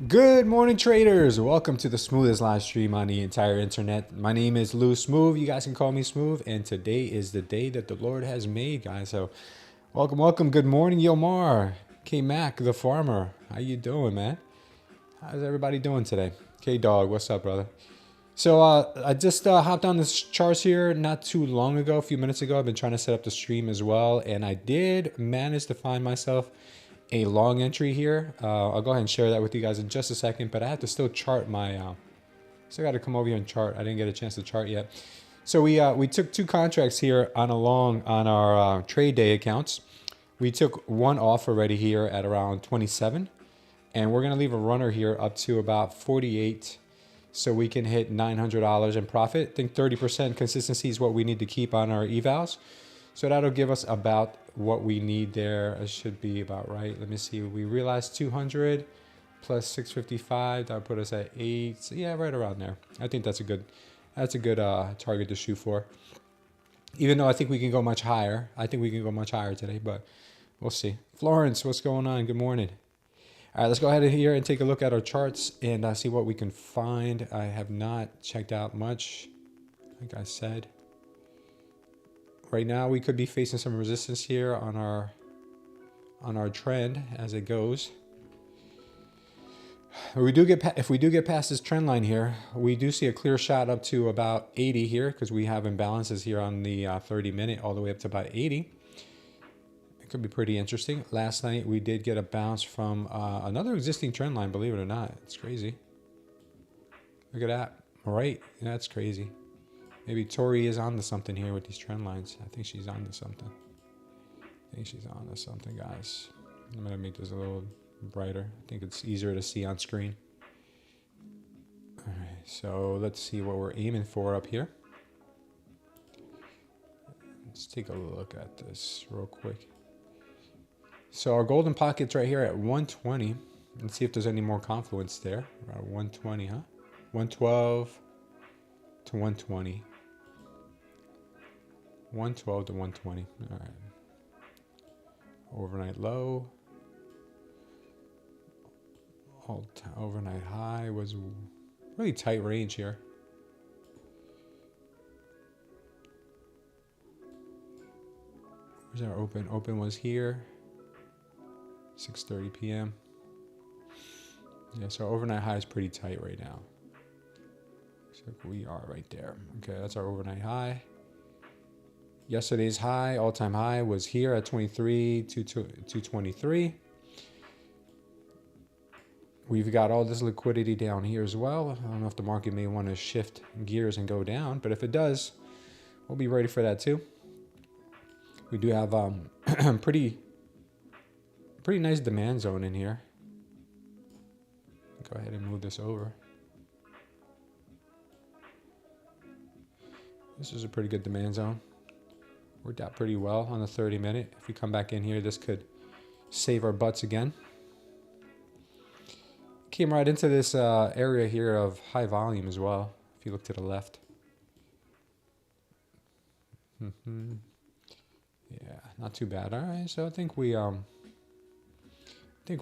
Good morning, traders. Welcome to the smoothest live stream on the entire internet. My name is Lou Smooth. You guys can call me Smooth. And today is the day that the Lord has made, guys. So welcome. Good morning, Yomar. K-Mac, the farmer. How you doing, man? How's everybody doing today? K-Dog, what's up, brother? So I just hopped on this charts here not too long ago, a few minutes ago. I've been trying to set up the stream as well. And I did manage to find myself a long entry here. I'll go ahead and share that with you guys in just a second, but I have to still chart my, still got to come over here and chart. I didn't get a chance to chart yet. So we took two contracts here on a long on our trade day accounts. We took one off already here at around 27, and we're going to leave a runner here up to about 48 so we can hit $900 in profit. I think 30% consistency is what we need to keep on our evals. So that'll give us about what we need there. It should be about right. Let me see. We realized 200 plus 655. That'll put us at 8. So yeah, right around there. I think that's a good target to shoot for. Even though I think we can go much higher. I think we can go much higher today, but we'll see. Florence, what's going on? Good morning. All right, let's go ahead here and take a look at our charts and see what we can find. I have not checked out much, like I said. Right now, we could be facing some resistance here on our trend as it goes. If we do get past this trend line here, we do see a clear shot up to about 80 here because we have imbalances here on the 30-minute all the way up to about 80. It could be pretty interesting. Last night, we did get a bounce from another existing trend line, believe it or not. It's crazy. Look at that. All right. That's crazy. Maybe Tori is on to something here with these trend lines. I think she's on to something. Guys. I'm going to make this a little brighter. I think it's easier to see on screen. All right, so let's see what we're aiming for up here. Let's take a look at this real quick. So our golden pocket's right here at 120. Let's see if there's any more confluence there. Around 120, huh? 112 to 120. 112 to 120. All right. Overnight low. Overnight high was really tight range here. Where's our open? Open was here. 6:30 p.m. Yeah, so overnight high is pretty tight right now. So we are right there. Okay, that's our overnight high. Yesterday's high, all-time high, was here at 223. We've got all this liquidity down here as well. I don't know if the market may want to shift gears and go down, but if it does, we'll be ready for that too. We do have pretty nice demand zone in here. Go ahead and move this over. This is a pretty good demand zone. Worked out pretty well on the 30-minute. If we come back in here, this could save our butts again. Came right into this area here of high volume as well. If you look to the left. Yeah, not too bad. All right, so I think we're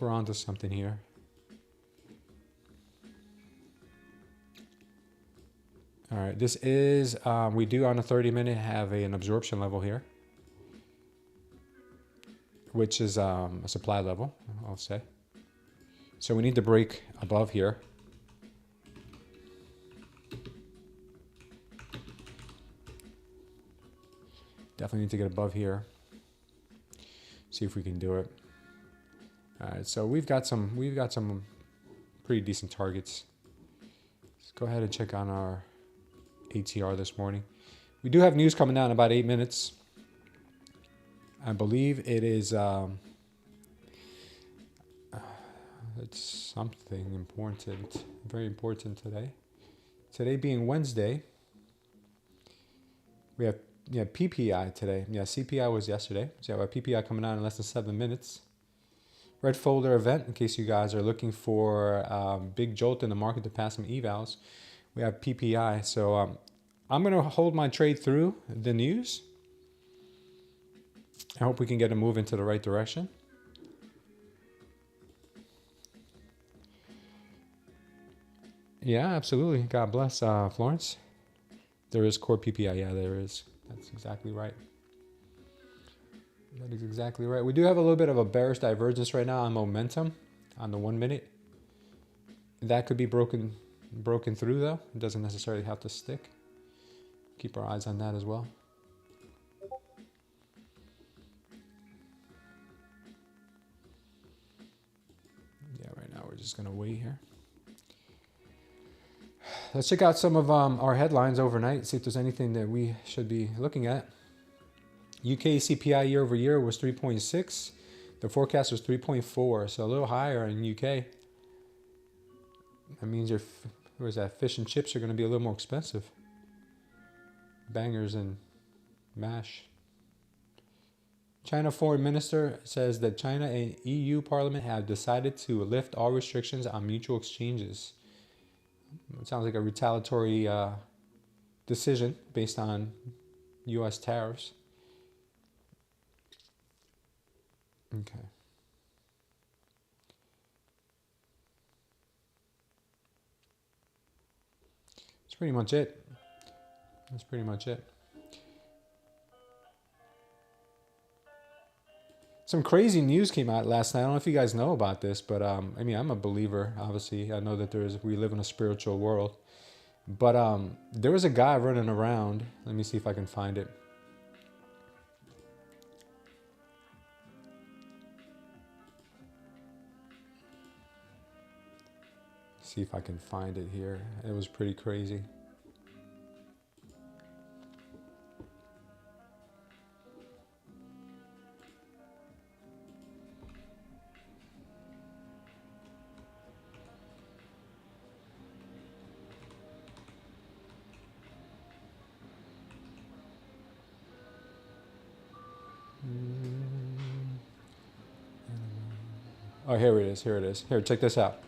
onto something here. All right, this is, we do on a 30-minute have an absorption level here, which is a supply level, I'll say. So we need to break above here. Definitely need to get above here. See if we can do it. All right, so we've got some pretty decent targets. Let's go ahead and check on our ATR this morning. We do have news coming down in about 8 minutes. I believe it is it's something important, very important today. Today being Wednesday, we have PPI today. Yeah, CPI was yesterday. So we have PPI coming out in less than 7 minutes. Red folder event, in case you guys are looking for a big jolt in the market to pass some evals. We have PPI. So I'm going to hold my trade through the news. I hope we can get a move into the right direction. Yeah, absolutely. God bless, Florence. There is core PPI. Yeah, there is. That's exactly right. That is exactly right. We do have a little bit of a bearish divergence right now on momentum on the 1 minute. That could be broken through though. It doesn't necessarily have to stick. Keep our eyes on that as well. Yeah, right now we're just gonna wait here. Let's check out some of our headlines overnight, see if there's anything that we should be looking at. UK CPI year over year was 3.6. The forecast was 3.4, so a little higher in UK. That means fish and chips are going to be a little more expensive. Bangers and mash. China foreign minister says that China and EU Parliament have decided to lift all restrictions on mutual exchanges. It sounds like a retaliatory decision based on U.S. tariffs. Okay. That's pretty much it. That's pretty much it. Some crazy news came out last night. I don't know if you guys know about this, but I mean, I'm a believer, obviously. I know that we live in a spiritual world. But there was a guy running around. Let me see if I can find it. See if I can find it here. It was pretty crazy. Oh, here it is. Here it is. Here, check this out.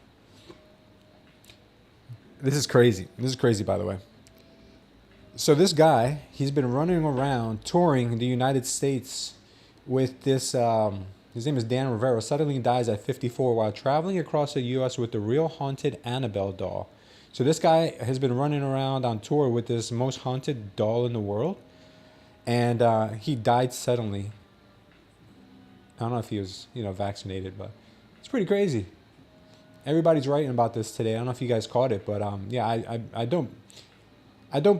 This is crazy. This is crazy, by the way. So this guy, he's been running around touring the United States with this, his name is Dan Rivera, suddenly dies at 54 while traveling across the U.S. with the real haunted Annabelle doll. So this guy has been running around on tour with this most haunted doll in the world. And he died suddenly. I don't know if he was, vaccinated, but it's pretty crazy. Everybody's writing about this today. I don't know if you guys caught it, but yeah, I don't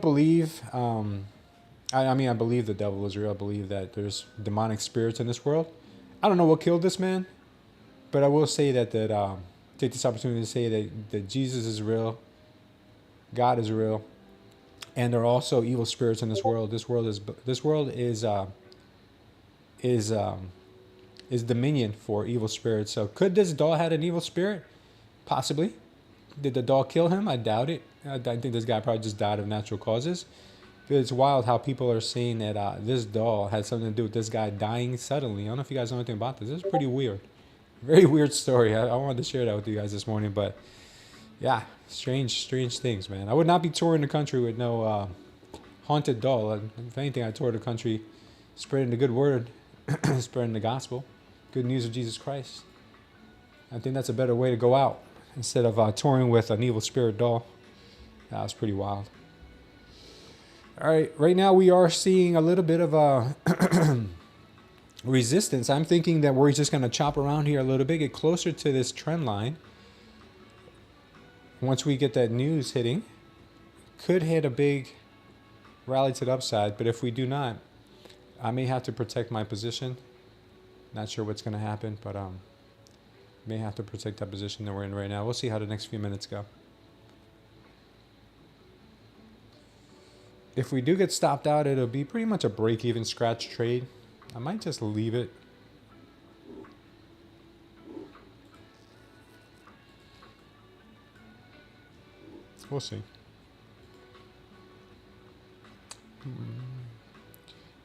believe. I mean, I believe the devil is real. I believe that there's demonic spirits in this world. I don't know what killed this man, but I will say that take this opportunity to say that Jesus is real, God is real, and there are also evil spirits in this world. This world is dominion for evil spirits. So could this doll had an evil spirit? Possibly. Did the doll kill him? I doubt it. I think this guy probably just died of natural causes. But it's wild how people are saying that this doll had something to do with this guy dying suddenly. I don't know if you guys know anything about this. This is pretty weird. Very weird story. I wanted to share that with you guys this morning. But yeah, strange things, man. I would not be touring the country with no haunted doll. If anything, I tour the country spreading the good word, spreading the gospel, good news of Jesus Christ. I think that's a better way to go out instead of touring with an evil spirit doll. That was pretty wild. All right, right now we are seeing a little bit of a resistance. I'm thinking that we're just going to chop around here a little bit, get closer to this trend line. Once we get that news hitting, could hit a big rally to the upside, but if we do not, I may have to protect my position Not sure what's going to happen, but may have to protect that position that we're in right now. We'll see how the next few minutes go. If we do get stopped out, it'll be pretty much a break-even scratch trade. I might just leave it. We'll see.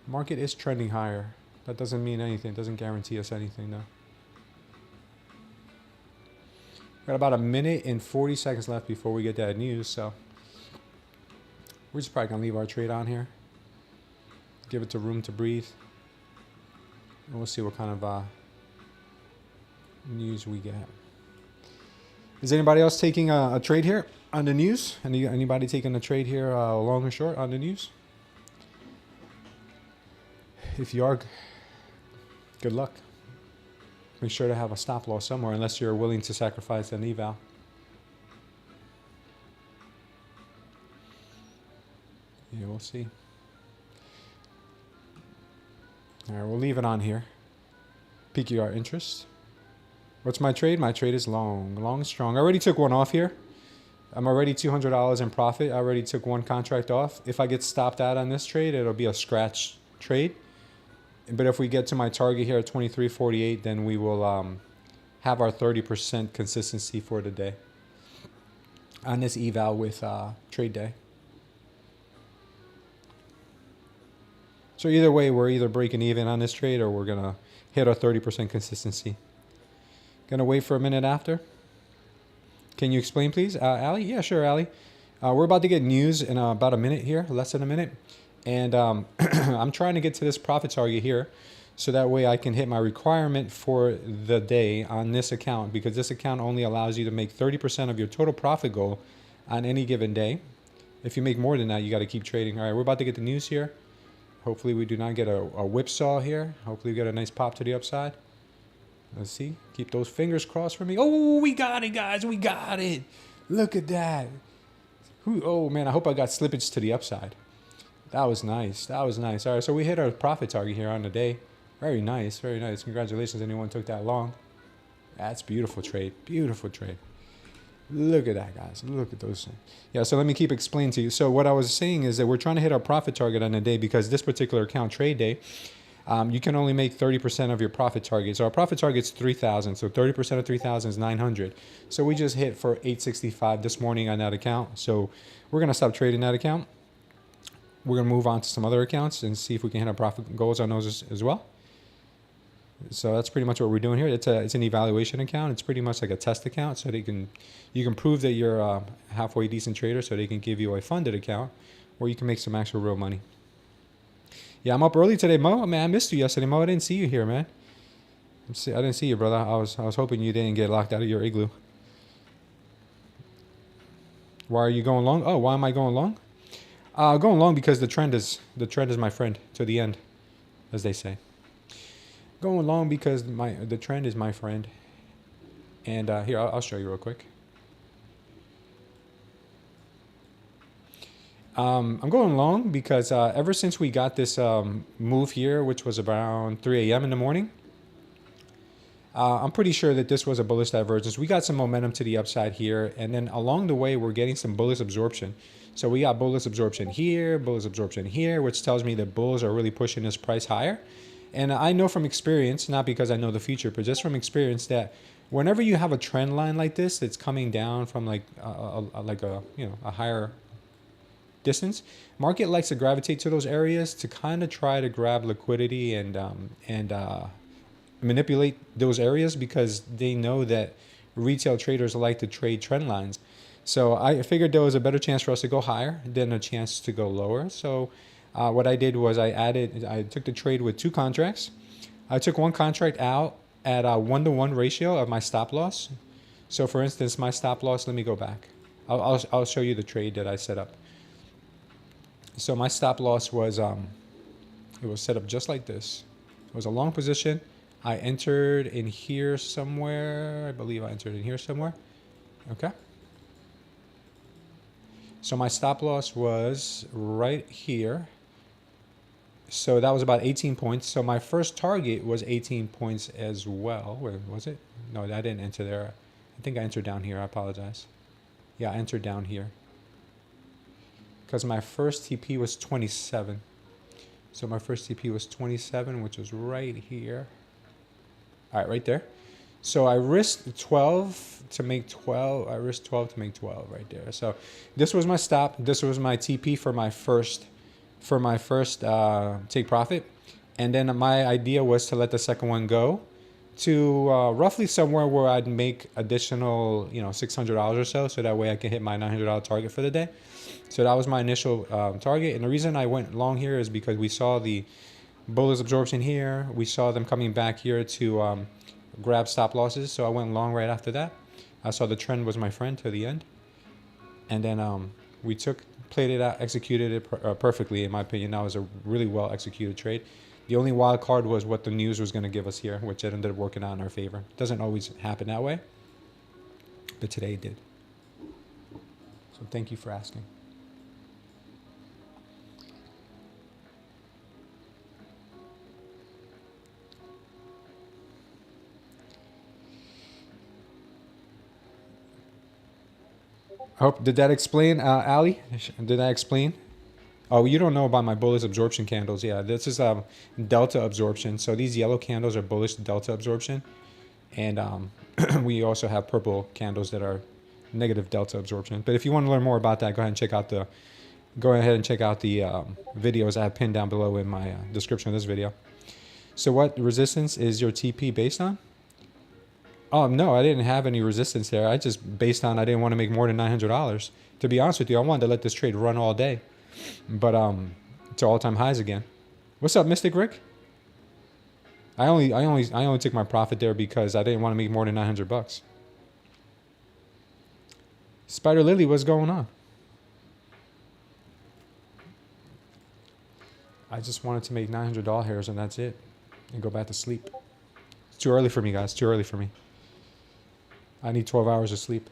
Market is trending higher. That doesn't mean anything. It doesn't guarantee us anything, though. Got about a minute and 40 seconds left before we get that news, so we're just probably going to leave our trade on here. Give it to room to breathe. And we'll see what kind of news we get. Is anybody else taking a trade here on the news? Anybody taking a trade here, long or short, on the news? If you are, good luck. Make sure to have a stop loss somewhere, unless you're willing to sacrifice an eval. Yeah, we'll see. All right, we'll leave it on here. Pique your interest. What's my trade? My trade is long, long, strong. I already took one off here. I'm already $200 in profit. I already took one contract off. If I get stopped out on this trade, it'll be a scratch trade. But if we get to my target here at 23.48, then we will have our 30% consistency for the day on this eval with trade day. So either way, we're either breaking even on this trade or we're going to hit our 30% consistency. Going to wait for a minute after. Can you explain, please? Ali? Yeah, sure, Ali. We're about to get news in about a minute here, less than a minute. And I'm trying to get to this profit target here so that way I can hit my requirement for the day on this account, because this account only allows you to make 30% of your total profit goal on any given day. If you make more than that, you got to keep trading. All right, we're about to get the news here. Hopefully we do not get a whipsaw here. Hopefully we get a nice pop to the upside. Let's see. Keep those fingers crossed for me. Oh, we got it, guys. We got it. Look at that. Oh, man, I hope I got slippage to the upside. That was nice. That was nice. All right, so we hit our profit target here on the day. Very nice. Very nice. Congratulations, anyone took that long. That's beautiful trade. Beautiful trade. Look at that, guys. Look at those things. Yeah, so let me keep explaining to you. So what I was saying is that we're trying to hit our profit target on the day because this particular account, trade day, you can only make 30% of your profit target. So our profit target is 3,000. So 30% of 3,000 is 900. So we just hit for 865 this morning on that account. So we're going to stop trading that account. We're going to move on to some other accounts and see if we can hit our profit goals on those as well. So that's pretty much what we're doing here. It's an evaluation account. It's pretty much like a test account, so you can prove that you're a halfway decent trader, so they can give you a funded account where you can make some actual real money. Yeah, I'm up early today, Mo. Man, I missed you yesterday, Mo. I didn't see you here, man. I didn't see you, brother. I was hoping you didn't get locked out of your igloo. Why are you going long? Oh, why am I going long? Going long because the trend is my friend to the end, as they say. Going long because the trend is my friend. And here, I'll show you real quick. I'm going long because ever since we got this move here, which was around 3 a.m. in the morning, I'm pretty sure that this was a bullish divergence. We got some momentum to the upside here, and then along the way, we're getting some bullish absorption. So we got bullish absorption here, which tells me that bulls are really pushing this price higher. And I know from experience, not because I know the future, but just from experience, that whenever you have a trend line like this that's coming down from like a higher distance, market likes to gravitate to those areas to kind of try to grab liquidity and manipulate those areas, because they know that retail traders like to trade trend lines. So I figured there was a better chance for us to go higher than a chance to go lower. So what I did was I took the trade with 2 contracts. I took one contract out at a 1-to-1 ratio of my stop loss. So for instance, my stop loss, let me go back. I'll show you the trade that I set up. So my stop loss was, it was set up just like this. It was a long position. I entered in here somewhere. I believe I entered in here somewhere. Okay. So my stop loss was right here. So that was about 18 points. So my first target was 18 points as well. Where was it? No, I didn't enter there. I think I entered down here. I apologize. Yeah, I entered down here. Because my first TP was 27. So my first TP was 27, which was right here. All right, right there. So I risked 12 to make 12. I risked 12 to make 12 right there. So this was my stop. This was my TP for my first take profit. And then my idea was to let the second one go to roughly somewhere where I'd make additional, $600 or so. So that way I can hit my $900 target for the day. So that was my initial target. And the reason I went long here is because we saw the bullish absorption here. We saw them coming back here to grab stop losses. So I went long right after that. I saw the trend was my friend to the end. And then we played it out, executed it perfectly. In my opinion, that was a really well executed trade. The only wild card was what the news was going to give us here, which it ended up working out in our favor. It doesn't always happen that way, but today it did. So thank you for asking. Did that explain, Ali? Did I explain? Oh, you don't know about my bullish absorption candles. Yeah, this is delta absorption. So these yellow candles are bullish delta absorption. And we also have purple candles that are negative delta absorption. But if you want to learn more about that, go ahead and check out the videos I have pinned down below in my description of this video. So what resistance is your TP based on? Oh, no, I didn't have any resistance there. I just based on I didn't want to make more than $900. To be honest with you, I wanted to let this trade run all day. But to all-time highs again. What's up, Mystic Rick? I only took my profit there because I didn't want to make more than $900. Spider Lily, what's going on? I just wanted to make $900 hairs and that's it, and go back to sleep. It's too early for me, guys. Too early for me. I need 12 hours of sleep.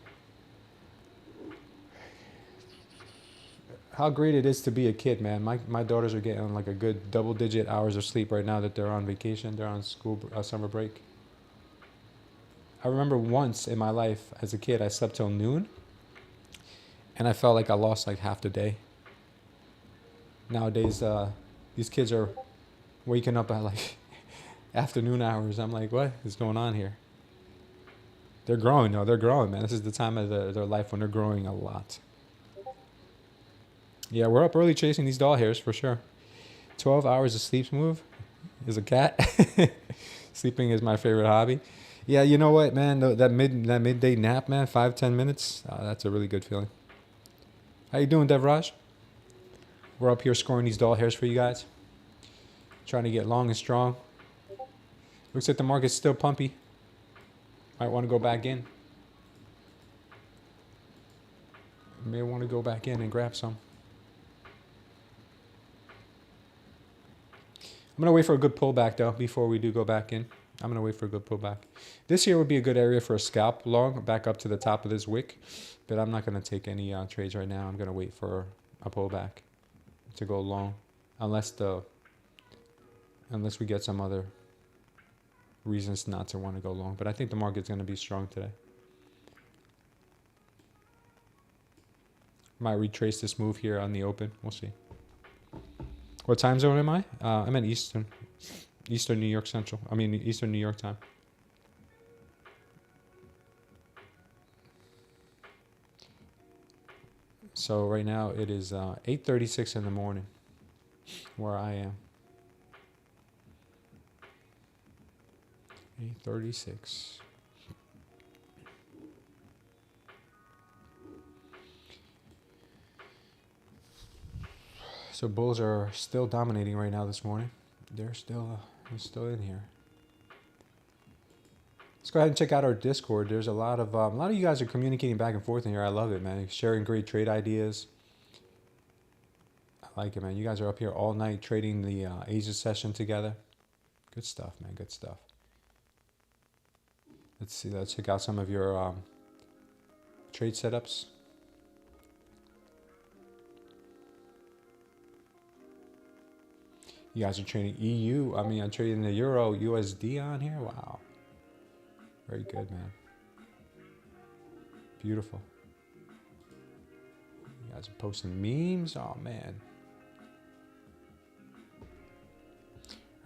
How great it is to be a kid, man. My daughters are getting like a good double-digit hours of sleep right now that they're on vacation. They're on school summer break. I remember once in my life as a kid, I slept till noon, and I felt like I lost like half the day. Nowadays, these kids are waking up at like afternoon hours. I'm like, what is going on here? They're growing, though. They're growing, man. This is the time of their life when they're growing a lot. Yeah, we're up early chasing these doll hairs for sure. 12 hours of sleep move is a cat. Sleeping is my favorite hobby. Yeah, you know what, man? That midday nap, man, 5-10 minutes. That's a really good feeling. How you doing, Devraj? We're up here scoring these doll hairs for you guys. Trying to get long and strong. Looks like the market's still pumpy. Might want to go back in. May want to go back in and grab some. I'm going to wait for a good pullback, though, before we do go back in. I'm going to wait for a good pullback. This here would be a good area for a scalp long, back up to the top of this wick. But I'm not going to take any trades right now. I'm going to wait for a pullback to go long. Unless we get some other reasons not to want to go long. But I think the market's going to be strong today. Might retrace this move here on the open. We'll see. What time zone am I? I'm in Eastern New York Central. I mean Eastern New York time. So right now it is 8:36 in the morning where I am. 8:36. So bulls are still dominating right now this morning. They're still in here. Let's go ahead and check out our Discord. There's a lot of you guys are communicating back and forth in here. I love it, man. Sharing great trade ideas. I like it, man. You guys are up here all night trading the Asia session together. Good stuff, man. Good stuff. Let's see. Let's check out some of your trade setups. You guys are trading EU. I mean, I'm trading the Euro USD on here. Wow. Very good, man. Beautiful. You guys are posting memes. Oh, man.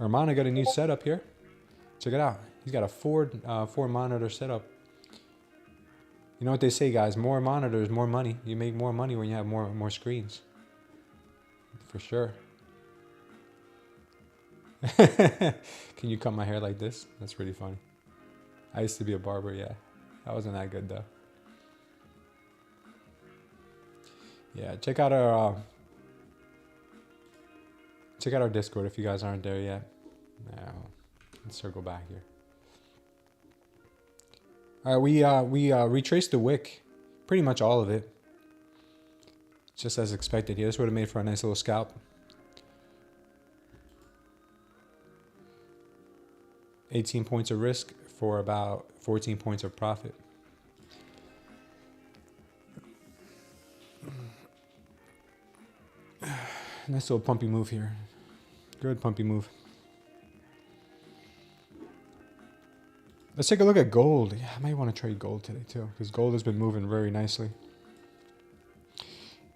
Armando got a new setup here. Check it out. He's got a four monitor setup. You know what they say, guys? More monitors, more money. You make more money when you have more screens. For sure. Can you cut my hair like this? That's really funny. I used to be a barber, yeah. That wasn't that good though. Yeah, check out our Discord if you guys aren't there yet. Now, let's circle back here. All right, we retraced the wick, pretty much all of it. Just as expected here. This would have made for a nice little scalp. 18 points of risk for about 14 points of profit. Nice little pumpy move here. Good pumpy move. Let's take a look at gold. Yeah, I might want to trade gold today too, because gold has been moving very nicely.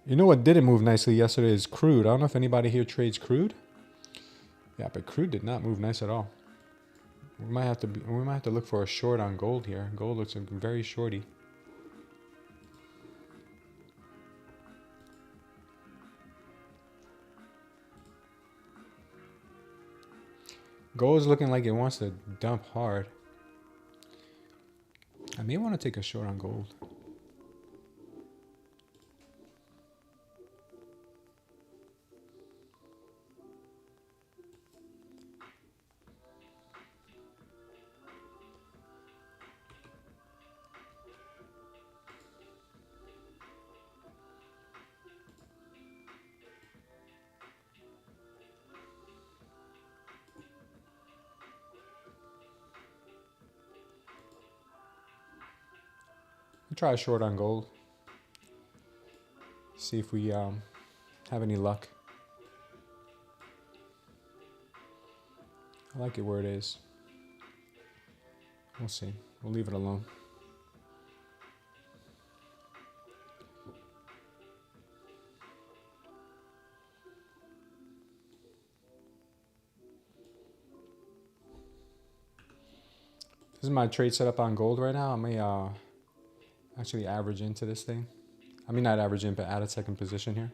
You know what didn't move nicely yesterday is crude. I don't know if anybody here trades crude. Yeah, but crude did not move nice at all. We might have to look for a short on gold here. Gold looks very shorty. Gold is looking like it wants to dump hard. I may want to take a short on gold. We'll try a short on gold. See if we have any luck. I like it where it is. We'll see. We'll leave it alone. This is my trade setup on gold right now. I may actually average into this thing. I mean, not average in, but add a second position here.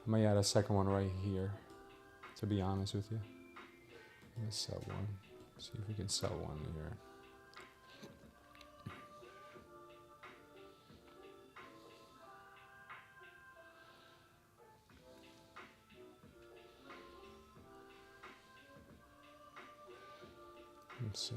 I may add a second one right here, to be honest with you. Let's sell one. See if we can sell one here. Let's see.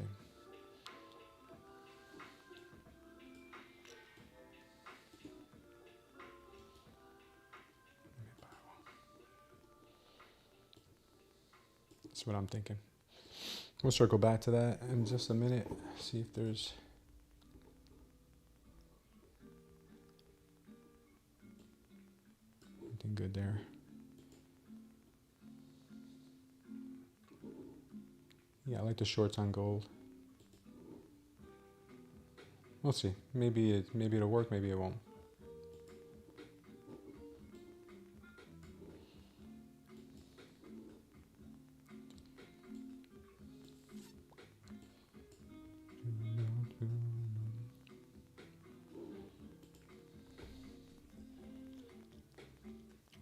That's what I'm thinking. We'll circle back to that in just a minute. See if there's anything good there. Yeah, I like the shorts on gold. We'll see. Maybe it'll work, maybe it won't.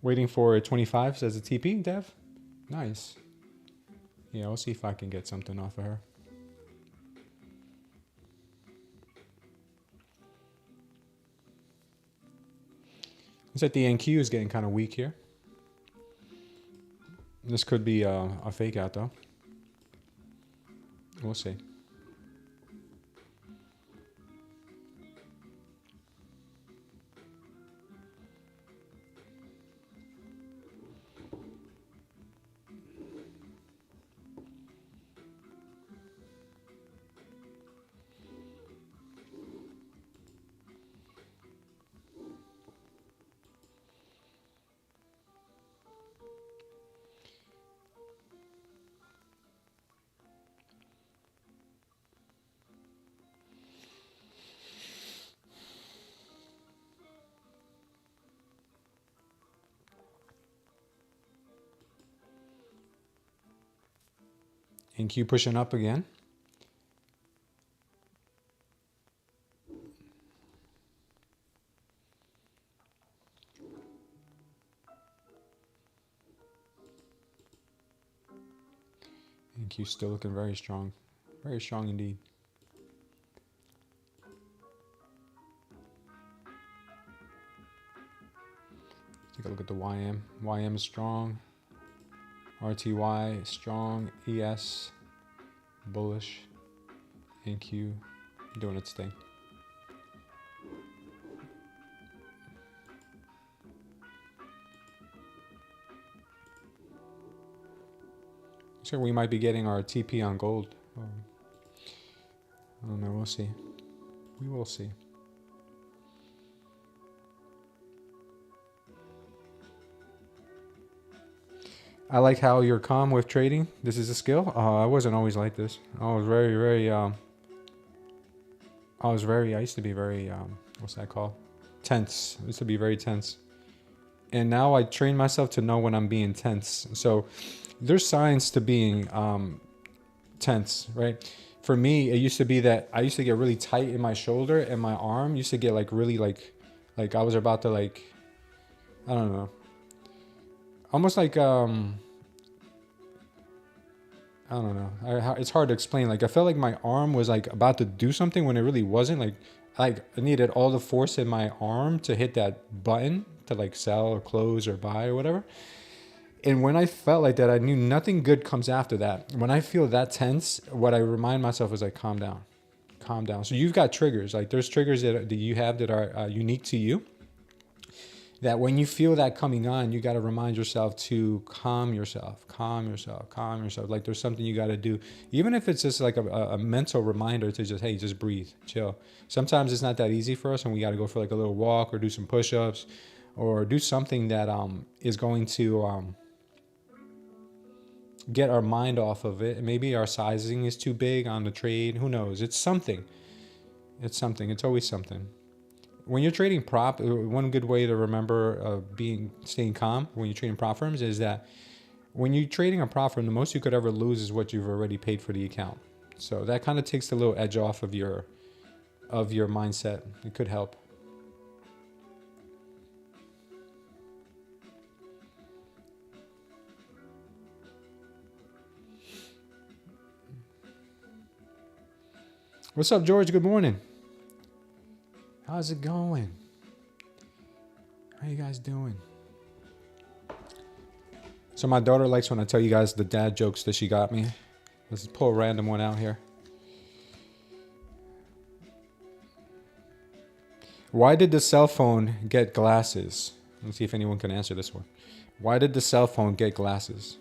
Waiting for a 25, says a TP, Dev. Nice. Yeah, we'll see if I can get something off of her. Looks like the NQ is getting kind of weak here. This could be a fake out though. We'll see. NQ pushing up again. NQ still looking very strong indeed. Take a look at the YM. YM is strong. RTY strong. ES bullish. NQ doing its thing. So we might be getting our TP on gold. I don't know. We'll see. We will see. I like how you're calm with trading. This is a skill. I wasn't always like this. I was very, I used to be very, what's that called? Tense. I used to be very tense. And now I train myself to know when I'm being tense. So there's signs to being tense, right? For me, it used to be that I used to get really tight in my shoulder, and my arm used to get like really like I was about to like, I don't know. Almost like, I don't know. It's hard to explain. Like, I felt like my arm was like about to do something when it really wasn't. Like I needed all the force in my arm to hit that button to like sell or close or buy or whatever. And when I felt like that, I knew nothing good comes after that. When I feel that tense, what I remind myself is like, calm down, calm down. So you've got triggers. Like there's triggers that you have that are unique to you. That when you feel that coming on, you got to remind yourself to calm yourself, calm yourself, calm yourself. Like there's something you got to do, even if it's just like a mental reminder to just, hey, just breathe, chill. Sometimes it's not that easy for us, and we got to go for like a little walk or do some push-ups or do something that is going to get our mind off of it. Maybe our sizing is too big on the trade. Who knows? It's something. It's something. It's always something. When you're trading prop, one good way to remember staying calm when you're trading prop firms is that when you're trading a prop firm, the most you could ever lose is what you've already paid for the account. So that kind of takes the little edge off of your mindset. It could help. What's up, George? Good morning. How's it going? How you guys doing? So my daughter likes when I tell you guys the dad jokes that she got me. Let's pull a random one out here. Why did the cell phone get glasses? Let's see if anyone can answer this one. Why did the cell phone get glasses?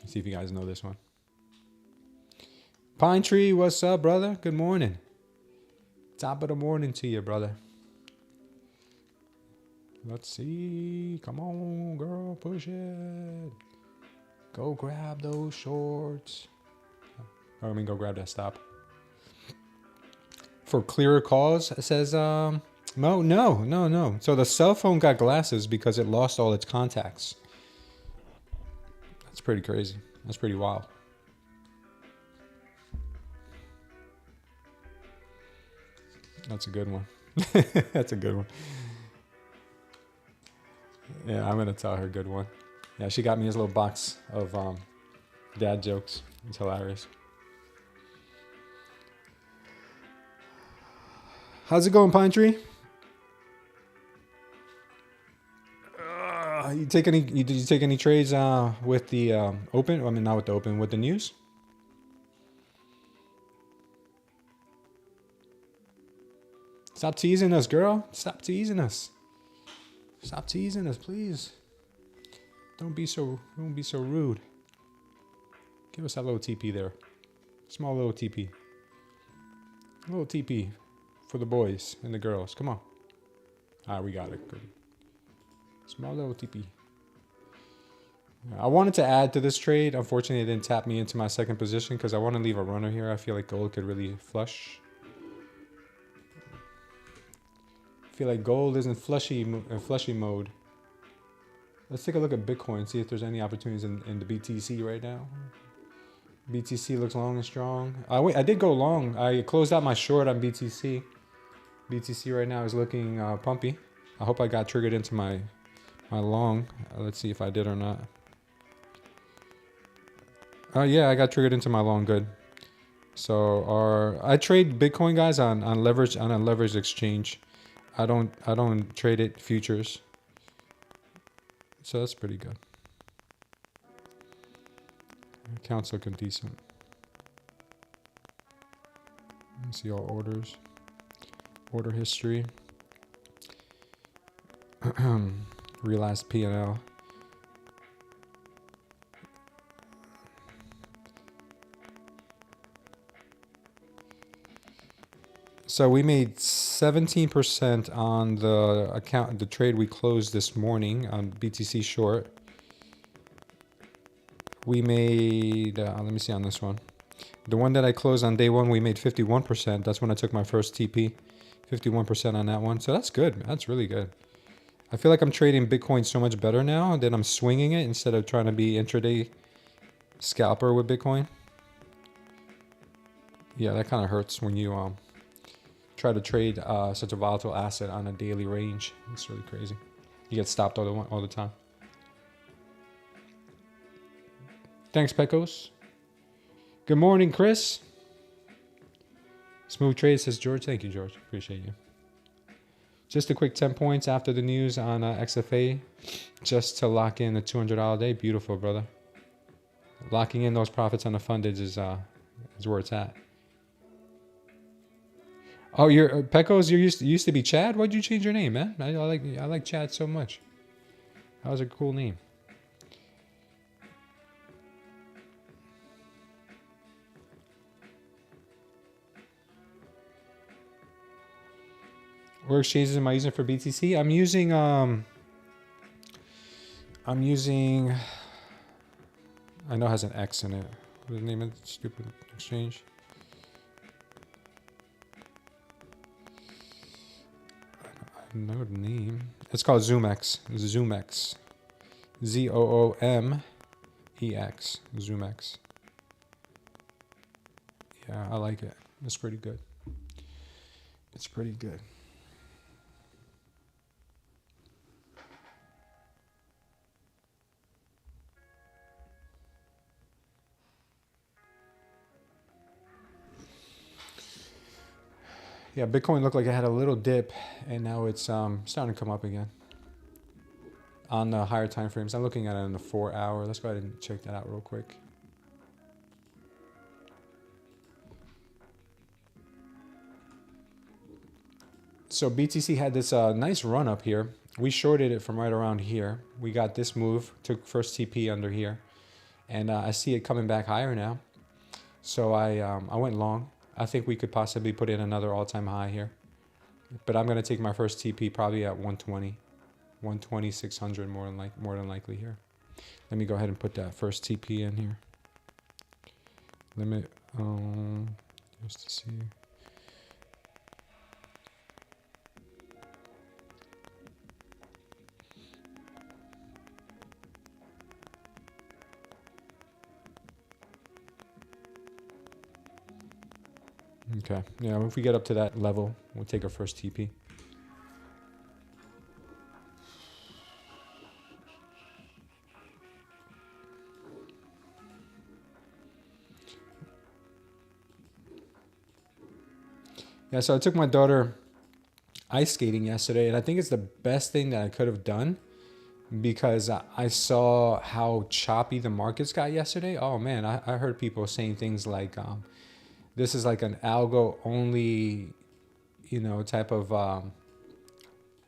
Let's see if you guys know this one. Pine Tree, what's up, brother? Good morning. Top of the morning to you, brother. Let's see. Come on, girl. Push it. Go grab those shorts. Go grab that stop. For clearer calls, it says, no. So the cell phone got glasses because it lost all its contacts. That's pretty crazy. That's pretty wild. That's a good one. That's a good one. Yeah, I'm going to tell her a good one. Yeah, she got me this little box of dad jokes. It's hilarious. How's it going, Pine Tree? Did you take any trades with the open? I mean, not with the open, with the news? Stop teasing us, girl. Stop teasing us. Stop teasing us, please. Don't be so rude. Give us that little TP there. Small little TP. A little TP for the boys and the girls. Come on. All right, we got it. Good. Small little TP. I wanted to add to this trade. Unfortunately, it didn't tap me into my second position because I want to leave a runner here. I feel like gold could really flush. I feel like gold is in flushy mode. Let's take a look at Bitcoin, see if there's any opportunities in the BTC right now. BTC looks long and strong. Wait, I did go long. I closed out my short on BTC. BTC right now is looking pumpy. I hope I got triggered into my long. Let's see if I did or not. Yeah, I got triggered into my long. Good. So I trade Bitcoin, guys, on a leveraged exchange. I don't trade it futures. So that's pretty good. Account's looking decent. Let's see all orders. Order history. Realized P&L. So we made 17% on the trade we closed this morning on BTC short. We made, let me see on this one. The one that I closed on day one, we made 51%. That's when I took my first TP. 51% on that one. So that's good. That's really good. I feel like I'm trading Bitcoin so much better now that I'm swinging it instead of trying to be intraday scalper with Bitcoin. Yeah, that kind of hurts when you try to trade such a volatile asset on a daily range. It's really crazy. You get stopped all the time. Thanks, Pecos. Good morning, Chris. Smooth trade, says George. Thank you, George. Appreciate you. Just a quick 10 points after the news on XFA, just to lock in the $200 a day. Beautiful, brother. Locking in those profits on the fundage is where it's at. Oh, you're Pecos. You used to be Chad. Why'd you change your name, man? I like Chad so much. That was a cool name. What exchanges am I using for BTC? I'm using I know it has an X in it. What's the name of the stupid exchange? I know the name. It's called ZoomX. ZoomX. ZOOMEX. ZoomX. Yeah, I like it. It's pretty good. It's pretty good. Yeah, Bitcoin looked like it had a little dip, and now it's starting to come up again on the higher time frames. I'm looking at it in the 4 hour. Let's go ahead and check that out real quick. So BTC had this nice run up here. We shorted it from right around here. We got this move, took first TP under here, and I see it coming back higher now. So I went long. I think we could possibly put in another all-time high here. But I'm going to take my first TP probably at 120. 120, 600 more than likely here. Let me go ahead and put that first TP in here. Limit, just to see. Okay, yeah, if we get up to that level, we'll take our first TP. Yeah, so I took my daughter ice skating yesterday, and I think it's the best thing that I could have done because I saw how choppy the markets got yesterday. Oh man, I heard people saying things like, this is like an algo only, type of,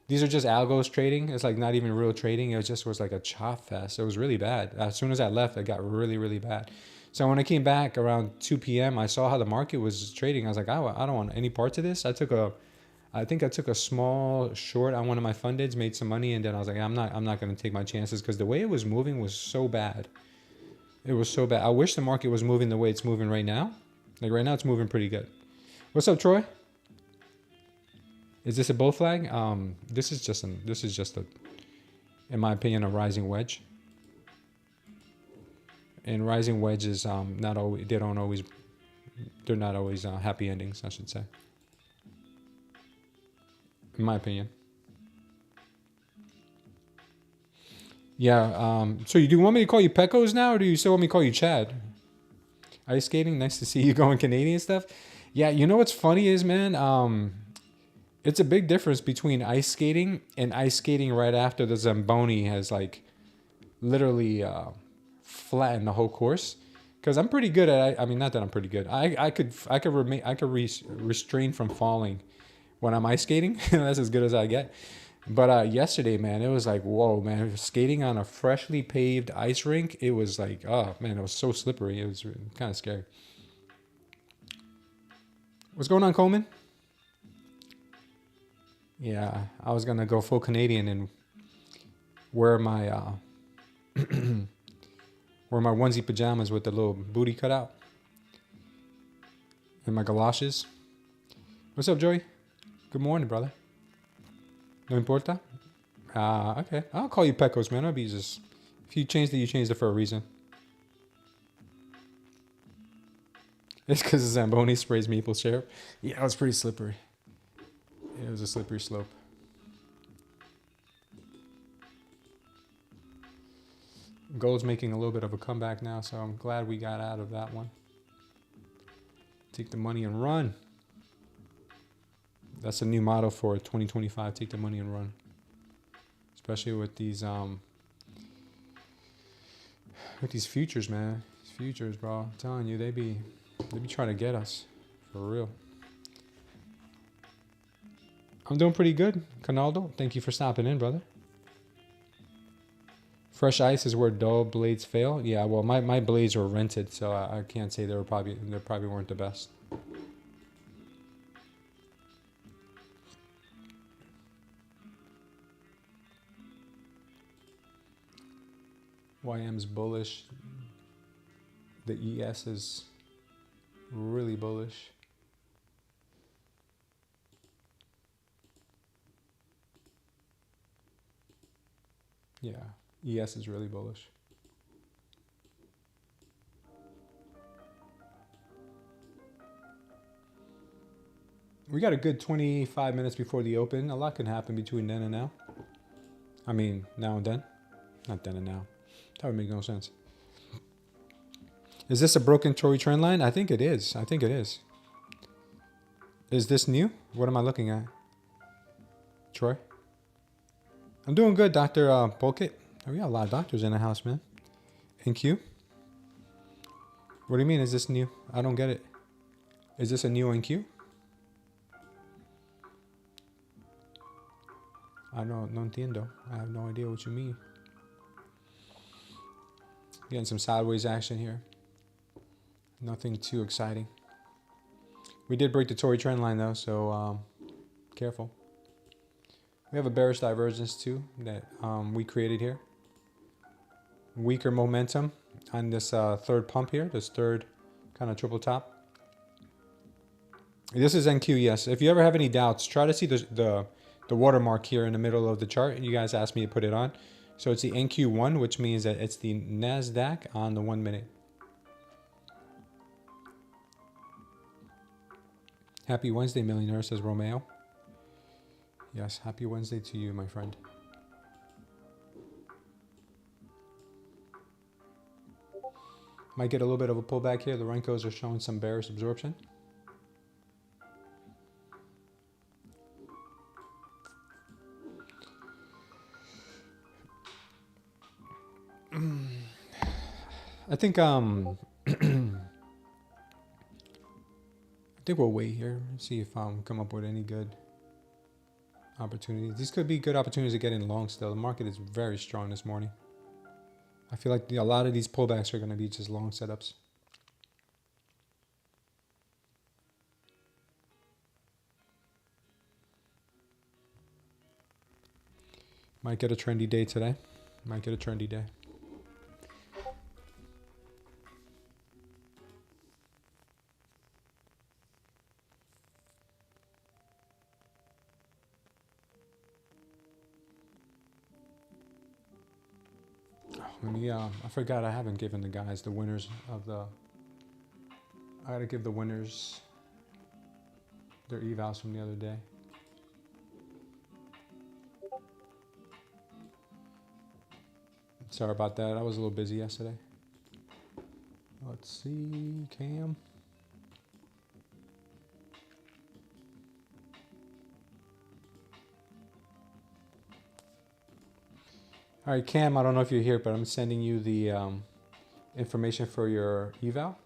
these are just algos trading. It's like not even real trading. It just was like a chop fest. It was really bad. As soon as I left, it got really, really bad. So when I came back around 2 p.m., I saw how the market was trading. I was like, I don't want any parts of this. I think I took a small short on one of my fundeds, made some money, and then I was like, I'm not going to take my chances because the way it was moving was so bad. It was so bad. I wish the market was moving the way it's moving right now. Like right now, it's moving pretty good. What's up, Troy? Is this a bull flag? This is just a in my opinion, a rising wedge. And rising wedges, not always, they're not always happy endings, I should say. In my opinion. Yeah, so you do want me to call you Pecos now, or do you still want me to call you Chad? Ice skating, nice to see you going Canadian stuff. Yeah, you know what's funny is, man, it's a big difference between ice skating and ice skating right after the Zamboni has like literally flattened the whole course. Because I'm pretty good at, I mean, not that I'm pretty good. I could restrain from falling when I'm ice skating. That's as good as I get. But yesterday, man, it was like, whoa, man. Skating on a freshly paved ice rink, it was like, oh, man, it was so slippery. It was kind of scary. What's going on, Coleman? Yeah, I was going to go full Canadian and wear my wear my onesie pajamas with the little booty cut out. And my galoshes. What's up, Joey? Good morning, brother. No importa? Okay. I'll call you Pecos, man. I'll be just... If you changed it, you changed it for a reason. It's because the Zamboni sprays maple syrup. Yeah, it was pretty slippery. It was a slippery slope. Gold's making a little bit of a comeback now, so I'm glad we got out of that one. Take the money and run. That's a new motto for 2025. Take the money and run. Especially with these futures, man. These futures, bro. I'm telling you, they be trying to get us. For real. I'm doing pretty good, Canaldo. Thank you for stopping in, brother. Fresh ice is where dull blades fail. Yeah, well, my blades were rented, so I can't say they probably weren't the best. YM's bullish. The ES is really bullish. Yeah, ES is really bullish. We got a good 25 minutes before the open. A lot can happen between then and now. I mean, now and then. Not then and now. That would make no sense. Is this a broken Tory trend line? I think it is. I think it is. Is this new? What am I looking at? Troy? I'm doing good, Dr. Polkett. Oh, we got a lot of doctors in the house, man. NQ? What do you mean, is this new? I don't get it. Is this a new NQ? No entiendo. I have no idea what you mean. Getting some sideways action here. Nothing too exciting. We did break the Tory trend line though, so careful. We have a bearish divergence too that we created here. Weaker momentum on this third pump here, this third kind of triple top. This is NQ, yes. If you ever have any doubts, try to see the watermark here in the middle of the chart. You guys asked me to put it on. So it's the NQ1, which means that it's the Nasdaq on the 1 minute. Happy Wednesday, millionaire, says Romeo. Yes, happy Wednesday to you, my friend. Might get a little bit of a pullback here. The Renkos are showing some bearish absorption. I think I think we'll wait here, see if come up with any good opportunities. These could be good opportunities to get in long still. The market is very strong this morning. I feel like a lot of these pullbacks are going to be just long setups. Might get a trendy day today. Might get a trendy day. Let me, I forgot I haven't given the guys the winners of the, I gotta give the winners their evals from the other day. Sorry about that. I was a little busy yesterday. Let's see, Cam. All right, Cam, I don't know if you're here, but I'm sending you the information for your eval.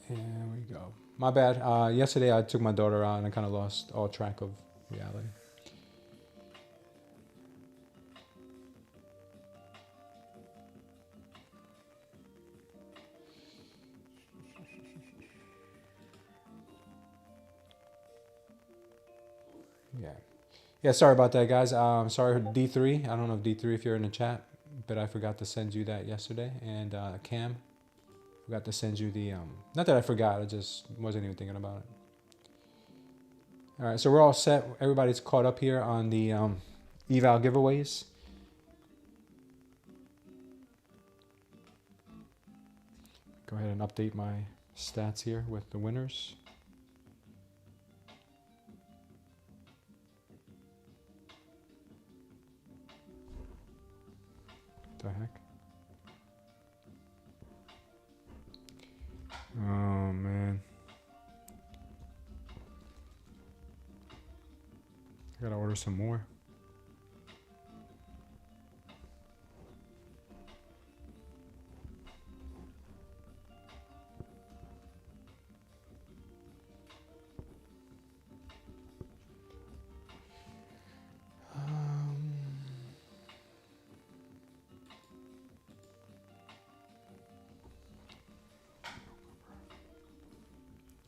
There we go. My bad. Yesterday I took my daughter out and I kind of lost all track of reality. Yeah, sorry about that, guys. Sorry, D3. I don't know if D3 if you're in the chat, but I forgot to send you that yesterday. And Cam, forgot to send you the, not that I forgot, I just wasn't even thinking about it. All right, so we're all set. Everybody's caught up here on the eval giveaways. Go ahead and update my stats here with the winners. The heck? Oh man, I gotta order some more.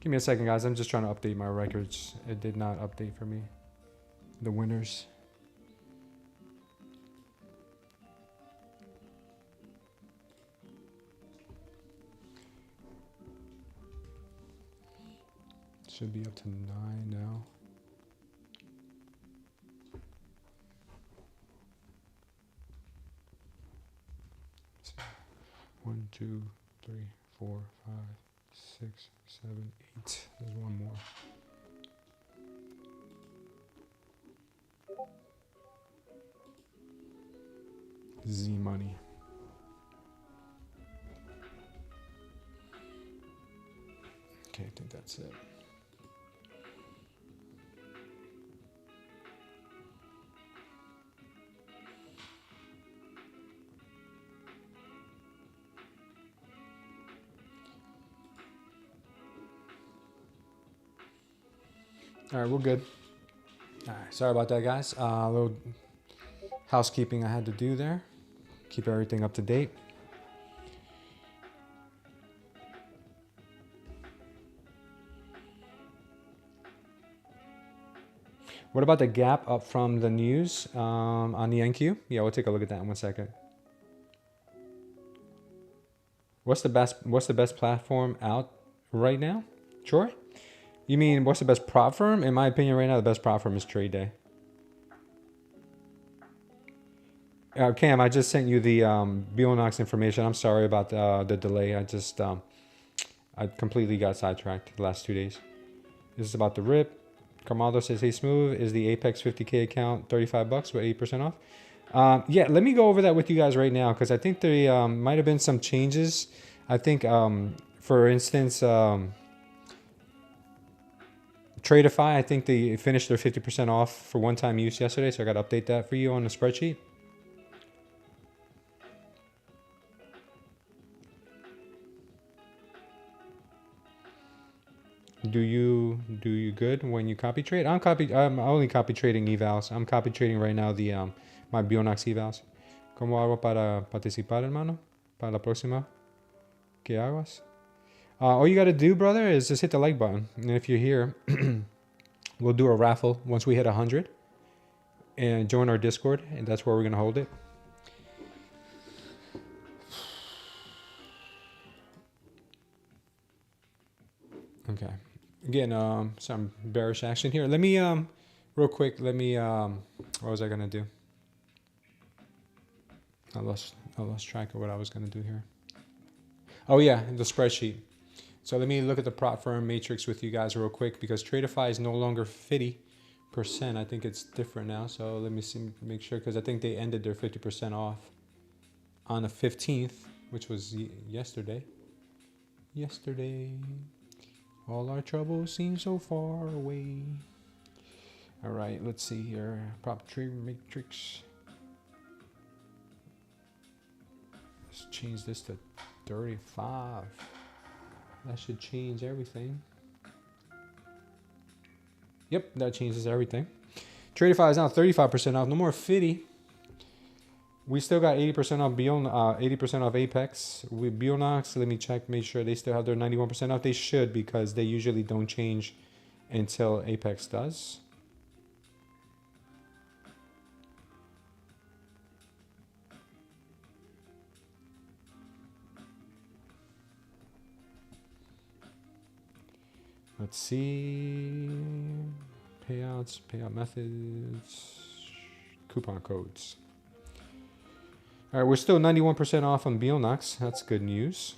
Give me a second, guys. I'm just trying to update my records. It did not update for me. The winners. Should be up to 9 now. Let's see. 1, 2, 3, 4, 5, 6, 7, 8. There's one more. Z money. Okay, I think that's it. All right, we're good. All right, sorry about that, guys. A little housekeeping I had to do there. Keep everything up to date. What about the gap up from the news on the NQ? Yeah, we'll take a look at that in 1 second. What's the best platform out right now? Troy? You mean what's the best prop firm? In my opinion, right now, the best prop firm is Tradeday. Cam, I just sent you the Bulenox information. I'm sorry about the delay. I completely got sidetracked the last 2 days. This is about the rip. Carmaldo says, hey, Smooth, is the Apex 50K account $35 with 8% off? Yeah, let me go over that with you guys right now because I think there might have been some changes. I think, for instance, Tradeify, I think they finished their 50% off for one-time use yesterday, so I got to update that for you on the spreadsheet. Do you good when you copy trade? I'm only copy trading evals. I'm copy trading right now the my Bulenox evals. ¿Cómo hago para participar, hermano? Para la próxima que hagas? All you got to do, brother, is just hit the like button. And if you're here, we'll do a raffle once we hit 100. And join our Discord, and that's where we're going to hold it. Okay. Again, some bearish action here. Let me real quick. Let me what was I gonna do? I lost track of what I was gonna do here. Oh yeah, the spreadsheet. So let me look at the prop firm matrix with you guys real quick, because Tradeify is no longer 50%. I think it's different now. So let me see, make sure, because I think they ended their 50% off on the 15th, which was yesterday. All our troubles seem so far away. All right, let's see here. Prop trade matrix. Let's change this to 35. That should change everything. Yep, that changes everything. Tradeify is now 35% off. No more 50. We still got 80% off 80% off Apex. With Bulenox, let me check, make sure they still have their 91% off. They should, because they usually don't change until Apex does. Let's see. Payouts, payout methods, coupon codes. All right, we're still 91% off on Bulenox. That's good news.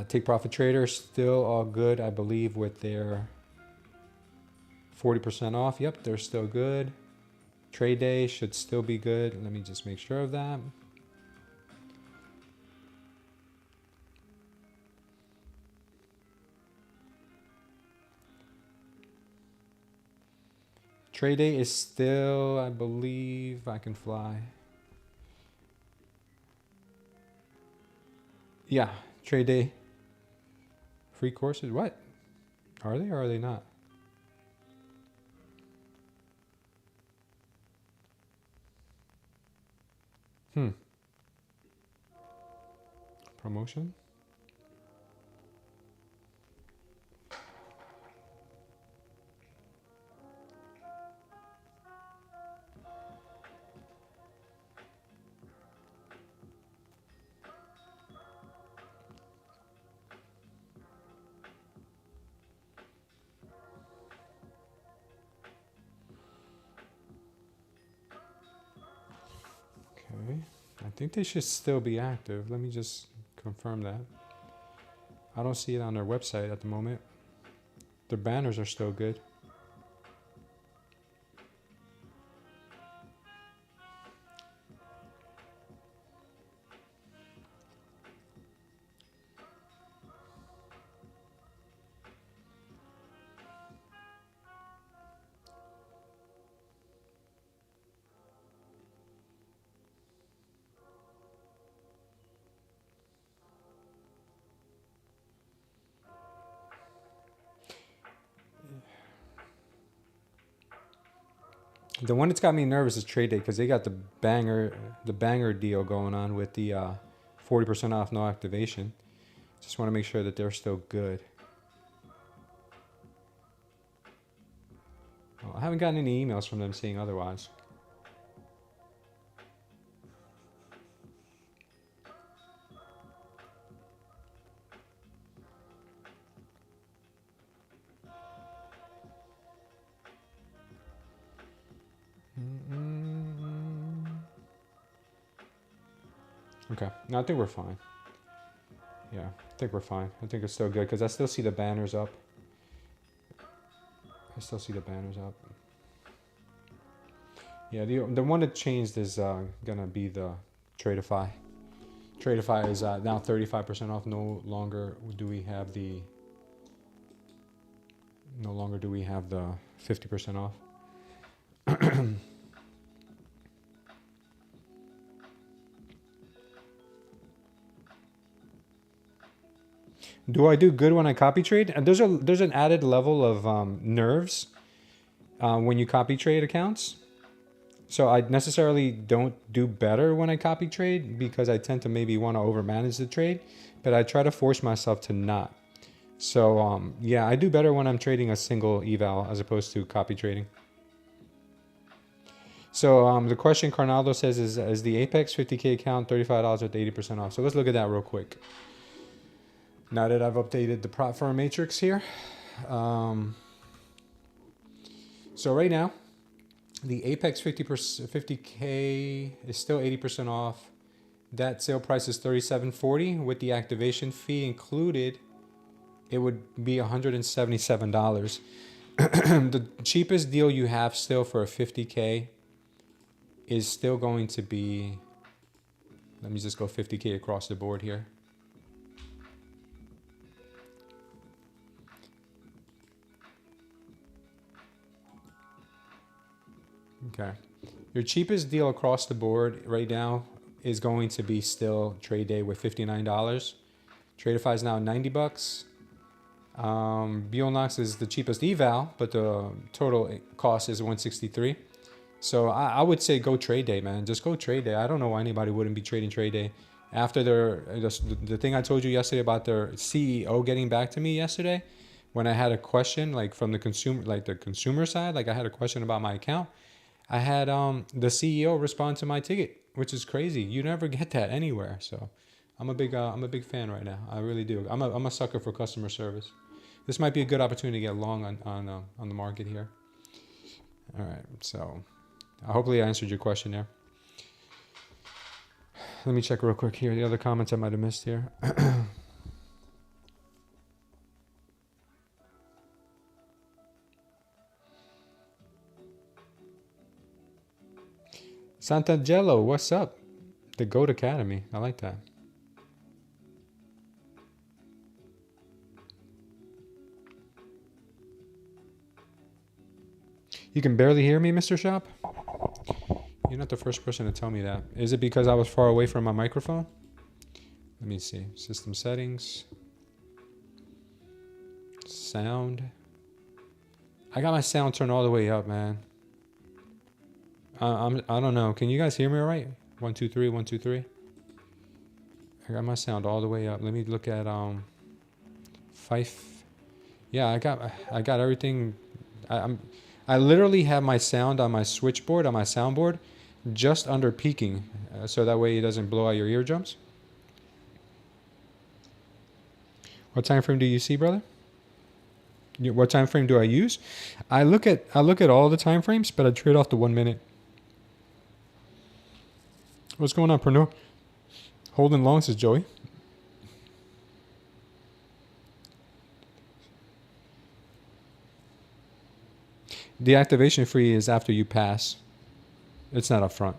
Take Profit Trader, still all good, I believe, with their 40% off. Yep, they're still good. Trade Day should still be good. Let me just make sure of that. Trade Day is still, I believe, I can fly. Yeah, Trade Day. Free courses, what? Are they or are they not? Promotion? Okay, I think they should still be active. Let me just confirm that. I don't see it on their website at the moment. Their banners are still good. The one that's got me nervous is Trade Day, because they got the banger deal going on with the 40% off, no activation. Just want to make sure that they're still good. Well, I haven't gotten any emails from them saying otherwise. Okay, no, I think we're fine. Yeah, I think we're fine. I think it's still good, because I still see the banners up. Yeah, the one that changed is gonna be the Tradeify. Tradeify is now 35% off. No longer do we have the 50% off. Do I do good when I copy trade? And there's an added level of nerves when you copy trade accounts. So I necessarily don't do better when I copy trade, because I tend to maybe want to overmanage the trade, but I try to force myself to not. So yeah, I do better when I'm trading a single eval as opposed to copy trading. So the question Carnaldo says is the Apex 50K account $35 with 80% off. So let's look at that real quick. Now that I've updated the prop firm matrix here. So right now, the Apex 50K is still 80% off. That sale price is $37.40 with the activation fee included. It would be $177. The cheapest deal you have still for a 50K is still going to be, let me just go 50K across the board here. Okay. Your cheapest deal across the board right now is going to be still Trade Day with $59. Tradeify is now 90 bucks. Bulenox is the cheapest eval, but the total cost is 163. So I would say go Trade Day, man. Just go Trade Day. I don't know why anybody wouldn't be trading Trade Day. After the thing I told you yesterday about their CEO getting back to me yesterday, when I had a question like from the consumer side, like I had a question about my account, I had the CEO respond to my ticket, which is crazy. You never get that anywhere. So I'm a big fan right now. I really do. I'm a sucker for customer service. This might be a good opportunity to get long on the market here. All right, so hopefully I answered your question there. Let me check real quick here. The other comments I might have missed here. Sant'Angelo, what's up? The GOAT Academy. I like that. You can barely hear me, Mr. Shop? You're not the first person to tell me that. Is it because I was far away from my microphone? Let me see. System settings. Sound. I got my sound turned all the way up, man. I don't know. Can you guys hear me all right? 1 2 3 1 2 3. I got my sound all the way up. Let me look at Fife. Yeah, I got everything. I literally have my sound on my switchboard, on my soundboard, just under peaking, so that way it doesn't blow out your eardrums. What time frame do you see, brother? What time frame do I use? I look at all the time frames, but I trade off the 1 minute. What's going on, Pernod? Holding long, says Joey. The activation fee is after you pass. It's not up front.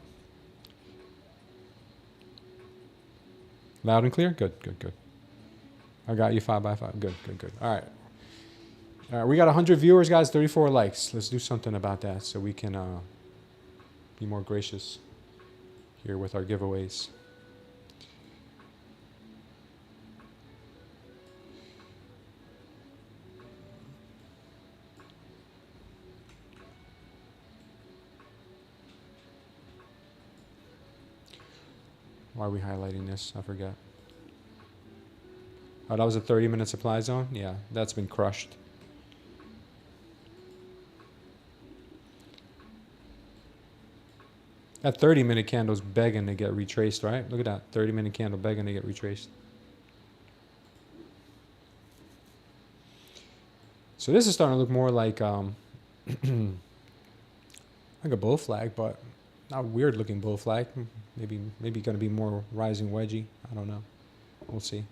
Loud and clear? Good, good, good. I got you 5x5. Good, good, good. All right. All right, we got 100 viewers, guys, 34 likes. Let's do something about that so we can be more gracious here with our giveaways. Why are we highlighting this? I forget. Oh, that was a 30-minute supply zone? Yeah, that's been crushed. That 30-minute candle's begging to get retraced, right? Look at that 30-minute candle begging to get retraced. So this is starting to look more like like a bull flag, but not a weird looking bull flag. Maybe going to be more rising wedgie. I don't know. We'll see.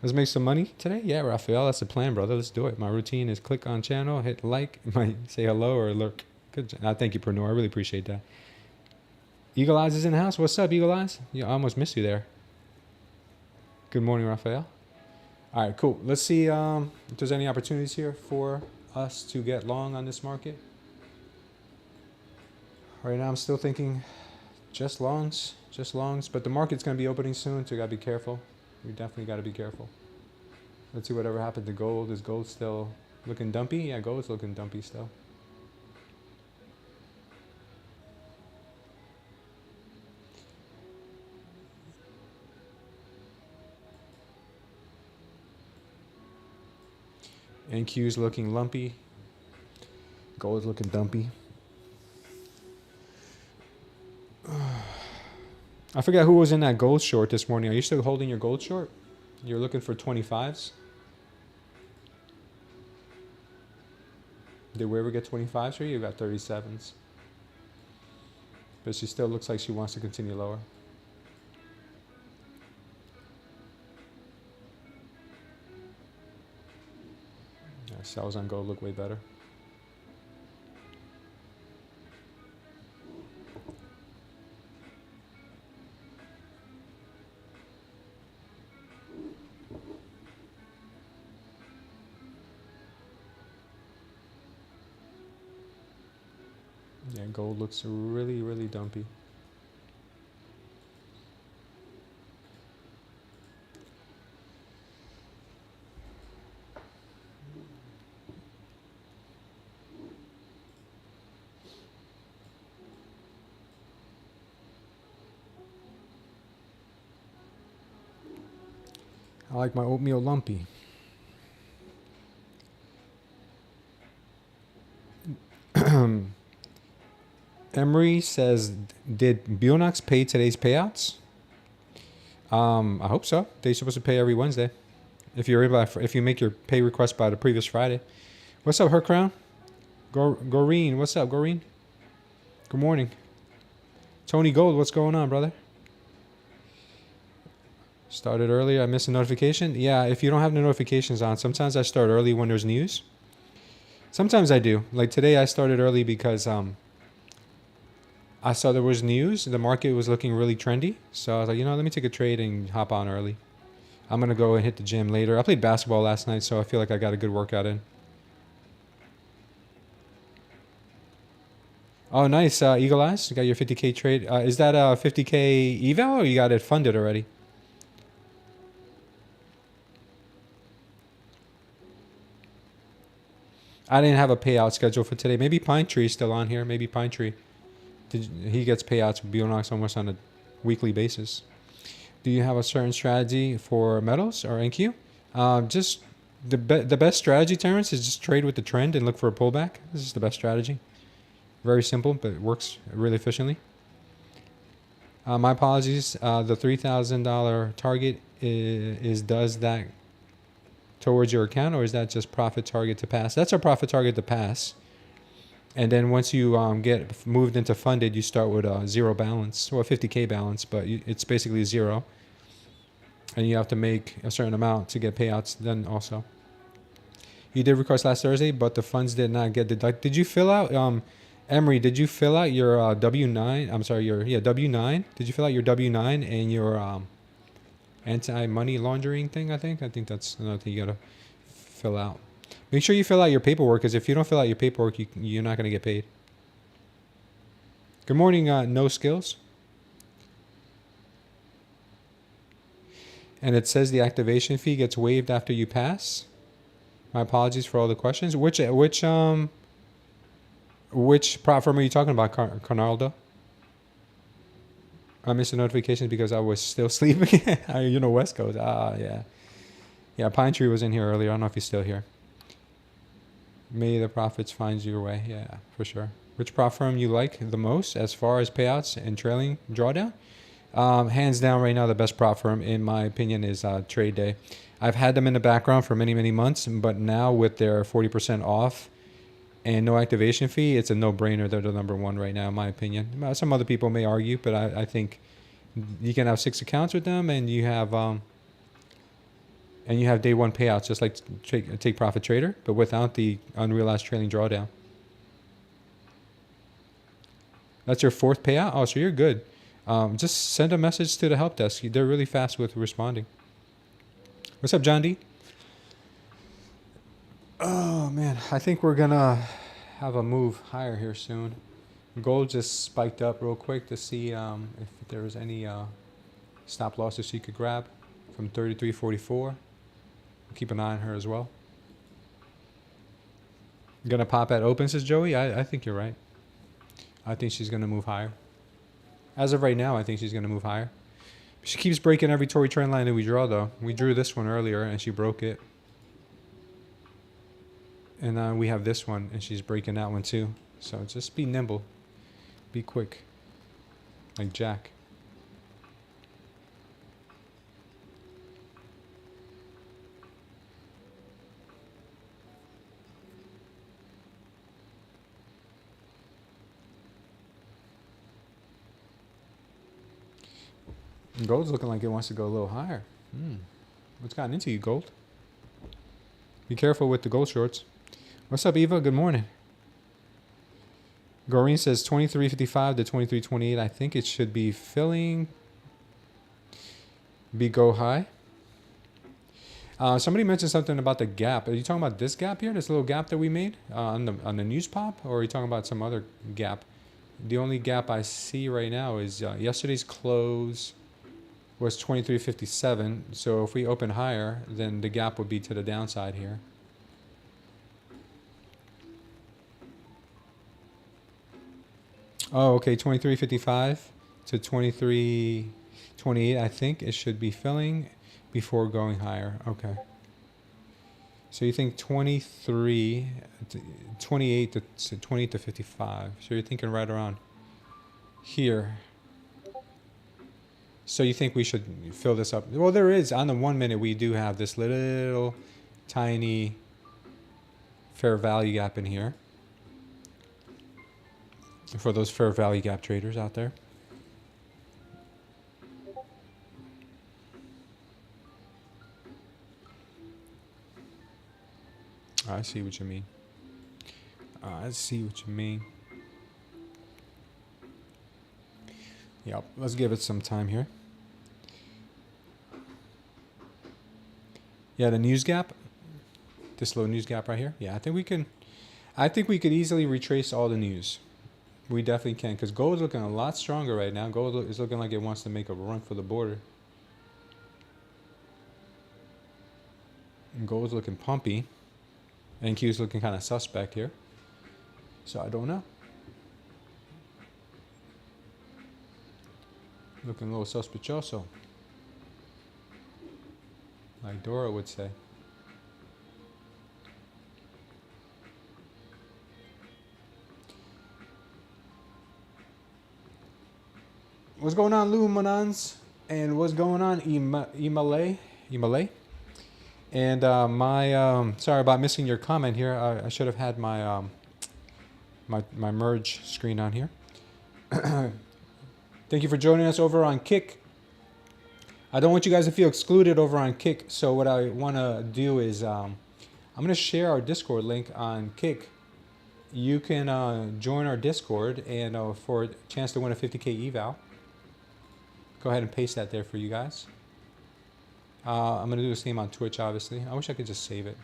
Let's make some money today. Yeah, Raphael, that's the plan, brother. Let's do it. My routine is click on channel, hit like, might say hello or lurk. Good. Thank you, Pernod. I really appreciate that. Eagle Eyes is in the house. What's up, Eagle Eyes? Yeah, I almost missed you there. Good morning, Raphael. All right, cool. Let's see if there's any opportunities here for us to get long on this market. Right now, I'm still thinking just longs, but the market's going to be opening soon, so you got to be careful. We definitely got to be careful. Let's see whatever happened to gold. Is gold still looking dumpy? Yeah, gold's looking dumpy still. NQ's looking lumpy. Gold's looking dumpy. I forget who was in that gold short this morning. Are you still holding your gold short? You're looking for 25s? Did we ever get 25s for you? You got 37s. But she still looks like she wants to continue lower. Yeah, sells on gold look way better. Yeah, gold looks really, really dumpy. I like my oatmeal lumpy. Emery says, did Bulenox pay today's payouts? I hope so. They're supposed to pay every Wednesday. If you're able, if you make your pay request by the previous Friday. What's up, Her Crown? Goreen, what's up, Goreen? Good morning. Tony Gold, what's going on, brother? Started earlier. I missed a notification. Yeah, if you don't have the notifications on, sometimes I start early when there's news. Sometimes I do. Like today, I started early because I saw there was news. The market was looking really trendy. So I was like, you know, let me take a trade and hop on early. I'm going to go and hit the gym later. I played basketball last night, so I feel like I got a good workout in. Oh, nice. Eagle Eyes, you got your 50K trade. Is that a 50K eval or you got it funded already? I didn't have a payout schedule for today. Maybe Pine Tree is still on here. Maybe Pine Tree. He gets payouts with Bulenox almost on a weekly basis. Do you have a certain strategy for metals or NQ? Just the best strategy, Terrence, is just trade with the trend and look for a pullback. This is the best strategy. Very simple, but it works really efficiently. My apologies. The $3,000 target does that towards your account, or is that just profit target to pass? That's our profit target to pass. And then once you get moved into funded, you start with a zero balance, or a 50K balance, but it's basically zero. And you have to make a certain amount to get payouts then also. You did request last Thursday, but the funds did not get deducted. Did you fill out, Emery, did you fill out your W-9? I'm sorry, your W-9? Did you fill out your W-9 and your anti-money laundering thing, I think? I think that's another thing you got to fill out. Make sure you fill out your paperwork, because if you don't fill out your paperwork, you're not going to get paid. Good morning, No Skills. And it says the activation fee gets waived after you pass. My apologies for all the questions. Which platform are you talking about, Carnaldo? I missed the notifications because I was still sleeping. You know, West Coast. Yeah. Yeah, Pine Tree was in here earlier. I don't know if he's still here. May the profits find your way. Yeah, for sure. Which prop firm you like the most as far as payouts and trailing drawdown? Hands down right now, the best prop firm, in my opinion, is Tradeday. I've had them in the background for many, many months, but now with their 40% off and no activation fee, it's a no-brainer. They're the number one right now, in my opinion. Some other people may argue, but I think you can have 6 accounts with them, and you have day one payouts, just like Take Profit Trader, but without the unrealized trailing drawdown. That's your 4th payout? Oh, so you're good. Just send a message to the help desk. They're really fast with responding. What's up, John D? Oh, man. I think we're going to have a move higher here soon. Gold just spiked up real quick to see if there was any stop losses you could grab from 33.44. Keep an eye on her as well. Going to pop at open, says Joey? I think you're right. I think she's going to move higher. As of right now, I think she's going to move higher. She keeps breaking every Tory trend line that we draw, though. We drew this one earlier, and she broke it. And we have this one, and she's breaking that one, too. So just be nimble. Be quick. Like Jack. Gold's looking like it wants to go a little higher. What's gotten into you, gold? Be careful with the gold shorts. What's up, Eva? Good morning. Goreen says 23.55 to 23.28. I think it should be filling. Be go high. Somebody mentioned something about the gap. Are you talking about this gap here? This little gap that we made on the news pop? Or are you talking about some other gap? The only gap I see right now is yesterday's close was 23.57. So if we open higher, then the gap would be to the downside here. Oh, okay, 23.55 to 23.28. I think it should be filling before going higher. Okay. So you think 28 to 28 to 55. So you're thinking right around here. So you think we should fill this up? Well, there is, on the 1 minute, we do have this little tiny fair value gap in here. For those fair value gap traders out there. I see what you mean. I see what you mean. Yep, let's give it some time here. Yeah, the news gap. This little news gap right here. Yeah, I think we could easily retrace all the news. We definitely can, because gold is looking a lot stronger right now. Gold is looking like it wants to make a run for the border. And gold's looking pumpy. NQ is looking kind of suspect here. So I don't know. Looking a little sospechoso, like Dora would say. What's going on, Lou Manans? And what's going on, Imale? And sorry about missing your comment here. I should have had my my merge screen on here. Thank you for joining us over on Kick. I don't want you guys to feel excluded over on Kick. So what I want to do is I'm going to share our Discord link on Kick. You can join our Discord and for a chance to win a 50K eval. Go ahead and paste that there for you guys. I'm going to do the same on Twitch, obviously. I wish I could just save it.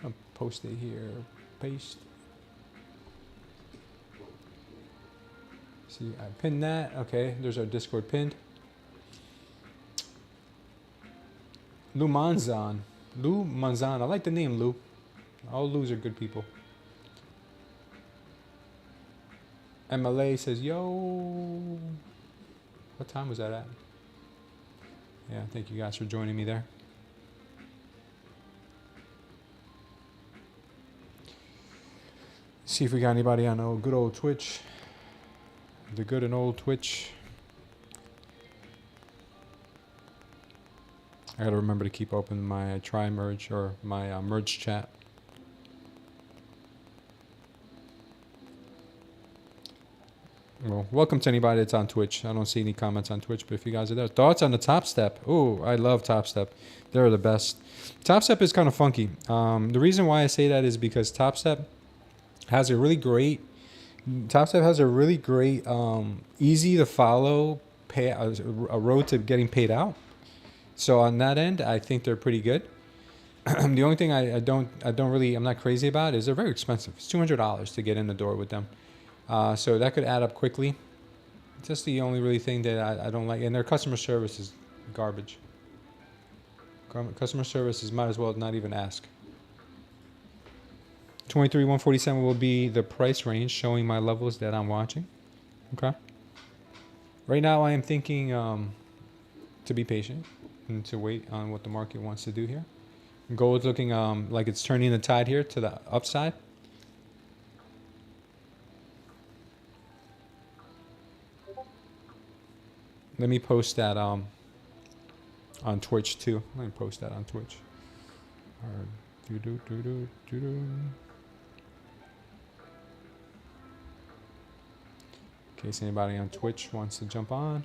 I'll post it here. Paste. See, I pinned that. Okay, there's our Discord pinned. Lou Manzan. Lou Manzan. I like the name, Lou. All Lou's are good people. MLA says, yo. What time was that at? Yeah, thank you guys for joining me there. See if we got anybody on good old Twitch. The good and old Twitch. I gotta remember to keep open my try merge or my merge chat. Well, welcome to anybody that's on Twitch. I don't see any comments on Twitch, but if you guys are there. Thoughts on the TopStep? Oh, I love TopStep. They're the best. TopStep is kind of funky. The reason why I say that is because TopStep has a really great, easy to follow a road to getting paid out. So on that end, I think they're pretty good. The only thing I'm not crazy about is they're very expensive. It's $200 to get in the door with them. So that could add up quickly. It's just the only really thing that I don't like. And their customer service is garbage. Customer services might as well not even ask. 23,147 will be the price range showing my levels that I'm watching. Okay. Right now I am thinking to be patient and to wait on what the market wants to do here. Gold's looking like it's turning the tide here to the upside. Let me post that on Twitch too. Let me post that on Twitch. In case anybody on Twitch wants to jump on.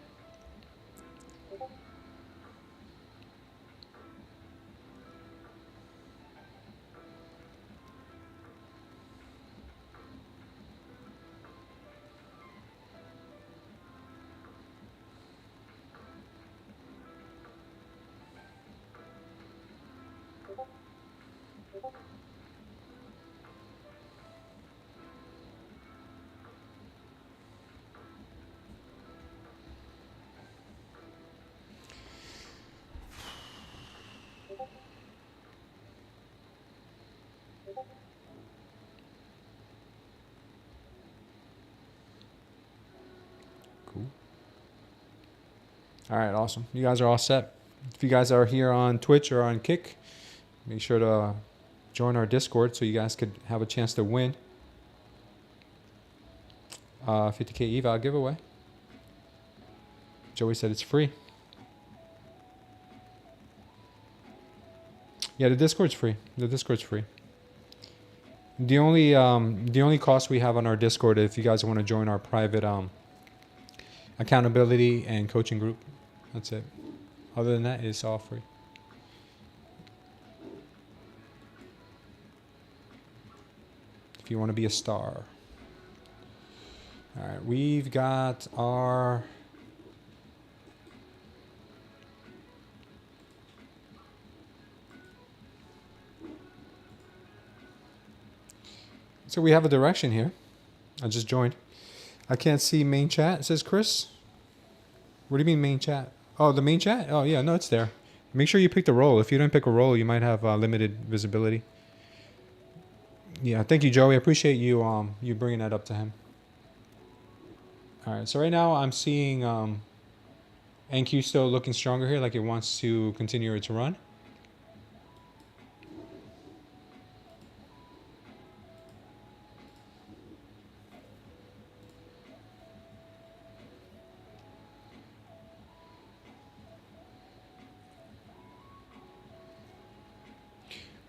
Cool. All right, awesome. You guys are all set. If you guys are here on Twitch or on Kick, make sure to join our Discord so you guys could have a chance to win 50K eval giveaway. Joey said it's free. Yeah, the Discord's free. The Discord's free. The only cost we have on our Discord, if you guys want to join our private accountability and coaching group, that's it. Other than that, it's all free. If you want to be a star. All right, we've got our so we have a direction here. I just joined. I can't see main chat, says Chris. What do you mean main chat? Oh, the main chat? Oh, yeah, no, it's there. Make sure you pick the role. If you don't pick a role, you might have limited visibility. Yeah, thank you, Joey. I appreciate you you bringing that up to him. All right, so right now I'm seeing NQ still looking stronger here, like it wants to continue its run.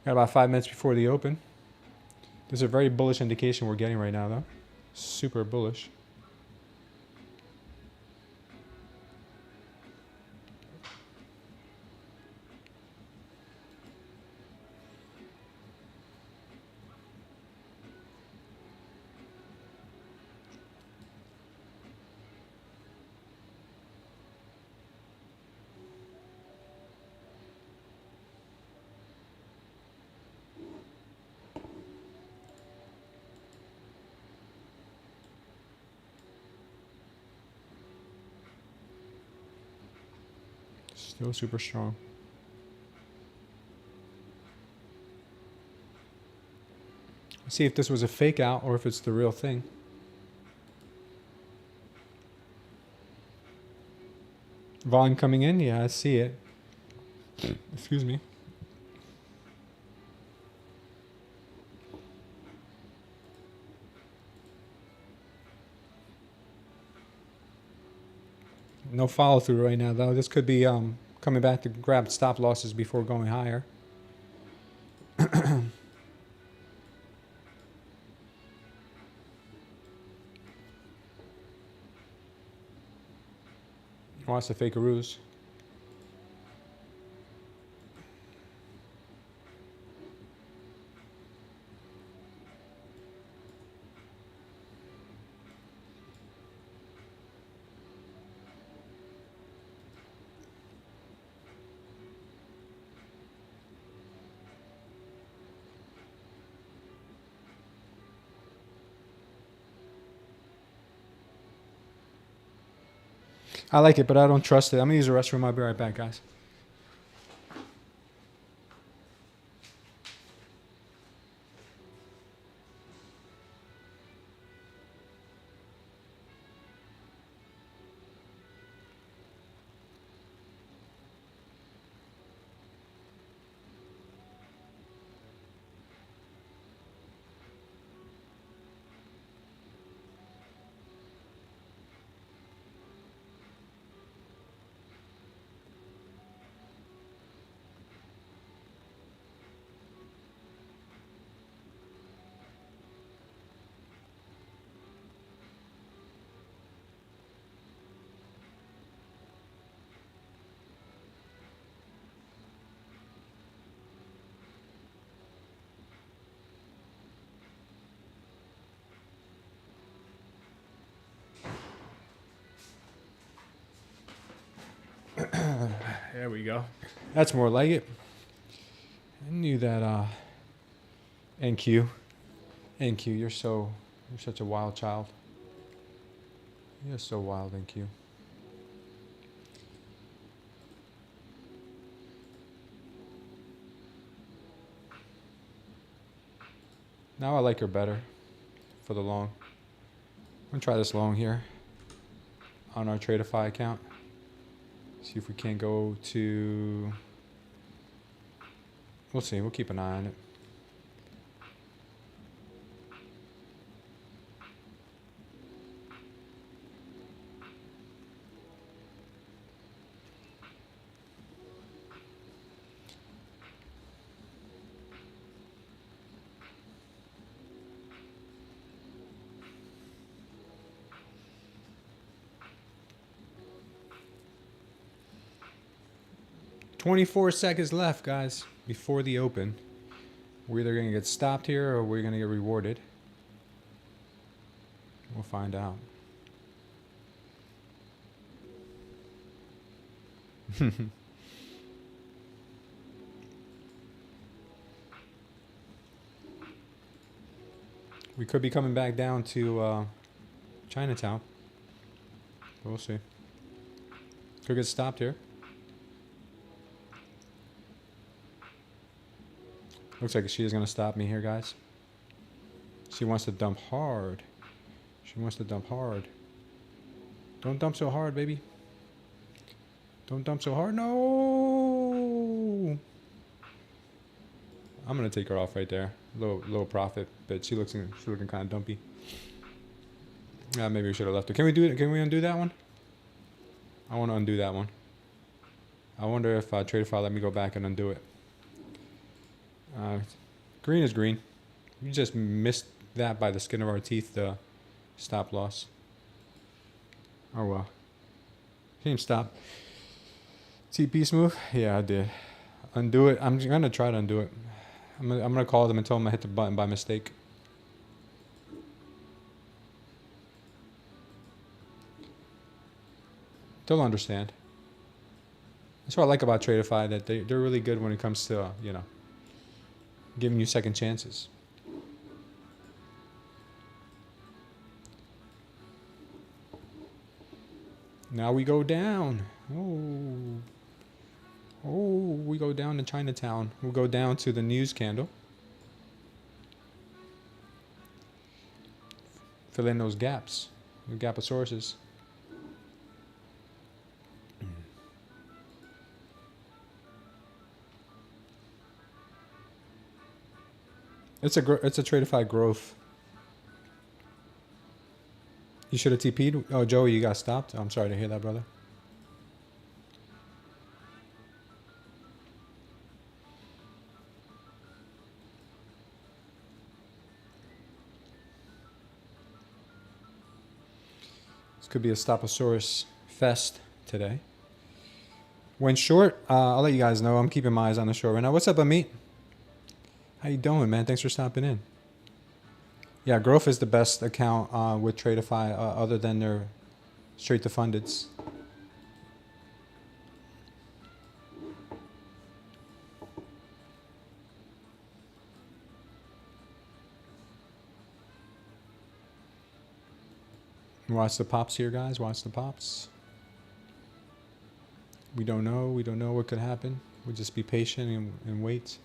Got about 5 minutes before the open. This is a very bullish indication we're getting right now, though. Super bullish. Still super strong. Let's see if this was a fake out or if it's the real thing. Volume coming in? Yeah, I see it. Excuse me. No follow through right now, though. This could be coming back to grab stop losses before going higher. Wants to fake a ruse. I like it, but I don't trust it. I'm going to use the restroom. I'll be right back, guys. There we go. That's more like it. I knew that. NQ, you're such a wild child. You're so wild, NQ. Now I like her better for the long. I'm gonna try this long here on our Tradeify account. See if we can't go to. We'll see. We'll keep an eye on it. "24 seconds left, guys, before the open. We're either going to get stopped here or we're going to get rewarded. We'll find out." We could be coming back down to Chinatown. We'll see. Could get stopped here. Looks like she is going to stop me here, guys. She wants to dump hard. She wants to dump hard. Don't dump so hard, baby. Don't dump so hard. No! I'm going to take her off right there. Low profit, but she's looking kind of dumpy. Yeah, maybe we should have left her. Can we do it? Can we undo that one? I want to undo that one. I wonder if Tradeify let me go back and undo it. Green is green. We just missed that by the skin of our teeth, the stop loss. Oh well. Same stop. TP smooth? Yeah, I did. Undo it. I'm going to try to undo it. I'm gonna call them and tell them I hit the button by mistake. They'll understand. That's what I like about Tradeify, that they're really good when it comes to, you know, giving you second chances. Now we go down. Oh, we go down to Chinatown. We'll go down to the news candle. Fill in those gaps. The gap of sources. It's a Tradeify growth. You should have TP'd. Oh, Joey, you got stopped. I'm sorry to hear that, brother. This could be a Stoposaurus fest today. Went short. I'll let you guys know. I'm keeping my eyes on the short right now. What's up, Amit? How you doing, man? Thanks for stopping in. Yeah, Growth is the best account with Tradeify other than their straight to fundeds. Watch the pops here, guys. Watch the pops. We don't know. We don't know what could happen. We'll just be patient and wait.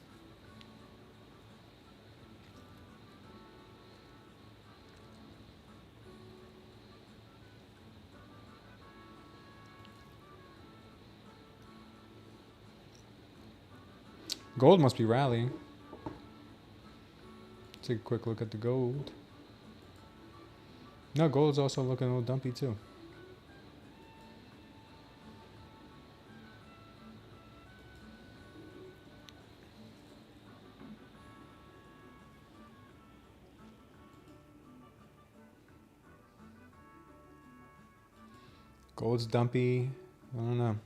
Gold must be rallying. Take a quick look at the gold. No, gold's also looking a little dumpy too. Gold's dumpy. I don't know.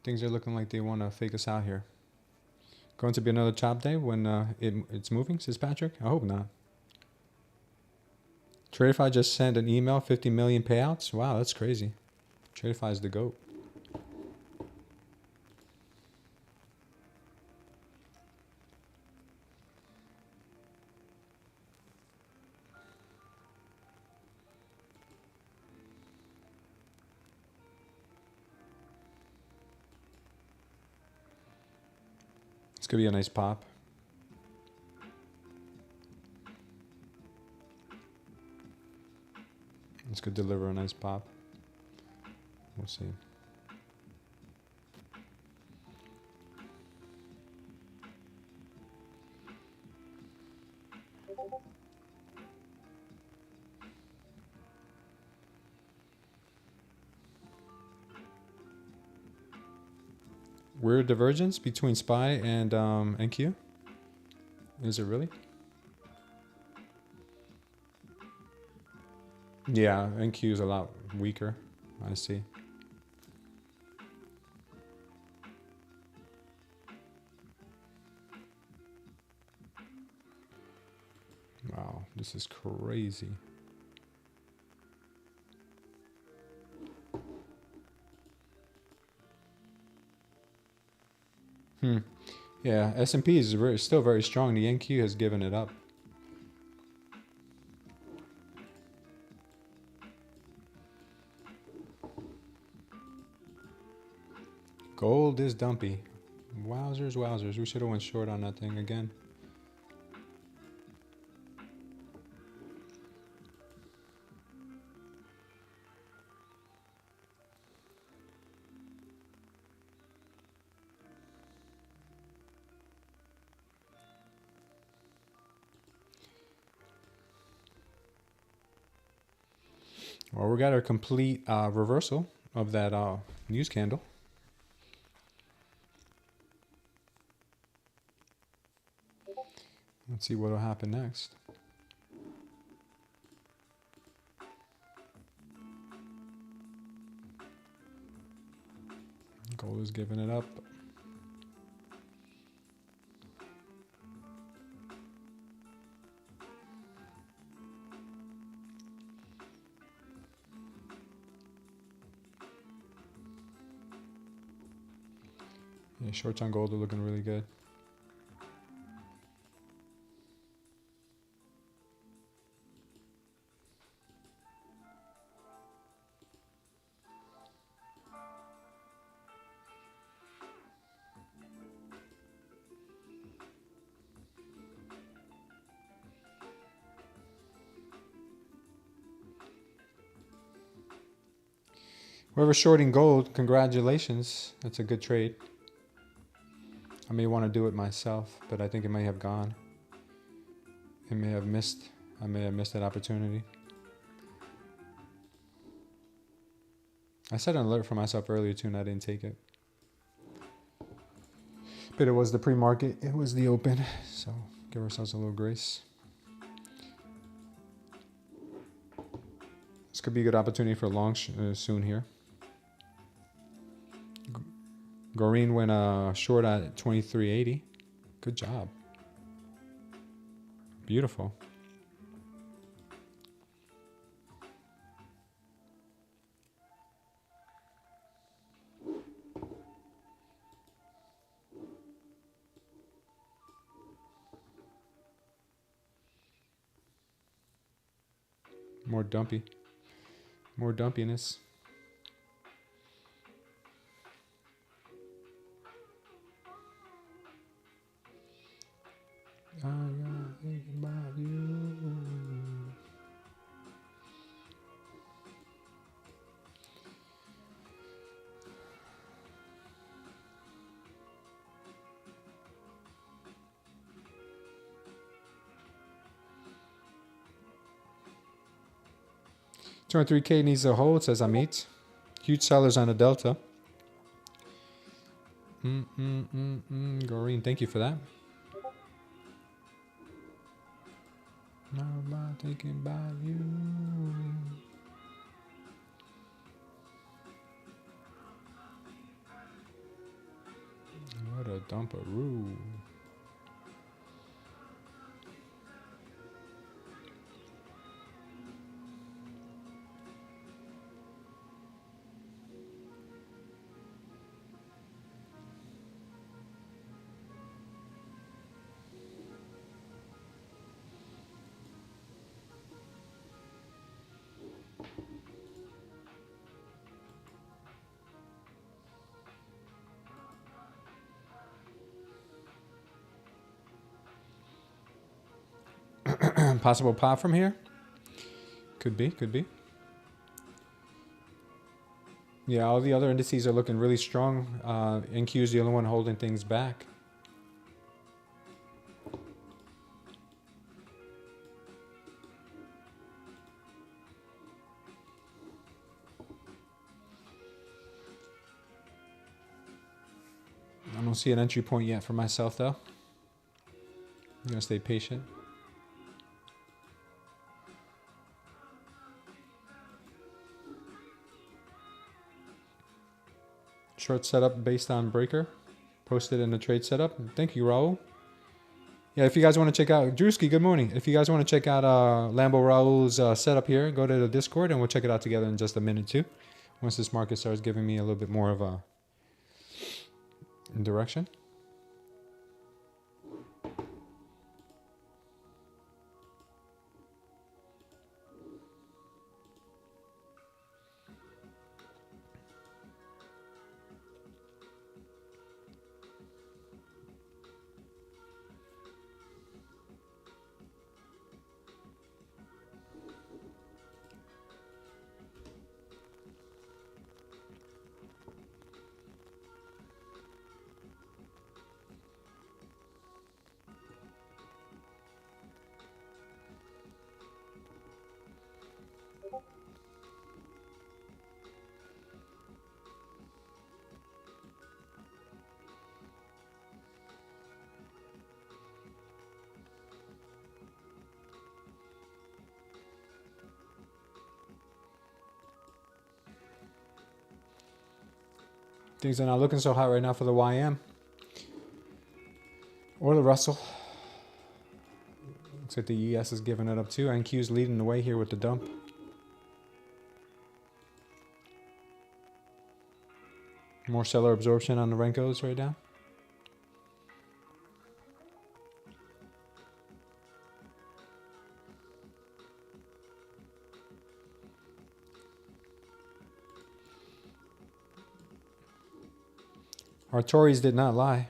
Things are looking like they want to fake us out here. Going to be another chop day when it's moving, says Patrick? I hope not. Tradeify just sent an email, 50 million payouts. Wow, that's crazy. Tradeify is the GOAT. could be a nice pop. This could deliver a nice pop. We'll see. Weird divergence between SPY and NQ? Is it really? Yeah, NQ is a lot weaker. I see. Wow, this is crazy. Yeah, S&P is still very strong. The NQ has given it up. Gold is dumpy. Wowzers, wowzers. We should have went short on that thing again. Well, we got a complete reversal of that news candle. Let's see what will happen next. Gold is giving it up. Yeah, shorts on gold are looking really good. Whoever's shorting gold, congratulations. That's a good trade. I may want to do it myself, but I think it may have gone. It may have missed. I may have missed that opportunity. I set an alert for myself earlier too, and I didn't take it. But it was the pre-market. It was the open. So give ourselves a little grace. This could be a good opportunity for a long soon here. Goreen went short at 23.80. Good job. Beautiful. More dumpy. More dumpiness. I gotta think about you. $203K needs a hold, says Amit. Huge sellers on the Delta. Goreen, thank you for that. Now about thinking about you. What a dumperoo. Possible pop from here. Could be, could be. Yeah, all the other indices are looking really strong. NQ is the only one holding things back. I don't see an entry point yet for myself, though. I'm going to stay patient. Short setup based on breaker. Posted in the trade setup. Thank you, Raul. Yeah, if you guys want to check out... Drewski, good morning. If you guys want to check out Lambo Raul's setup here, go to the Discord and we'll check it out together in just a minute, too. Once this market starts giving me a little bit more of a direction. Things are not looking so hot right now for the YM. Or the Russell. Looks like the ES is giving it up too. NQ is leading the way here with the dump. More seller absorption on the Renkos right now. Our Tories did not lie.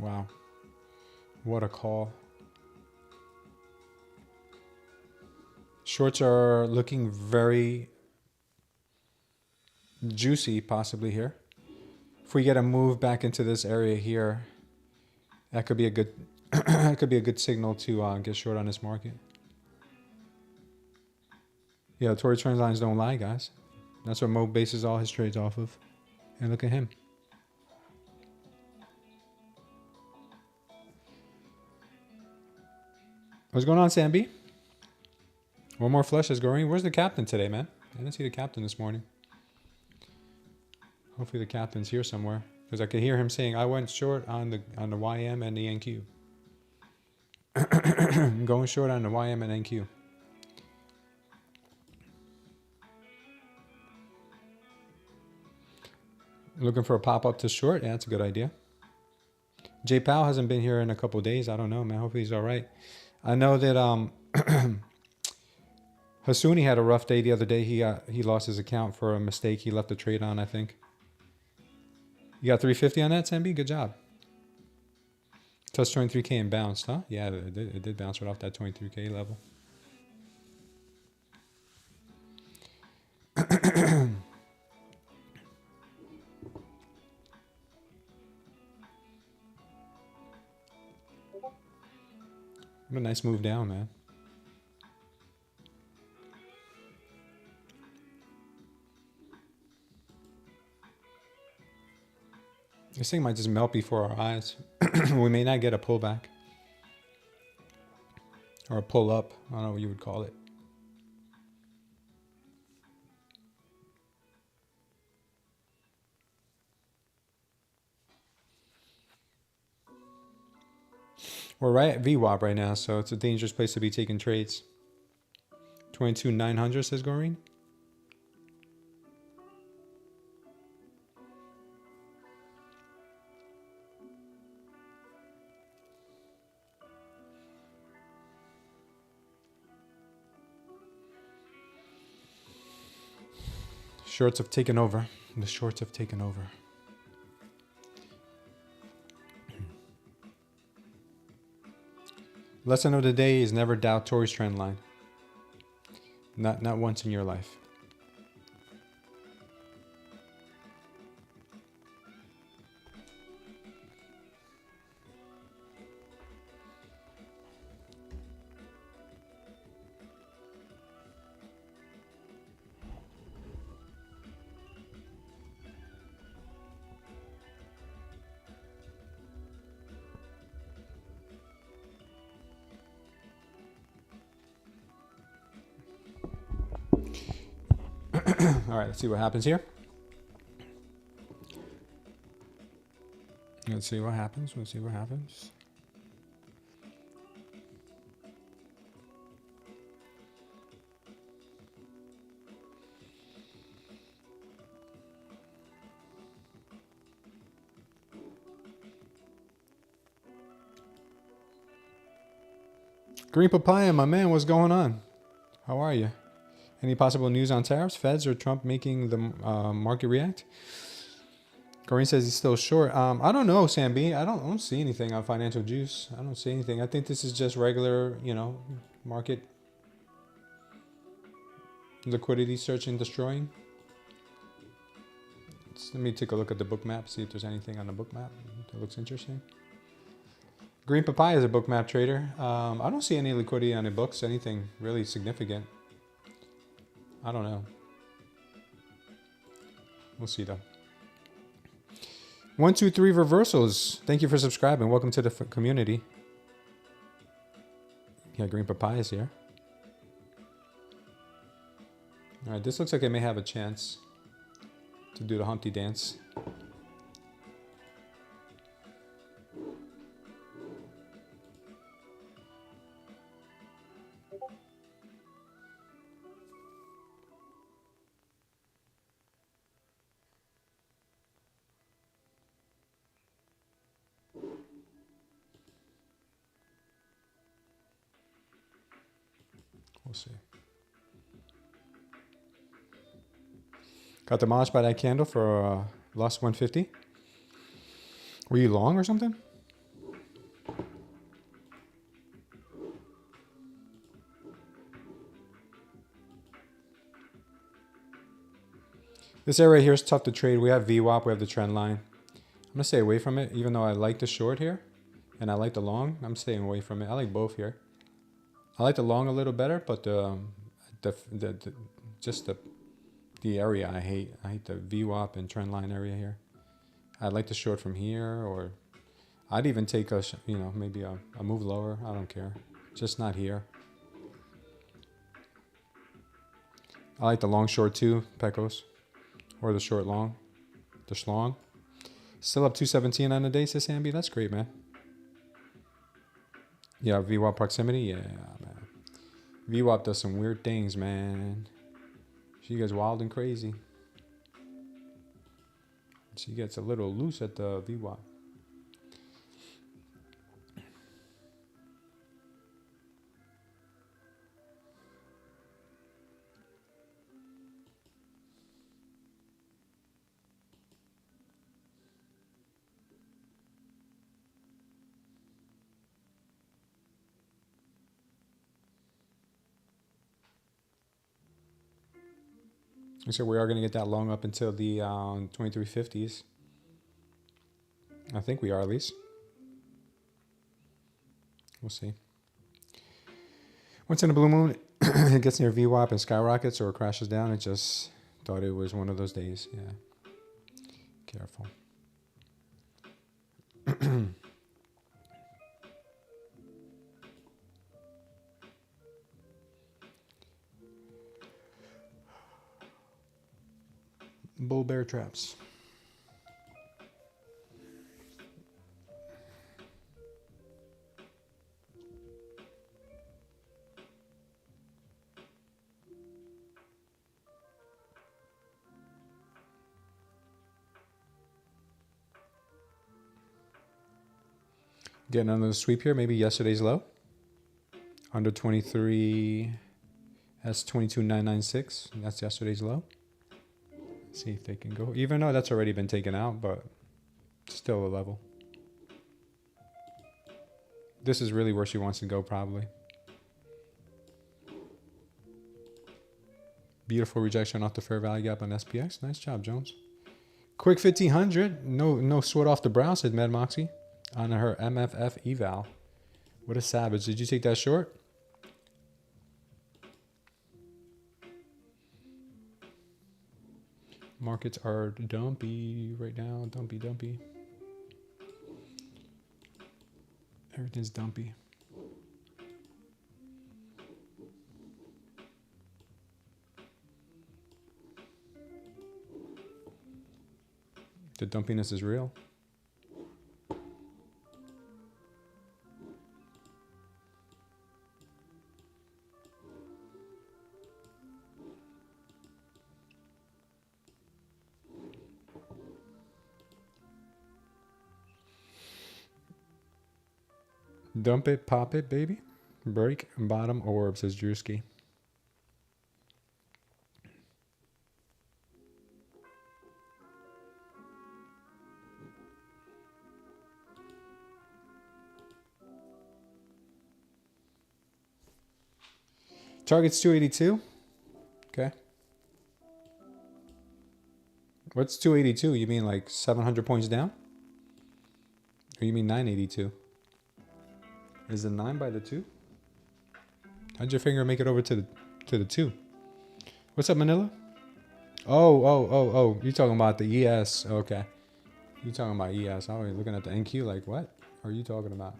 Wow. What a call. Shorts are looking very juicy possibly here. If we get a move back into this area here, that could be a good that could be a good signal to get short on this market. Yeah, Tory trend lines don't lie, guys. That's what Mo bases all his trades off of. And look at him. What's going on, Sam B? One more flush is going. Where's the captain today, man? I didn't see the captain this morning. Hopefully the captain's here somewhere, because I could hear him saying, "I went short on the YM and the NQ." I'm going short on the YM and NQ. Looking for a pop up to short? Yeah, that's a good idea. J Powell hasn't been here in a couple of days. I don't know, man. Hopefully he's all right. I know that Hasuni had a rough day the other day. He lost his account for a mistake he left a trade on, I think. You got 350 on that, Sambi? Good job. Touched 23K and bounced, huh? Yeah, it did bounce right off that 23K level. What a nice move down, man. This thing might just melt before our eyes. We may not get a pullback. Or a pull up. I don't know what you would call it. We're right at VWAP right now, so it's a dangerous place to be taking trades. 22,900 says Goreen. Shorts have taken over. The shorts have taken over. Lesson of the day is never doubt Tori's trend line. Not once in your life. All right, let's see what happens here. Let's see what happens. Let's see what happens. Green Papaya, my man, what's going on? How are you? Any possible news on tariffs, Feds, or Trump making the market react? Corinne says he's still short. I don't know, Sam B. I don't see anything on Financial Juice. I don't see anything. I think this is just regular, you know, market liquidity search and destroying. Let me take a look at the book map, see if there's anything on the book map that looks interesting. Green Papaya is a book map trader. I don't see any liquidity on the books, anything really significant. I don't know. We'll see though. 1, 2, 3 reversals. Thank you for subscribing. Welcome to the community. Yeah, Green Papaya is here. All right, this looks like it may have a chance to do the Humpty Dance. We'll see. Got demolished by that candle for lost 150. Were you long or something? This area here is tough to trade. We have VWAP, we have the trend line. I'm going to stay away from it, even though I like the short here and I like the long. I'm staying away from it. I like both here. I like the long a little better, but just the area I hate. I hate the VWAP and trend line area here. I'd like the short from here, or I'd even take a, you know, maybe a move lower. I don't care. Just not here. I like the long short too, Pecos, or the short long, the schlong. Still up 217 on the day, says Samby. That's great, man. Yeah, VWAP proximity. Yeah, man. VWAP does some weird things, man. She gets wild and crazy. She gets a little loose at the VWAP. So we are going to get that long up until the 2350s. I think we are, at least. We'll see. Once in a blue moon, it gets near VWAP and skyrockets or crashes down. It just thought it was one of those days. Yeah. Careful. Bull bear traps. Getting another sweep here, maybe yesterday's low. Under 23, that's 22,996. That's yesterday's low. See if they can go, even though that's already been taken out, but still a level. This is really where she wants to go, probably. Beautiful rejection off the fair value gap on SPX. Nice job, Jones. Quick 1500. No sweat off the brow, said Mad Moxie on her MFF eval. What a savage. Did you take that short? Markets are dumpy right now. Dumpy. Everything's dumpy. The dumpiness is real. Dump it, pop it, baby. Break bottom orb, says Drewski. Target's 282. Okay. What's 282? You mean like 700 points down? Or you mean 982? Is the 9 by the 2? How'd your finger make it over to the 2? What's up, Manila? Oh. You talking about the ES. Okay. You talking about ES. I was looking at the NQ like, what are you talking about?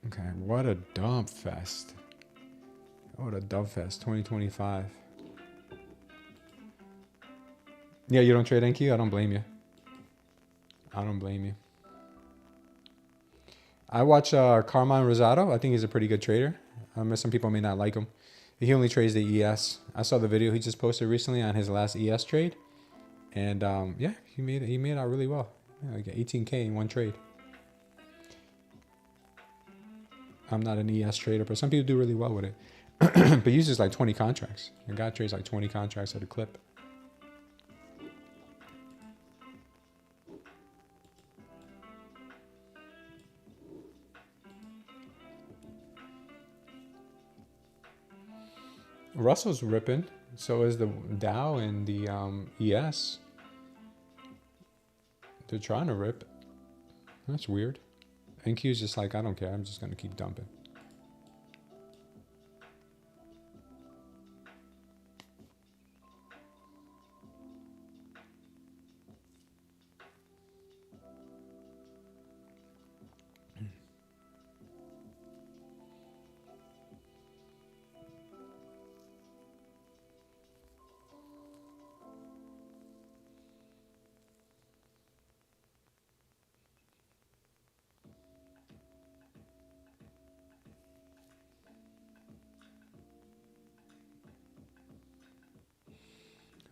Okay, what a dump fest. What a dump fest, 2025. Yeah, you don't trade NQ? I don't blame you. I don't blame you. I watch Carmine Rosado. I think he's a pretty good trader. Some people may not like him. He only trades the ES. I saw the video he just posted recently on his last ES trade. And yeah, he made out really well. Yeah, like 18K in one trade. I'm not an ES trader, but some people do really well with it. But he uses like 20 contracts. The guy trades like 20 contracts at a clip. Russell's ripping. So is the Dow and the ES. They're trying to rip. That's weird. NQ's just like, I don't care. I'm just going to keep dumping.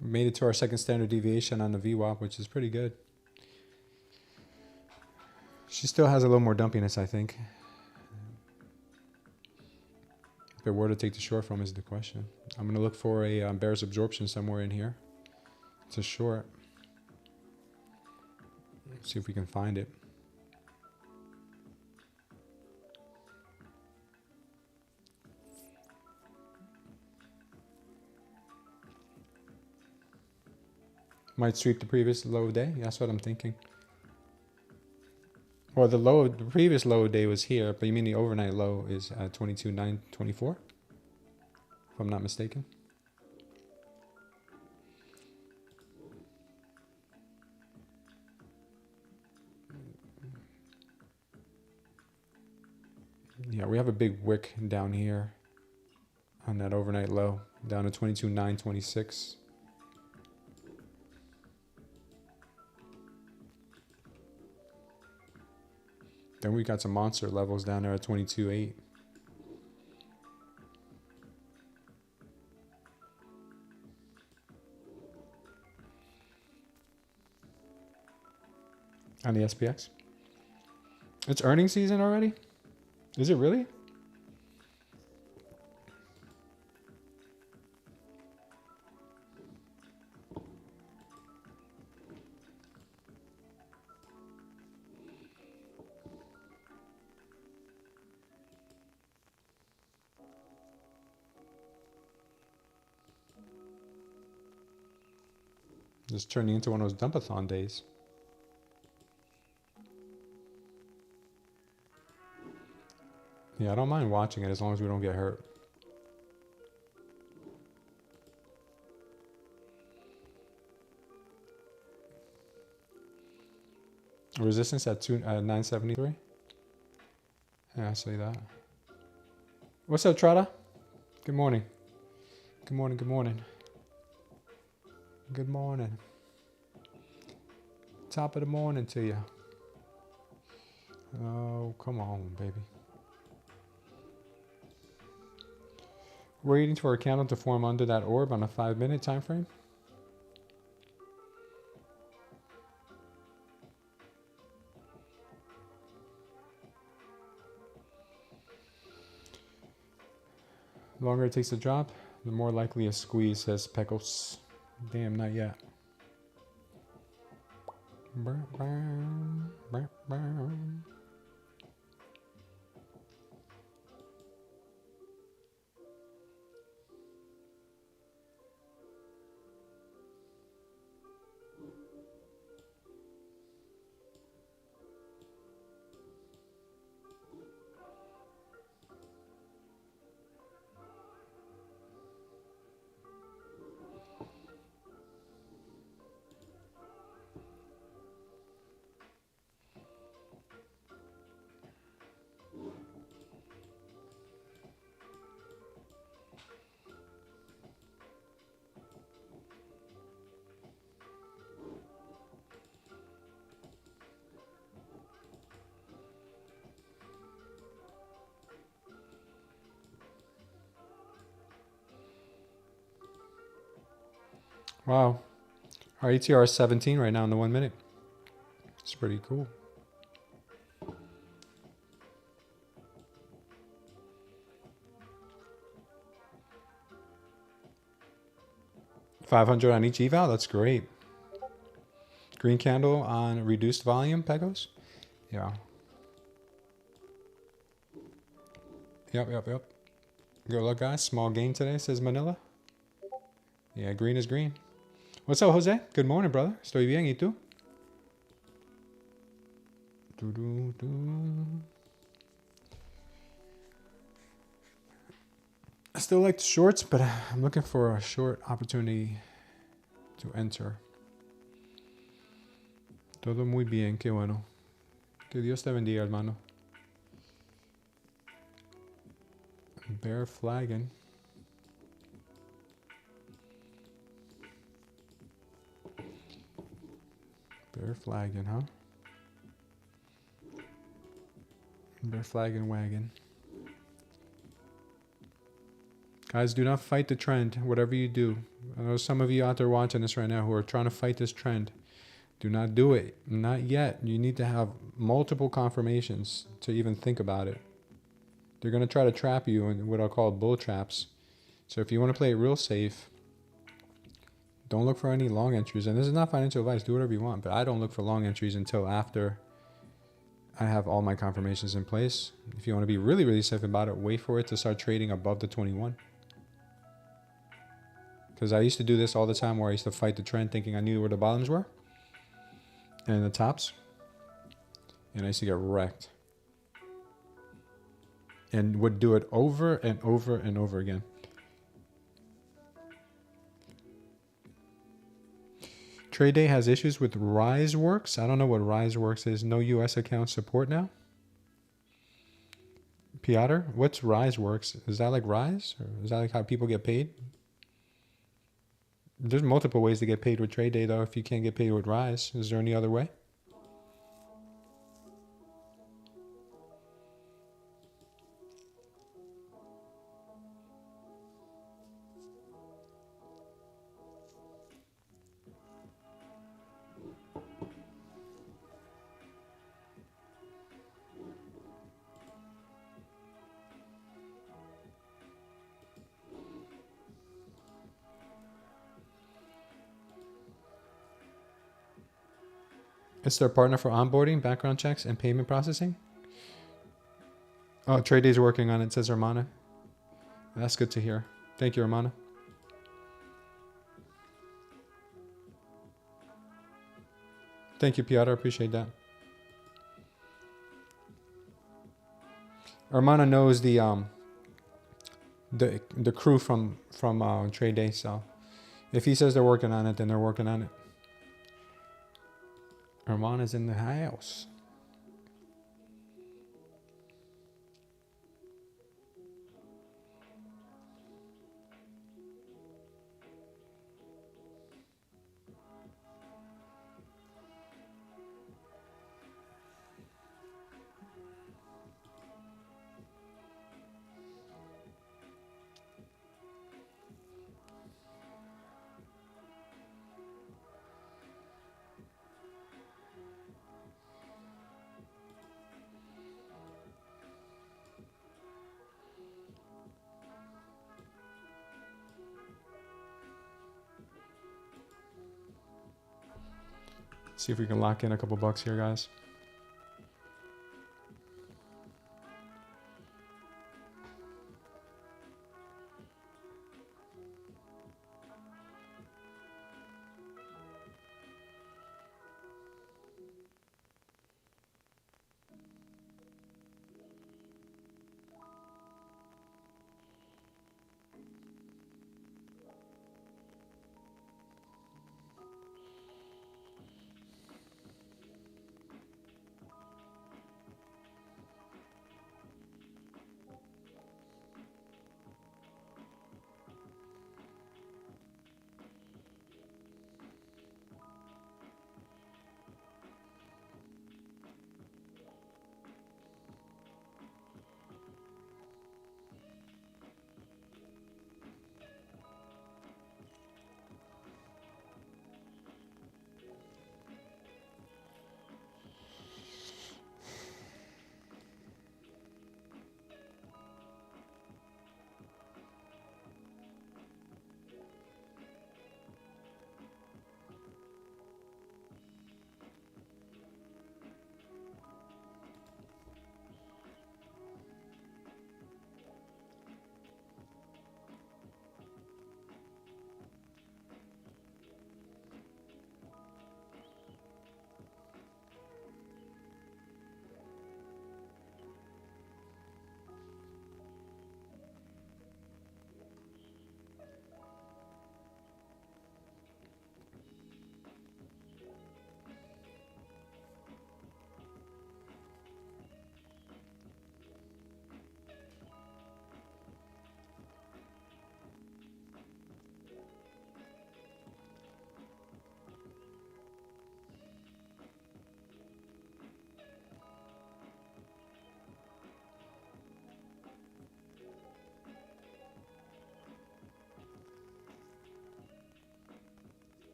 Made it to our second standard deviation on the VWAP, which is pretty good. She still has a little more dumpiness, I think. But where to take the short from is the question. I'm going to look for a bearish absorption somewhere in here. It's a short. See if we can find it. Might sweep the previous low day. That's what I'm thinking. Well, the previous low day was here, but you mean the overnight low is at 22,924? If I'm not mistaken. Yeah, we have a big wick down here on that overnight low, down to 22,926. Then we got some monster levels down there at 22.8. On the SPX. It's earnings season already? Is it really? Just turning into one of those dumpathon days. Yeah, I don't mind watching it as long as we don't get hurt. Resistance at 973. Yeah, I see that. What's up, Trada? Good morning. Good morning, good morning. Good morning. Top of the morning to you. Oh, come on, baby. Waiting for a candle to form under that orb on a 5-minute time frame. The longer it takes to drop, the more likely a squeeze, says Pecos. Damn, not yet. Wow. Our ATR is 17 right now in the 1 minute. It's pretty cool. $500 on each eval. That's great. Green candle on reduced volume, Pecos. Yeah. Yep. Good luck, guys. Small gain today, says Manila. Yeah, green is green. What's up, Jose? Good morning, brother. Estoy bien, ¿y tú? I still like the shorts, but I'm looking for a short opportunity to enter. Todo muy bien, qué bueno. Que Dios te bendiga, hermano. Bear flagging. Bear flagging, huh? Bear flagging wagon. Guys, do not fight the trend, whatever you do. I know some of you out there watching this right now who are trying to fight this trend. Do not do it. Not yet. You need to have multiple confirmations to even think about it. They're going to try to trap you in what I'll call bull traps. So if you want to play it real safe, don't look for any long entries. And this is not financial advice. Do whatever you want. But I don't look for long entries until after I have all my confirmations in place. If you want to be really, really safe about it, wait for it to start trading above the 21. Because I used to do this all the time where I used to fight the trend thinking I knew where the bottoms were and the tops. And I used to get wrecked. And would do it over and over and over again. Trade Day has issues with RiseWorks. I don't know what RiseWorks is. No US account support now. Piotr, what's RiseWorks? Is that like Rise? Or is that like how people get paid? There's multiple ways to get paid with Trade Day, though, if you can't get paid with Rise. Is there any other way? It's their partner for onboarding, background checks, and payment processing. Oh, Trade Day's working on it, says Hermana. That's good to hear. Thank you, Hermana. Thank you, Piotr. Appreciate that. Armana knows the crew from Trade Day, so if he says they're working on it, then they're working on it. Armana's in the house. See if we can lock in a couple bucks here, guys.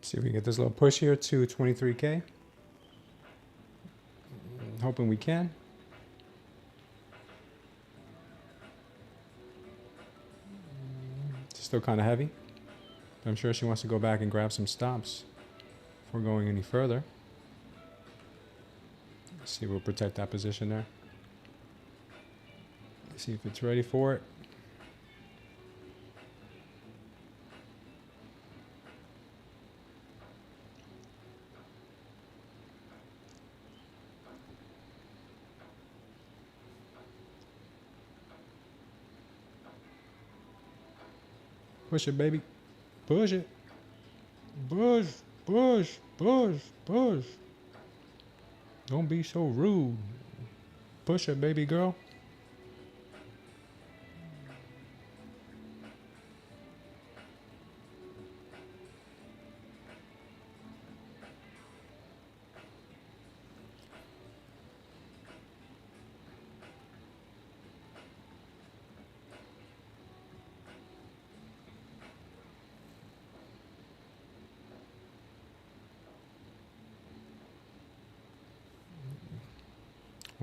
See if we can get this little push here to 23K. Hoping we can. It's still kind of heavy. But I'm sure she wants to go back and grab some stops before going any further. Let's see if we'll protect that position there. Let's see if it's ready for it. Push it, baby. Push it. Push, push, push, push. Don't be so rude. Push it, baby girl.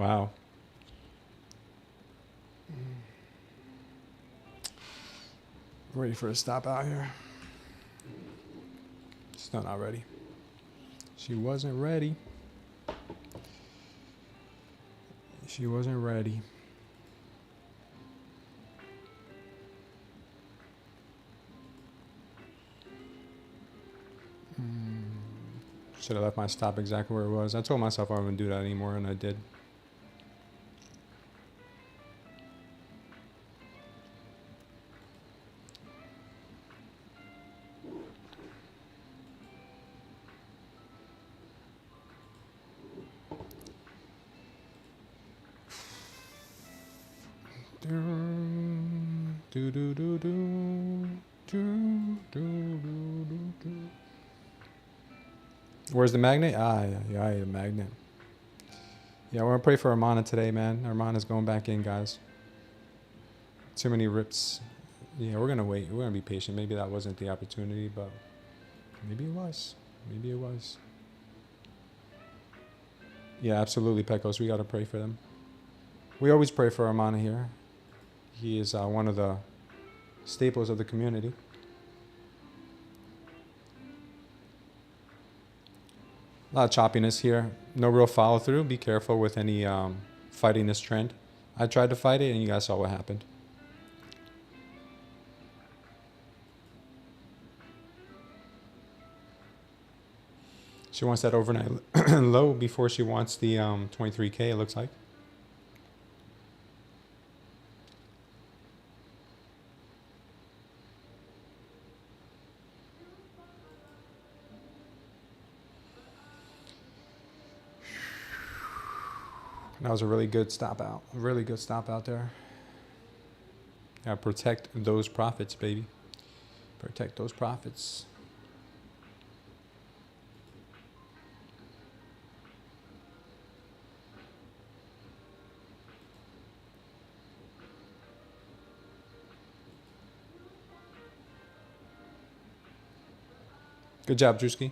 Wow. Ready for a stop out here. Still not ready. She wasn't ready. She wasn't ready. Should have left my stop exactly where it was. I told myself I wouldn't do that anymore, and I did. Where's the magnet? Ah, yeah, the magnet. Yeah, we're gonna pray for Armana today, man. Armana's going back in, guys. Too many rips. Yeah, we're gonna wait. We're gonna be patient. Maybe that wasn't the opportunity, but maybe it was. Maybe it was. Yeah, absolutely, Pecos. We gotta pray for them. We always pray for Armana here. He is one of the staples of the community. A lot of choppiness here. No real follow through. Be careful with any fighting this trend. I tried to fight it, and you guys saw what happened. She wants that overnight low before she wants the 23K, it looks like. That was a really good stop out. A really good stop out there. Yeah, protect those profits, baby. Protect those profits. Good job, Drewski.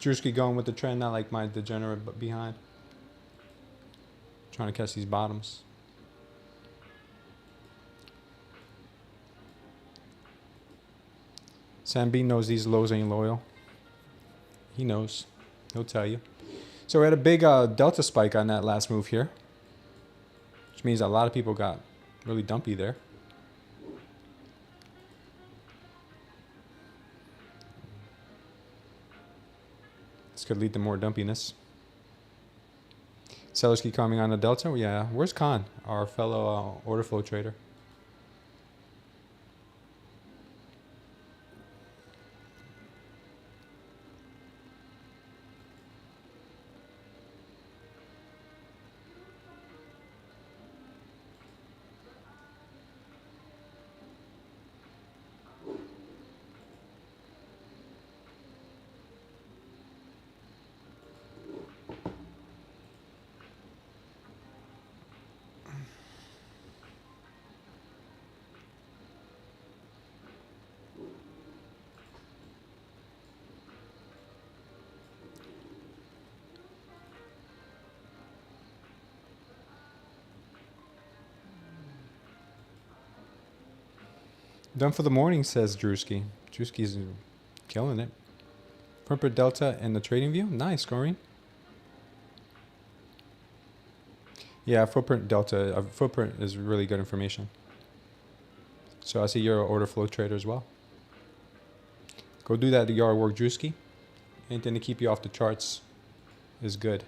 Drewski going with the trend, not like my degenerate behind. Trying to catch these bottoms. Sam B knows these lows ain't loyal. He knows. He'll tell you. So we had a big delta spike on that last move here, which means a lot of people got really dumpy there. This could lead to more dumpiness. Sellers keep coming on the delta. Yeah, where's Khan, our fellow order flow trader? Done for the morning, says Drewski. Drewski's killing it. Footprint Delta and the trading view. Nice, Corrine. Yeah, Footprint Delta. Footprint is really good information. So I see you're an order flow trader as well. Go do that yard work, Drewski. Anything to keep you off the charts is good.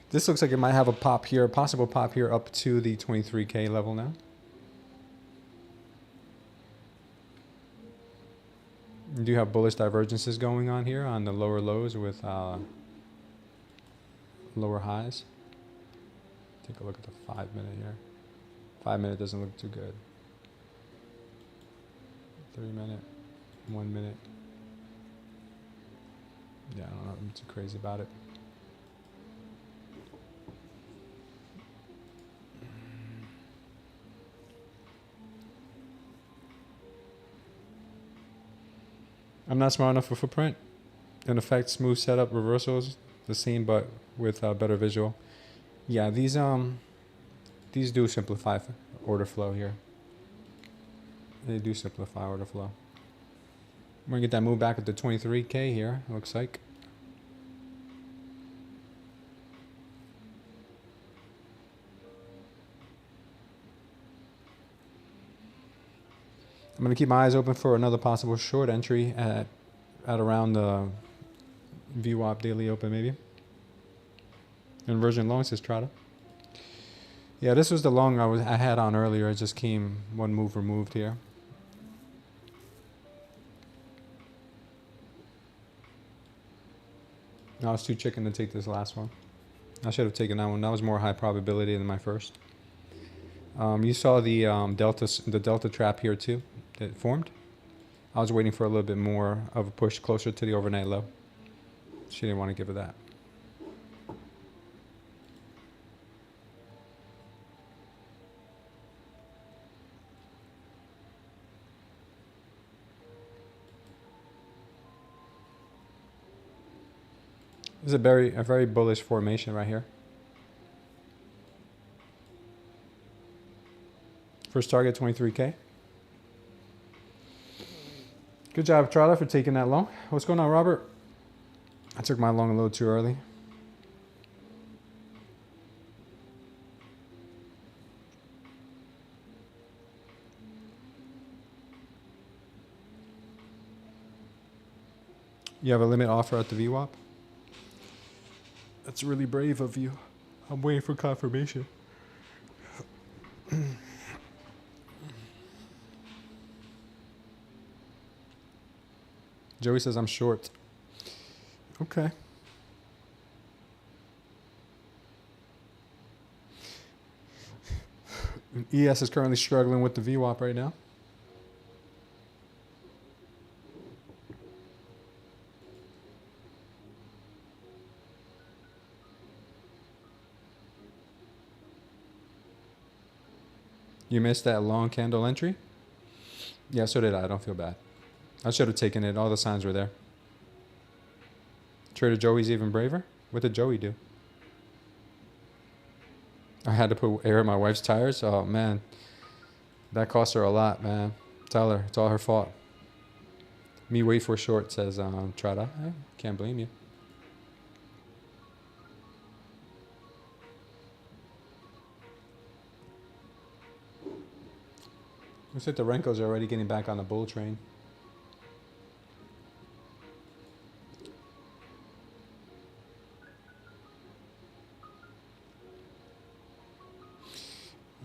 This looks like it might have a pop here, a possible pop here up to the 23K level now. You do have bullish divergences going on here on the lower lows with lower highs. Take a look at the 5 minute here. 5 minute doesn't look too good. 3 minute, 1 minute. Yeah, I don't know, I'm too crazy about it. I'm not smart enough for footprint. In effect, smooth setup reversals, the same but with better visual. Yeah, these do simplify order flow here. They do simplify order flow. We're gonna get that move back at the 23K here, looks like. I'm gonna keep my eyes open for another possible short entry at around the VWAP daily open maybe. Inversion long, says Trada. Yeah, this was the long I had on earlier. It just came one move removed here. I was too chicken to take this last one. I should have taken that one. That was more high probability than my first. You saw the delta trap here too that formed. I was waiting for a little bit more of a push closer to the overnight low. She didn't want to give it that. This is a very bullish formation right here. First target 23K. Good job, Trada, for taking that long. What's going on, Robert? I took my long a little too early. You have a limit offer at the VWAP? That's really brave of you. I'm waiting for confirmation. Joey says I'm short. Okay. ES is currently struggling with the VWAP right now. You missed that long candle entry? Yeah, so did I. I don't feel bad. I should have taken it. All the signs were there. Trader Joey's even braver? What did Joey do? I had to put air in my wife's tires? Oh, man. That cost her a lot, man. Tell her. It's all her fault. Me wait for short, says Trada. I can't blame you. Looks like the Renkos are already getting back on the bull train.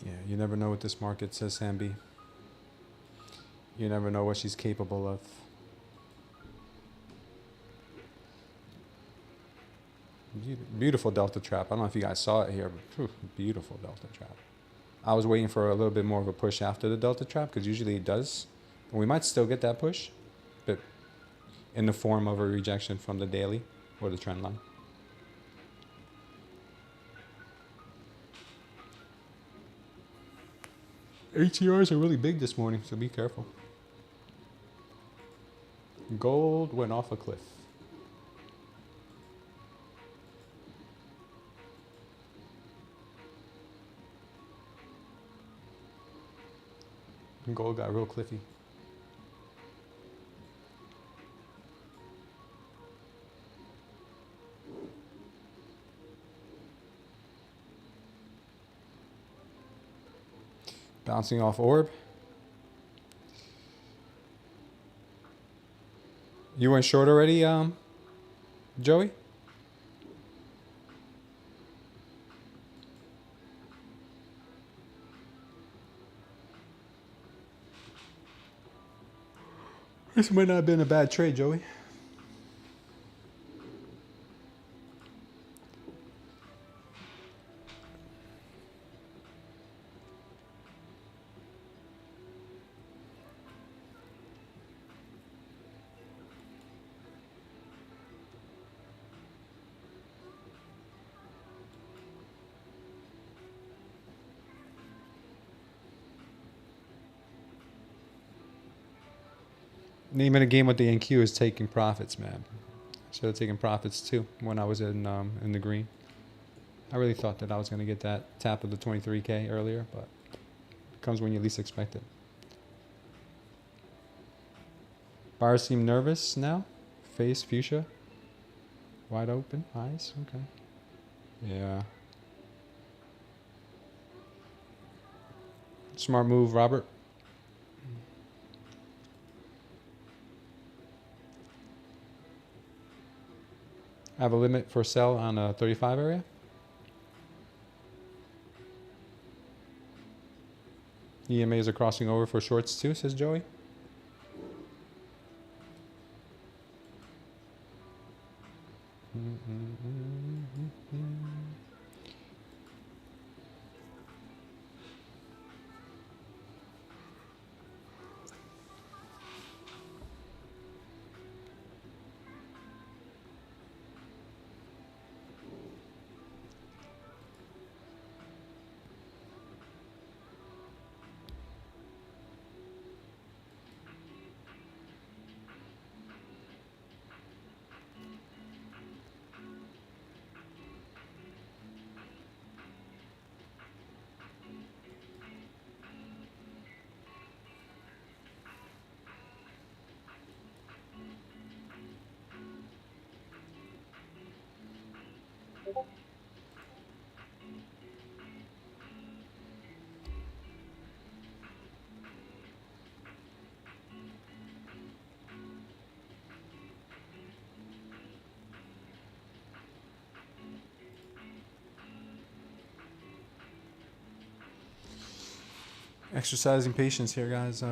Yeah, you never know what this market says, Sambi. You never know what she's capable of. Beautiful delta trap. I don't know if you guys saw it here, but whew, beautiful delta trap. I was waiting for a little bit more of a push after the delta trap because usually it does. And we might still get that push, but in the form of a rejection from the daily or the trend line. ATRs are really big this morning, so be careful. Gold went off a cliff. Gold got real cliffy. Bouncing off orb. You went short already, Joey? This might not have been a bad trade, Joey. Name of the game with the NQ is taking profits, man. Should have taken profits too when I was in the green. I really thought that I was going to get that tap of the 23K earlier, but it comes when you least expect it. Buyers seem nervous now. Face, fuchsia. Wide open, eyes. Okay. Yeah. Smart move, Robert. I have a limit for sell on a 35 area. EMAs are crossing over for shorts too, says Joey. Exercising patience here, guys.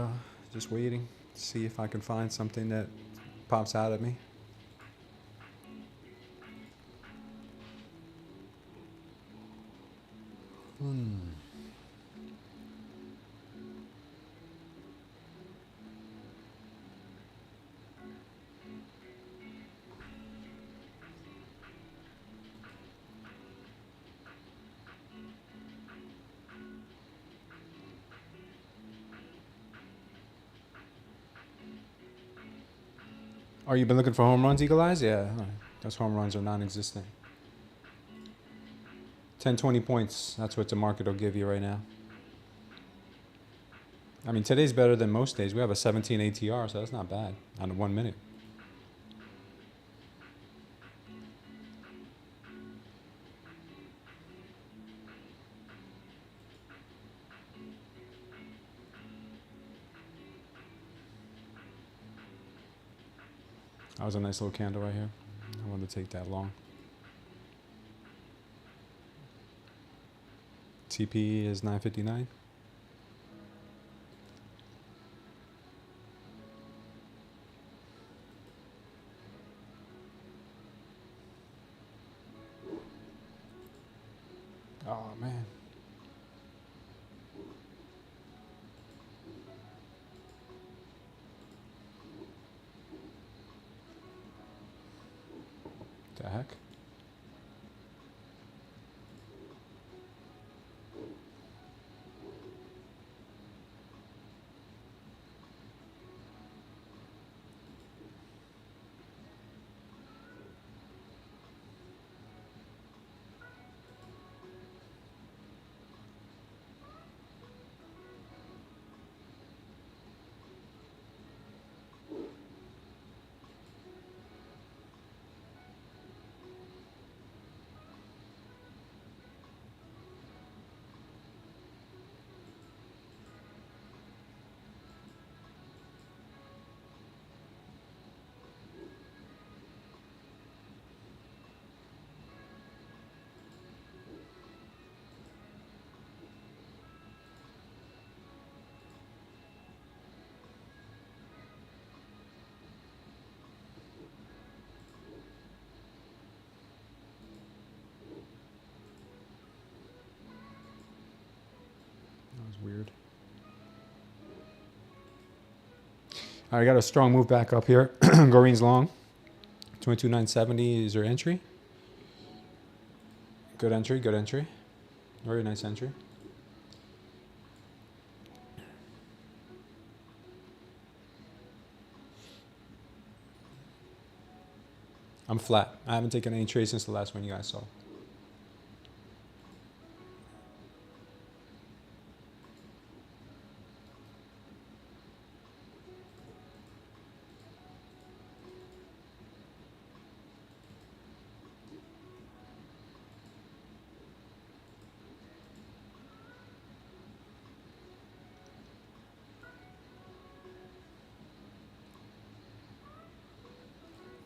Just waiting to see if I can find something that pops out at me. Oh, you've been looking for home runs, Eagle Eyes? Yeah, those home runs are non-existent. 10, 20 points. That's what the market will give you right now. I mean, today's better than most days. We have a 17 ATR, so that's not bad on a 1 minute. That was a nice little candle right here. I wanted to take that long. TP is 959. Oh, man. The heck? Weird. All right, got a strong move back up here. Green's long. 22,970 is your entry. Good entry, good entry. Very nice entry. I'm flat. I haven't taken any trades since the last one you guys saw.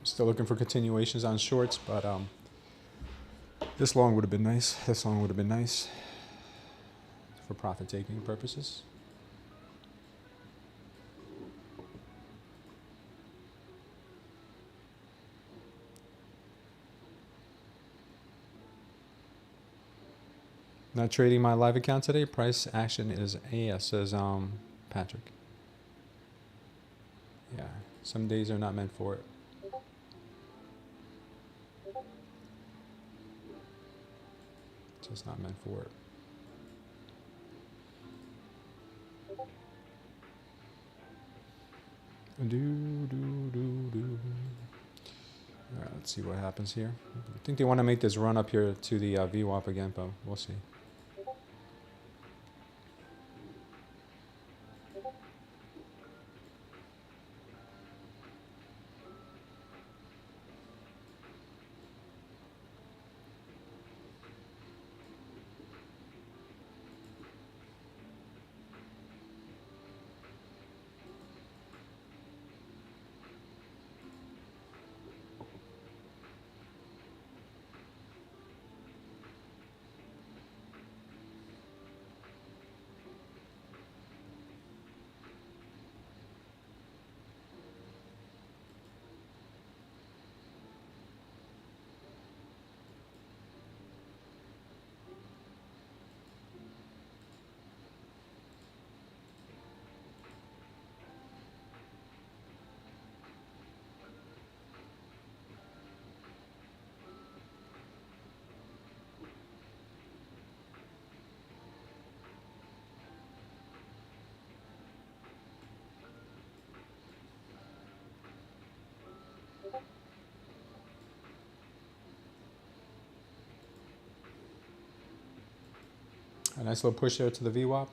Still looking for continuations on shorts, but this long would have been nice. This long would have been nice for profit-taking purposes. Not trading my live account today. Price action is AS, says Patrick. Yeah, some days are not meant for it. Just not meant for it. All right, let's see what happens here. I think they want to make this run up here to the VWAP again, but we'll see. A nice little push there to the VWAP.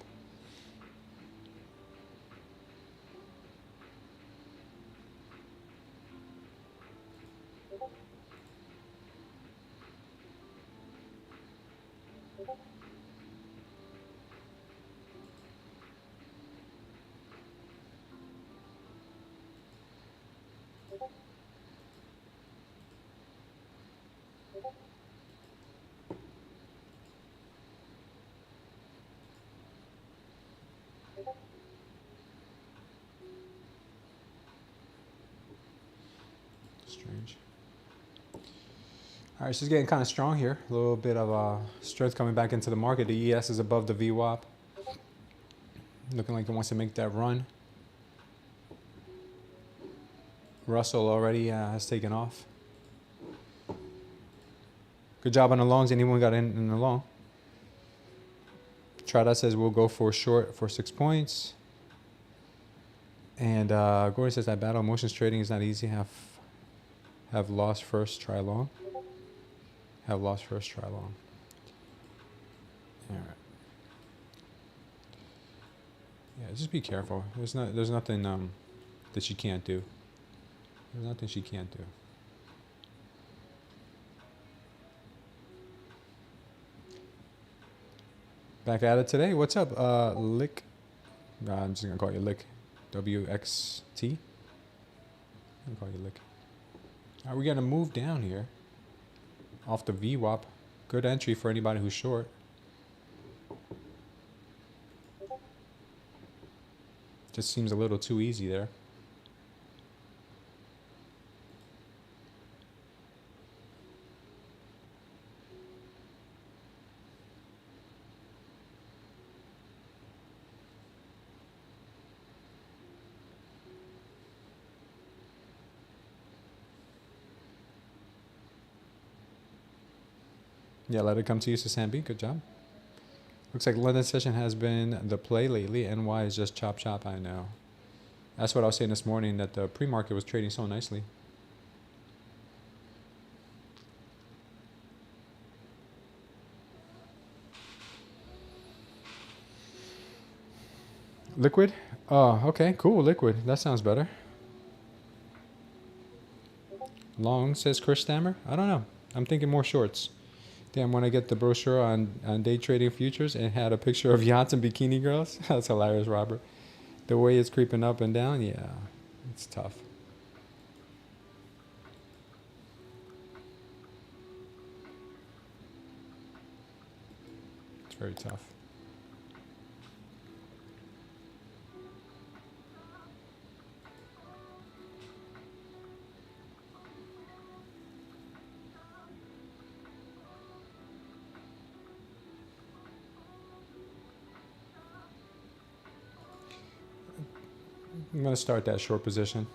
Strange. All right, she's getting kind of strong here. A little bit of strength coming back into the market. The ES is above the VWAP. Looking like it wants to make that run. Russell already has taken off. Good job on the longs. Anyone got in the long? Trada says we'll go for short for 6 points. And Gordon says that battle motions trading is not easy. Have lost first, try long. Have lost first, try long. All right. Yeah, just be careful. There's nothing that she can't do. There's nothing she can't do. Back at it today. What's up, Lick? I'm just gonna call you Lick. WXT. I'm gonna call you Lick. All right, we're gonna move down here off the VWAP. Good entry for anybody who's short. Just seems a little too easy there. Yeah, let it come to you, Sasambi. Good job. Looks like London session has been the play lately. NY is just chop chop, I know. That's what I was saying this morning, that the pre-market was trading so nicely. Liquid? Oh, okay, cool. Liquid. That sounds better. Long, says Chris Stammer. I don't know. I'm thinking more shorts. Damn, when I get the brochure on day trading futures and had a picture of yachts and bikini girls. That's hilarious, Robert. The way it's creeping up and down, yeah, it's tough. It's very tough. I'm going to start that short position.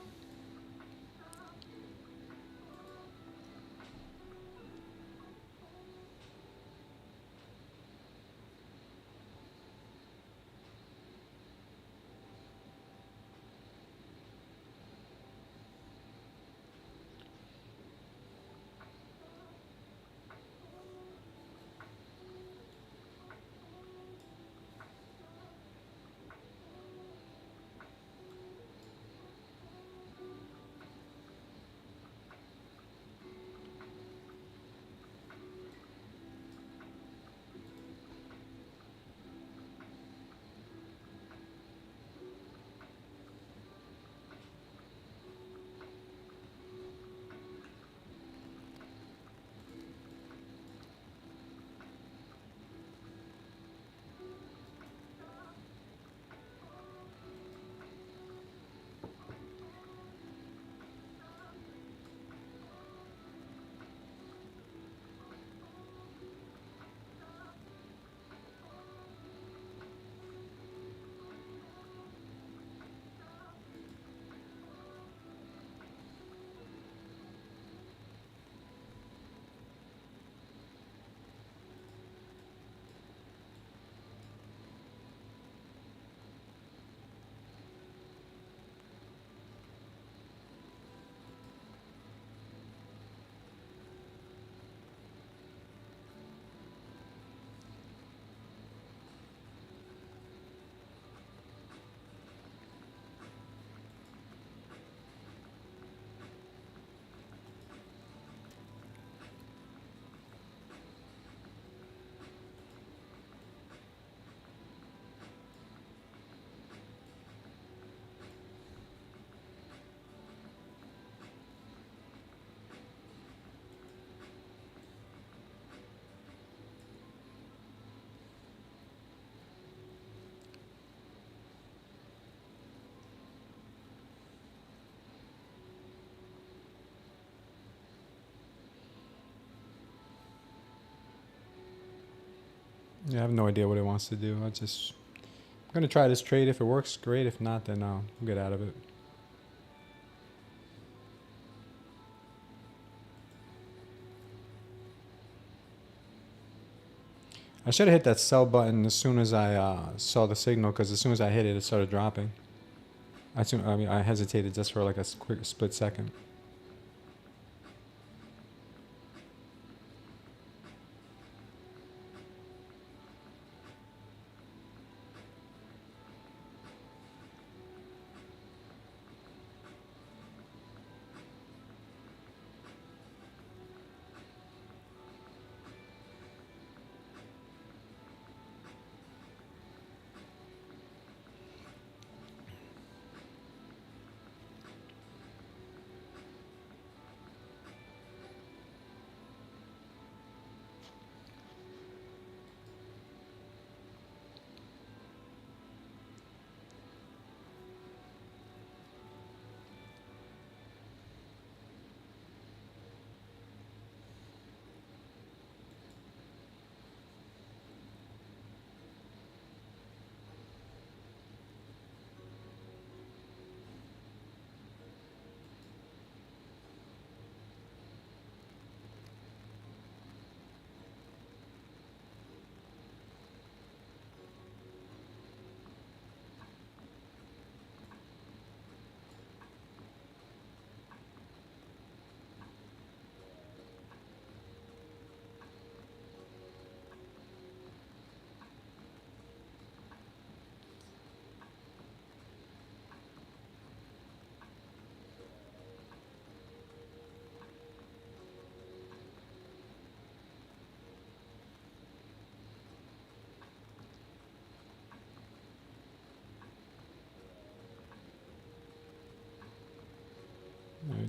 Yeah, I have no idea what it wants to do. I'm going to try this trade. If it works, great. If not, then I'll get out of it. I should have hit that sell button as soon as I saw the signal, because as soon as I hit it, it started dropping. I hesitated just for like a quick split second.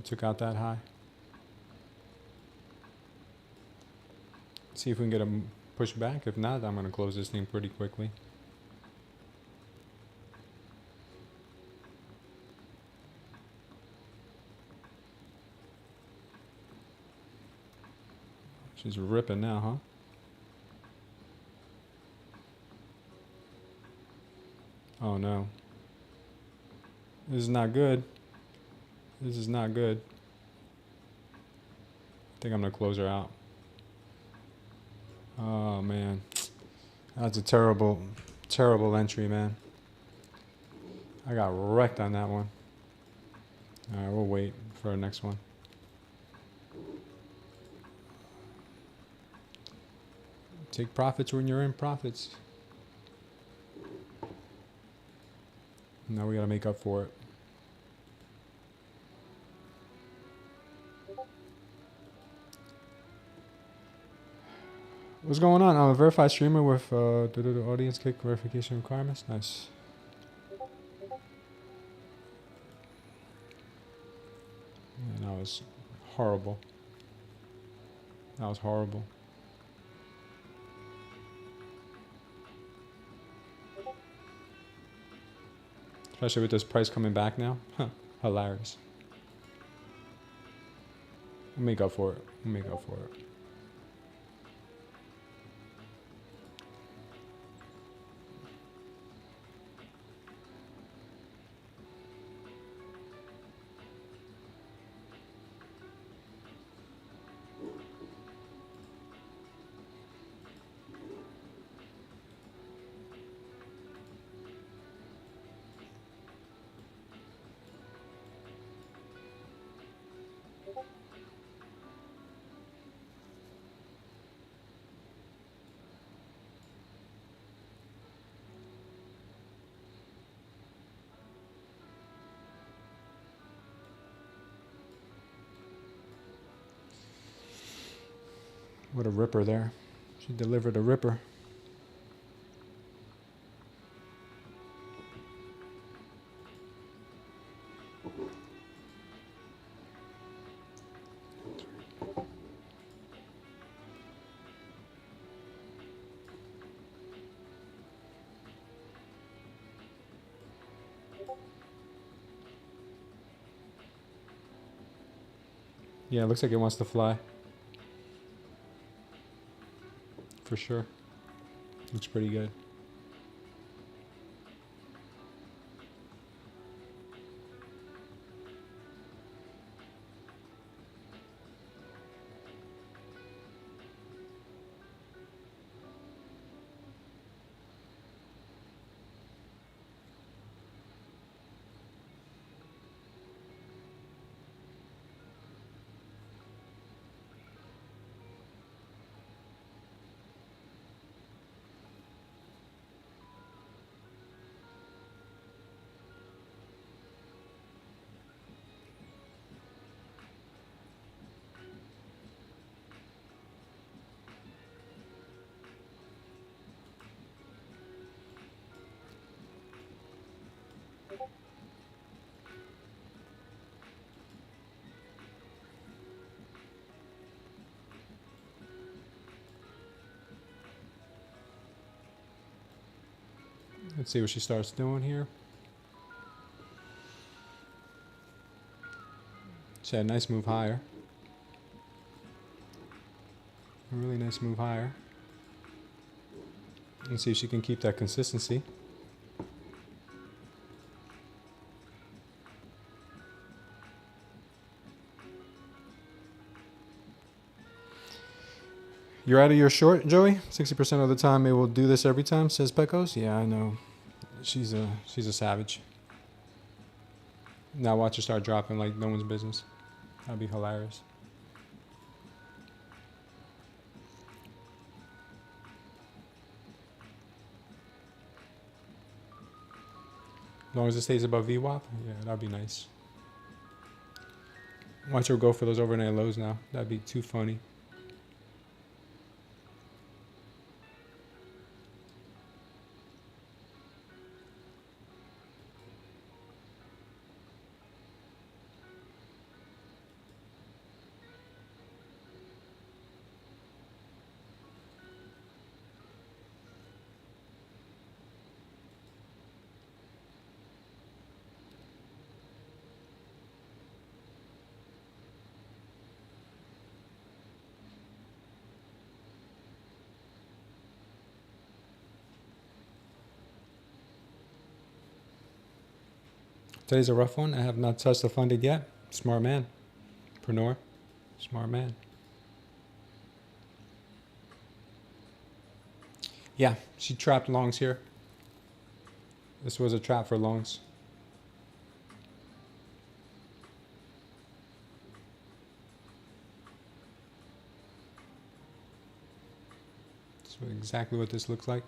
took out that high. See if we can get a push back. If not, I'm going to close this thing pretty quickly. She's ripping now, huh? Oh no. This is not good. This is not good. I think I'm going to close her out. Oh man. That's a terrible, terrible entry, man. I got wrecked on that one. Alright, we'll wait for our next one. Take profits when you're in profits. Now we gotta make up for it. What's going on? I'm a verified streamer with audience kick verification requirements. Nice. Man, that was horrible. That was horrible. Especially with this price coming back now. Huh. Hilarious. We'll make up for it. We'll make up for it. What a ripper there. She delivered a ripper. Yeah, it looks like it wants to fly. For sure. Looks pretty good. Let's see what she starts doing here. She had a nice move higher. A really nice move higher. Let's see if she can keep that consistency. You're out of your short, Joey? 60% of the time it will do this every time, says Pecos. Yeah, I know. She's a savage. Now watch her start dropping like no one's business. That'd be hilarious. As long as it stays above VWAP, yeah, that'd be nice. Watch her go for those overnight lows now. That'd be too funny. Today's a rough one. I have not touched the funded yet. Smart man. Preneur. Smart man. Yeah, she trapped longs here. This was a trap for longs. That's exactly what this looks like.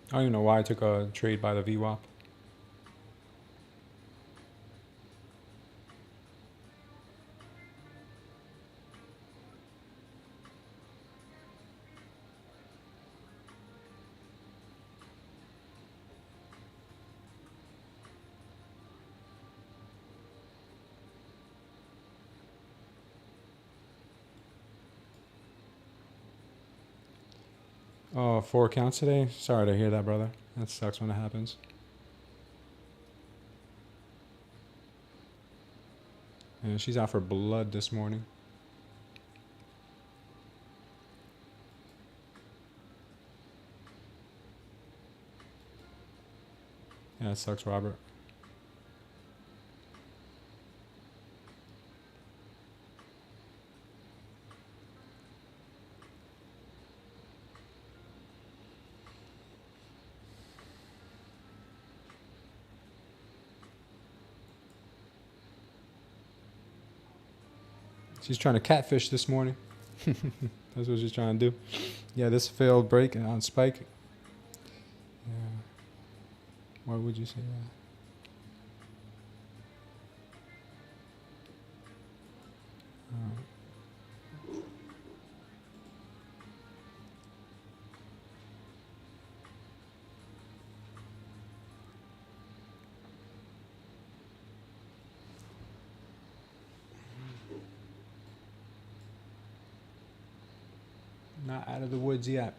I don't even know why I took a trade by the VWAP. Oh, 4 accounts today? Sorry to hear that, brother. That sucks when it happens. Yeah, she's out for blood this morning. Yeah, it sucks, Robert. She's trying to catfish this morning. That's what she's trying to do. Yeah, this failed break on spike. Yeah. Why would you say that? Not out of the woods yet.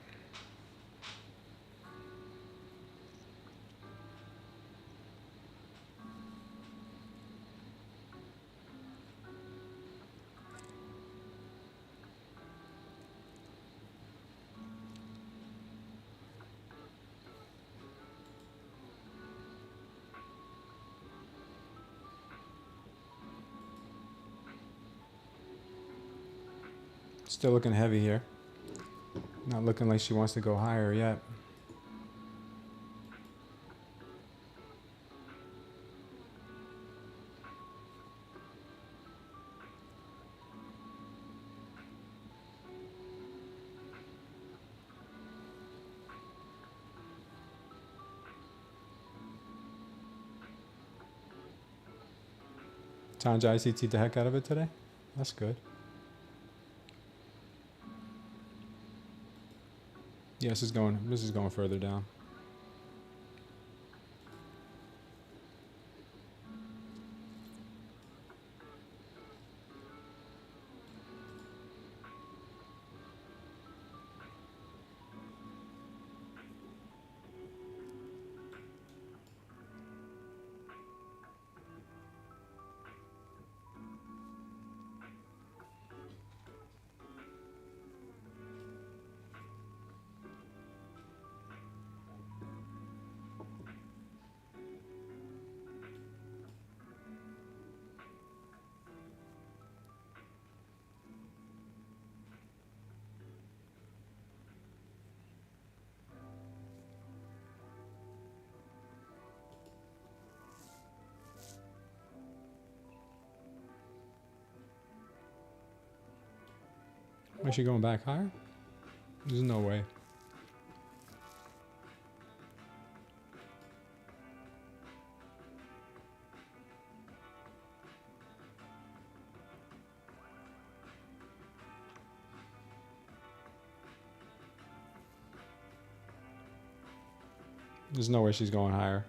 Still looking heavy here. Not looking like she wants to go higher yet. Tanja ICT the heck out of it today. That's good. Yeah, this is going further down. Is she going back higher? There's no way. There's no way she's going higher.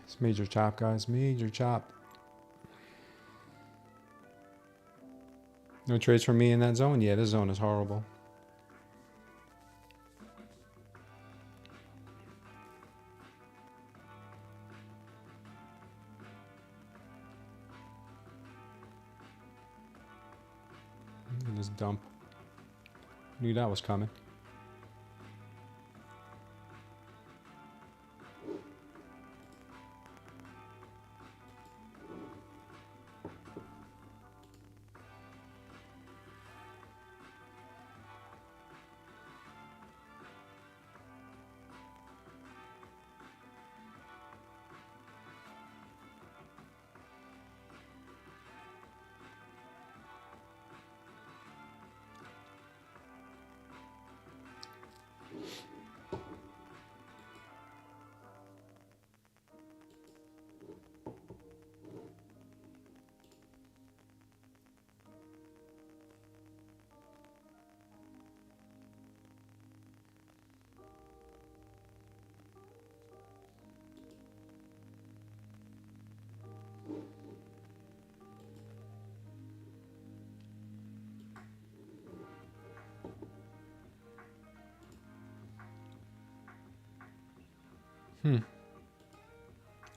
It's major chop, guys. Major chop. No trades for me in that zone? Yeah, this zone is horrible. Look at this dump. Knew that was coming.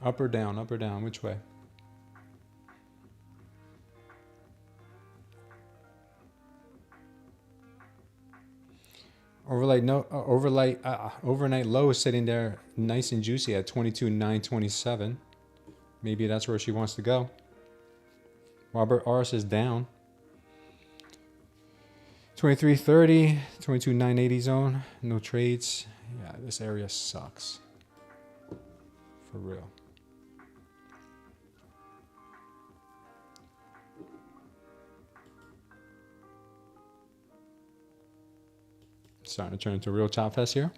Up or down? Up or down? Which way? Overnight low is sitting there nice and juicy at 22,927. Maybe that's where she wants to go. Robert R says down. 2330, 22,980 zone. No trades. Yeah, this area sucks. For real. Starting to turn into a real chop fest here.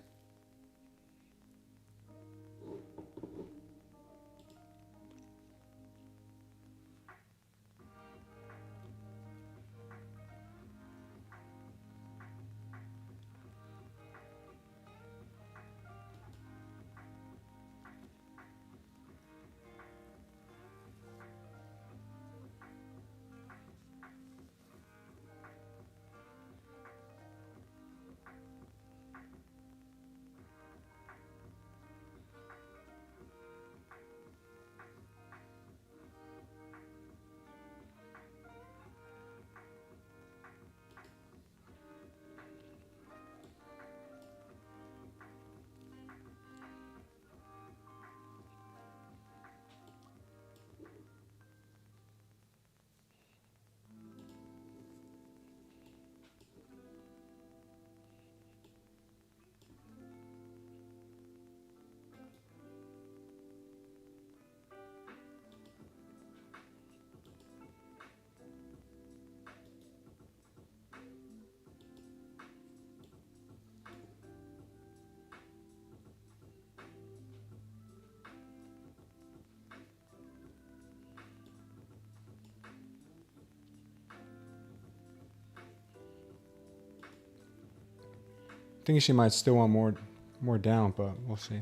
I think she might still want more down, but we'll see.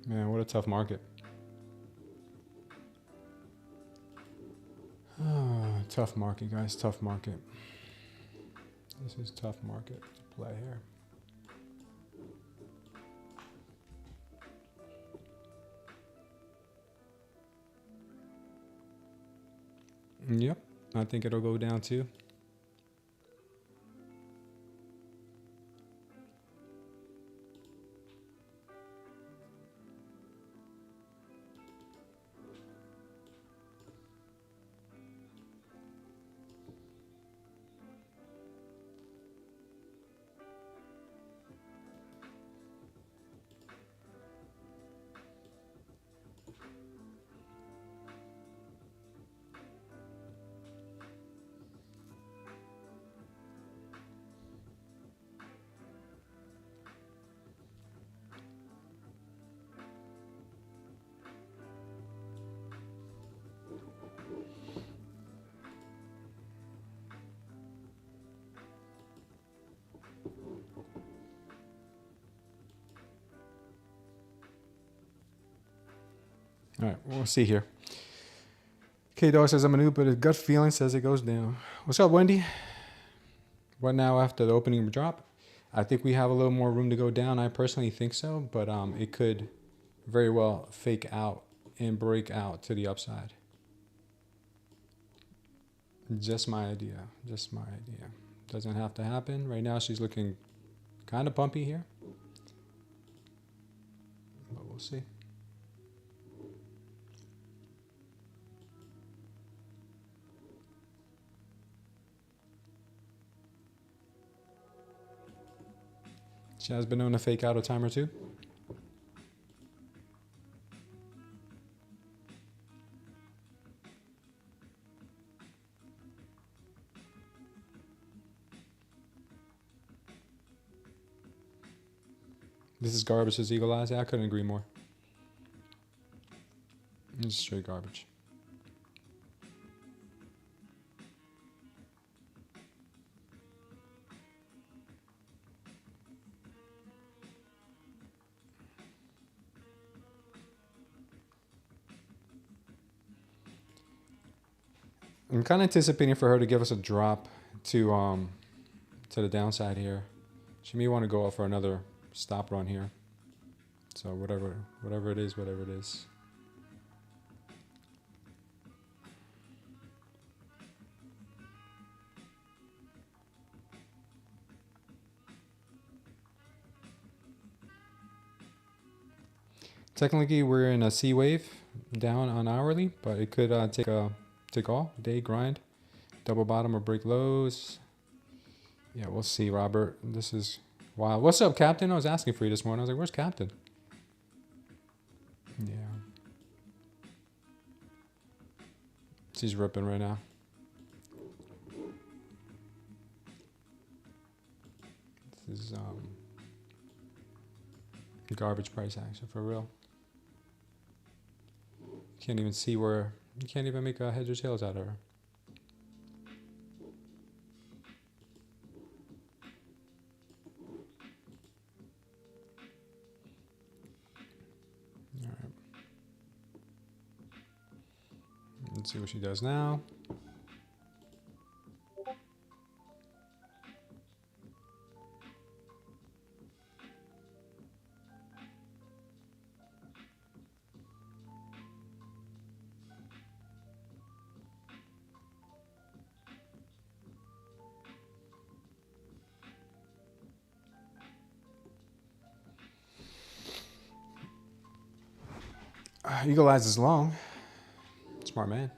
Man, what a tough market. Tough market, guys. Tough market. This is tough market to play here. Yep, I think it'll go down too. All right, we'll see here. K-Dog says I'm a noob, but his gut feeling says it goes down. What's up, Wendy? What now after the opening drop? I think we have a little more room to go down. I personally think so, but it could very well fake out and break out to the upside. Just my idea. Just my idea. Doesn't have to happen. Right now she's looking kind of pumpy here. But we'll see. She has been known to fake out a time or two. This is garbage, says Eagle Eyes. Yeah, I couldn't agree more. It's straight garbage. I'm kind of anticipating for her to give us a drop to the downside here. She may want to go out for another stop run here. So whatever it is, whatever it is. Technically, we're in a C wave down on hourly, but it could take all day grind, double bottom or break lows. Yeah, we'll see, Robert. This is wild. What's up, Captain? I was asking for you this morning. I was like, where's Captain? Yeah. She's ripping right now. This is garbage price action for real. Can't even see where, you can't even make a heads or tails out of her. All right. Let's see what she does now. Eagle Eyes is long. Smart man.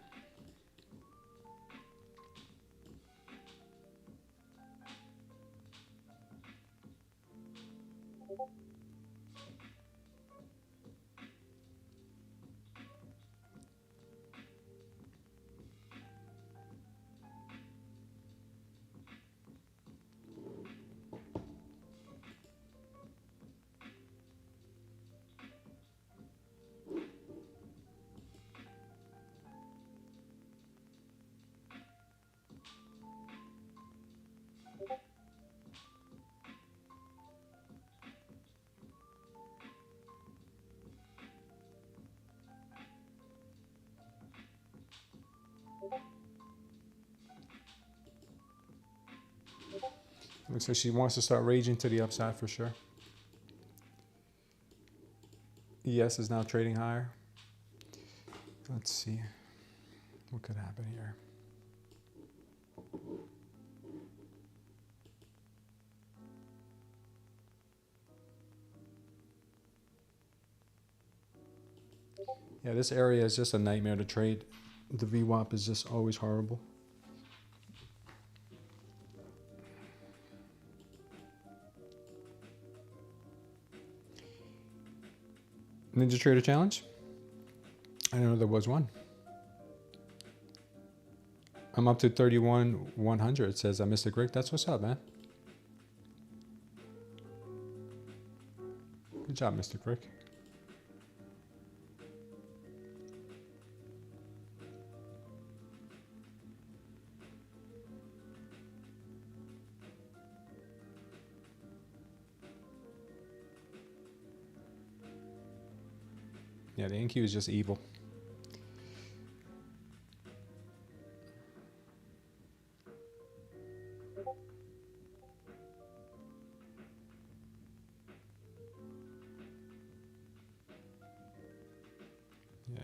Looks like she wants to start raging to the upside for sure. ES is now trading higher. Let's see what could happen here. Yeah, this area is just a nightmare to trade. The VWAP is just always horrible. Ninja Trader Challenge? I didn't know there was one. I'm up to 31,100. It says Mr. Rick. That's what's up, man. Good job, Mr. Rick. Yeah, the NQ is just evil.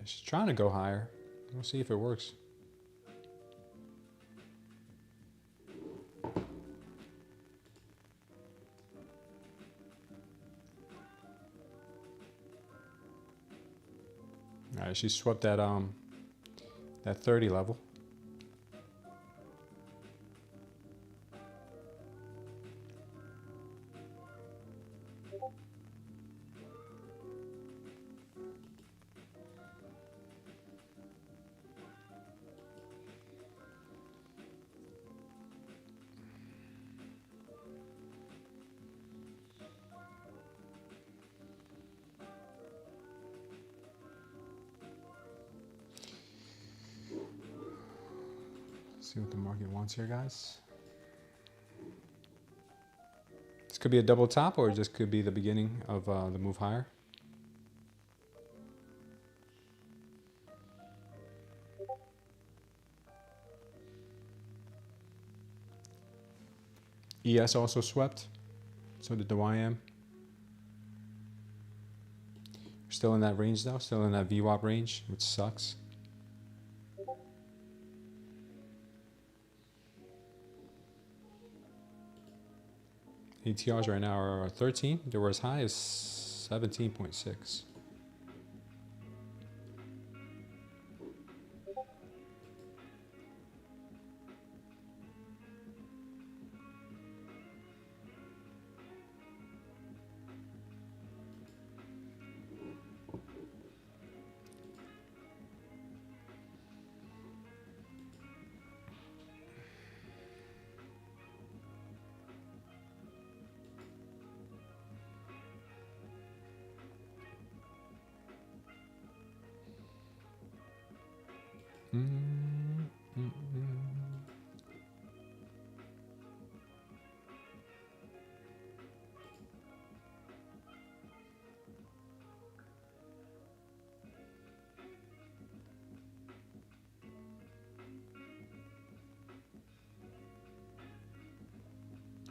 she's trying to go higher. We'll see if it works. All right, she swept that 30 level. See what the market wants here, guys. This could be a double top, or it just could be the beginning of the move higher. ES also swept. So did the YM. We're still in that range though, still in that VWAP range, which sucks. ATRs right now are 13. They were as high as 17.6.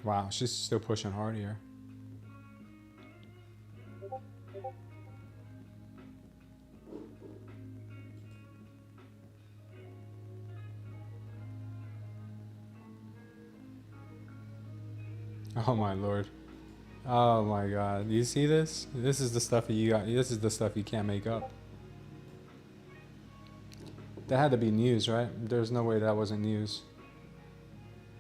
Wow, she's still pushing hard here. Oh my Lord. Oh my God. Do you see this? This is the stuff you got. This is the stuff you can't make up. That had to be news, right? There's no way that wasn't news.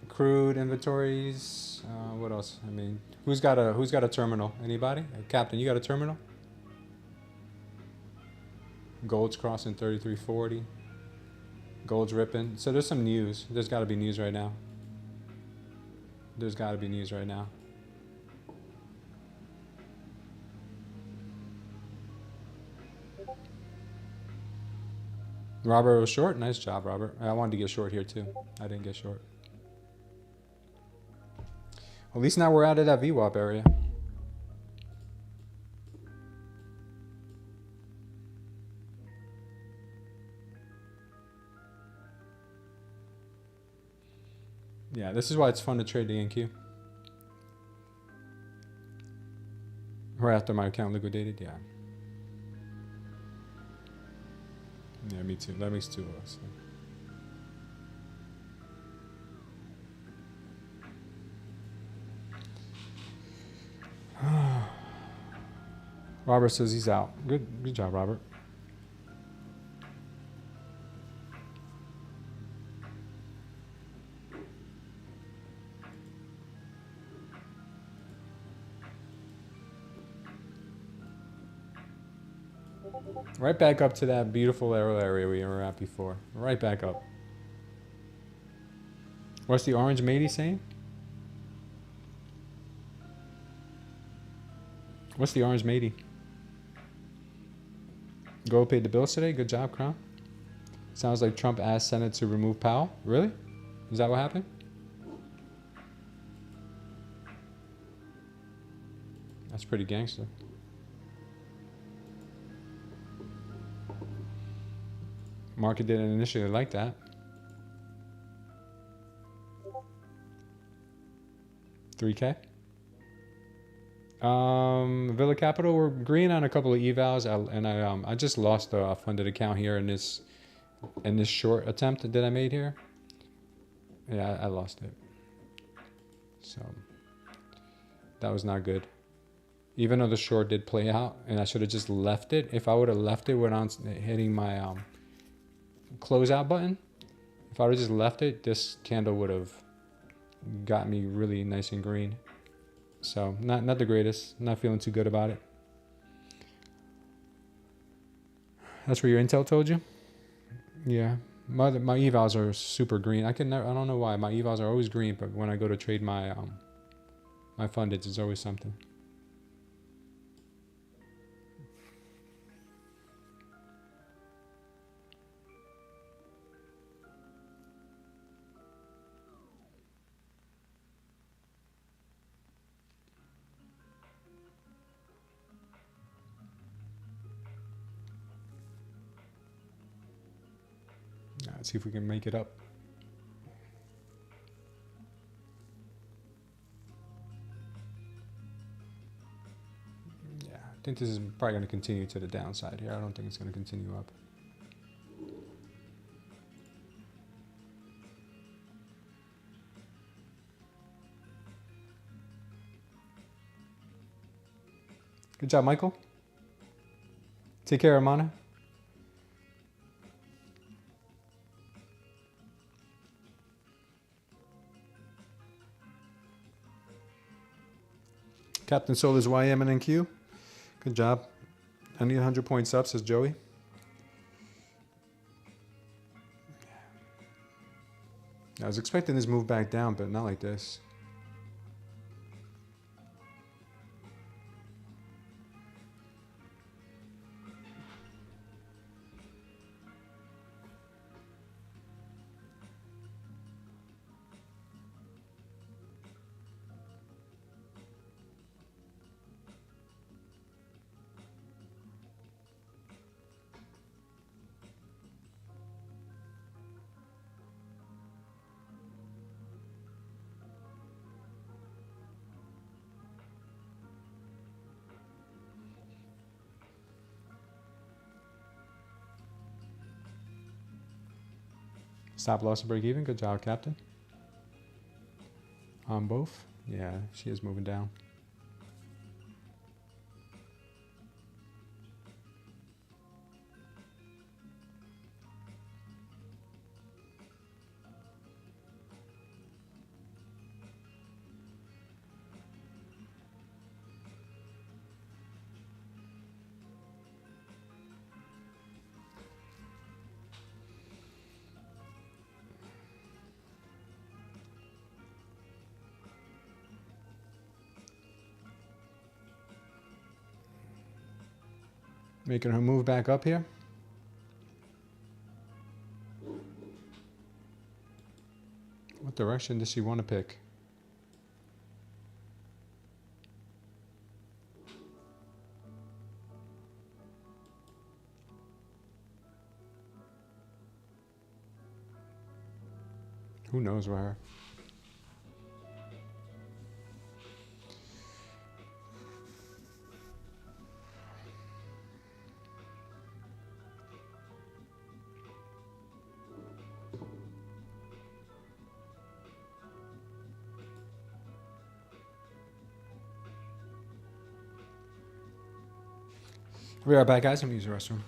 Crude inventories. What else? I mean, who's got a terminal? Anybody? Captain, you got a terminal? Gold's crossing 33.40. Gold's ripping. So there's some news. There's got to be news right now. There's got to be news right now. Robert was short. Nice job, Robert. I wanted to get short here too. I didn't get short. At least now we're out of that VWAP area. Yeah, this is why it's fun to trade the NQ. Right after my account liquidated, yeah. Yeah, me too. That makes two of us. Robert says he's out. Good job, Robert. Right back up to that beautiful arrow area we were at before. Right back up. What's the orange matey saying? What's the orange matey? Gold paid the bills today. Good job, Crown. Sounds like Trump asked Senate to remove Powell. Really? Is that what happened? That's pretty gangster. Market didn't initially like that. $3K? Villa Capital, we're green on a couple of evals, I just lost the funded account here in this short attempt that I made here. Yeah, I lost it. So that was not good. Even though the short did play out, and I should have just left it. If I would have left it without hitting my closeout button, if I would have just left it, this candle would have got me really nice and green. So not the greatest. Not feeling too good about it. That's where your intel told you? Yeah. My evals are super green. I don't know why. My evals are always green, but when I go to trade my my fundeds, it's always something. Let's see if we can make it up. Yeah, I think this is probably going to continue to the downside here. I don't think it's going to continue up. Good job, Michael. Take care, Amana. Captain Solar's YM and NQ. Good job. I need 100 points up, says Joey. I was expecting this move back down, but not like this. Stop loss and break even. Good job, Captain. On both. Yeah, she is moving down. Making her move back up here. What direction does she want to pick? Who knows where her? We'll be right back, guys. I'm going to use the restroom.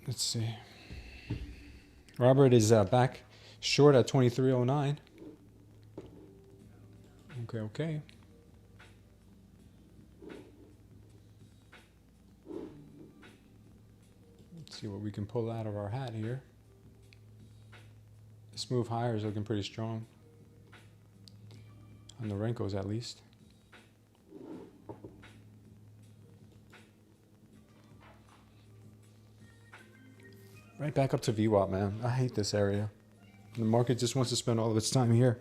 Let's see. Robert is back short at 23.09. Okay, okay. Let's see what we can pull out of our hat here. This move higher is looking pretty strong. On the Renkos at least. Right back up to VWAP, man. I hate this area. The market just wants to spend all of its time here.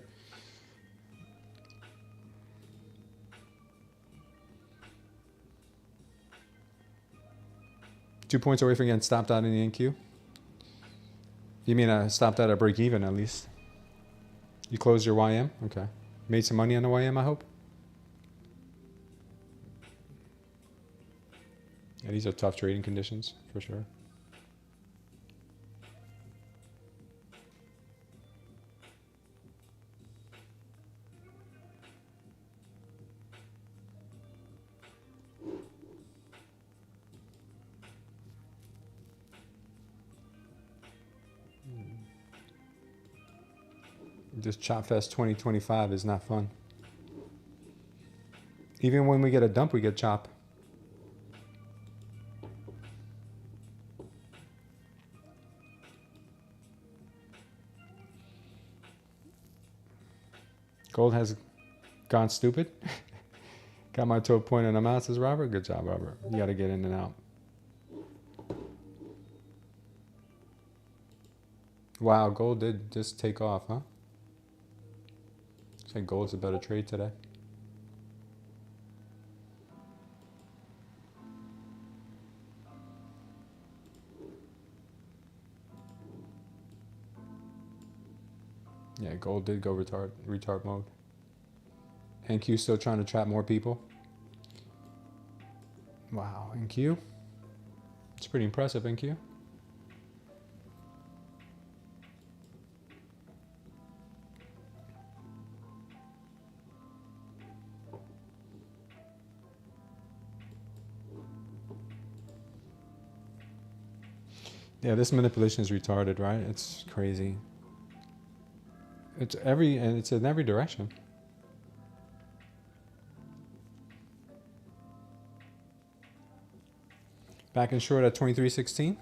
Two points away from getting stopped out in the NQ. You mean stopped out at break even at least? You closed your YM? Okay. Made some money on the YM, I hope? Yeah, these are tough trading conditions, for sure. This Chop Fest 2025 is not fun. Even when we get a dump, we get chop. Gold has gone stupid. Got my toe point in the mouth, says Robert. Good job, Robert. You got to get in and out. Wow, gold did just take off, huh? I think gold's a better trade today. Yeah, gold did go retard mode. NQ still trying to trap more people. Wow, NQ. It's pretty impressive, NQ. Yeah, this manipulation is retarded, right? It's crazy. It's in every direction. Back in short at 23.16.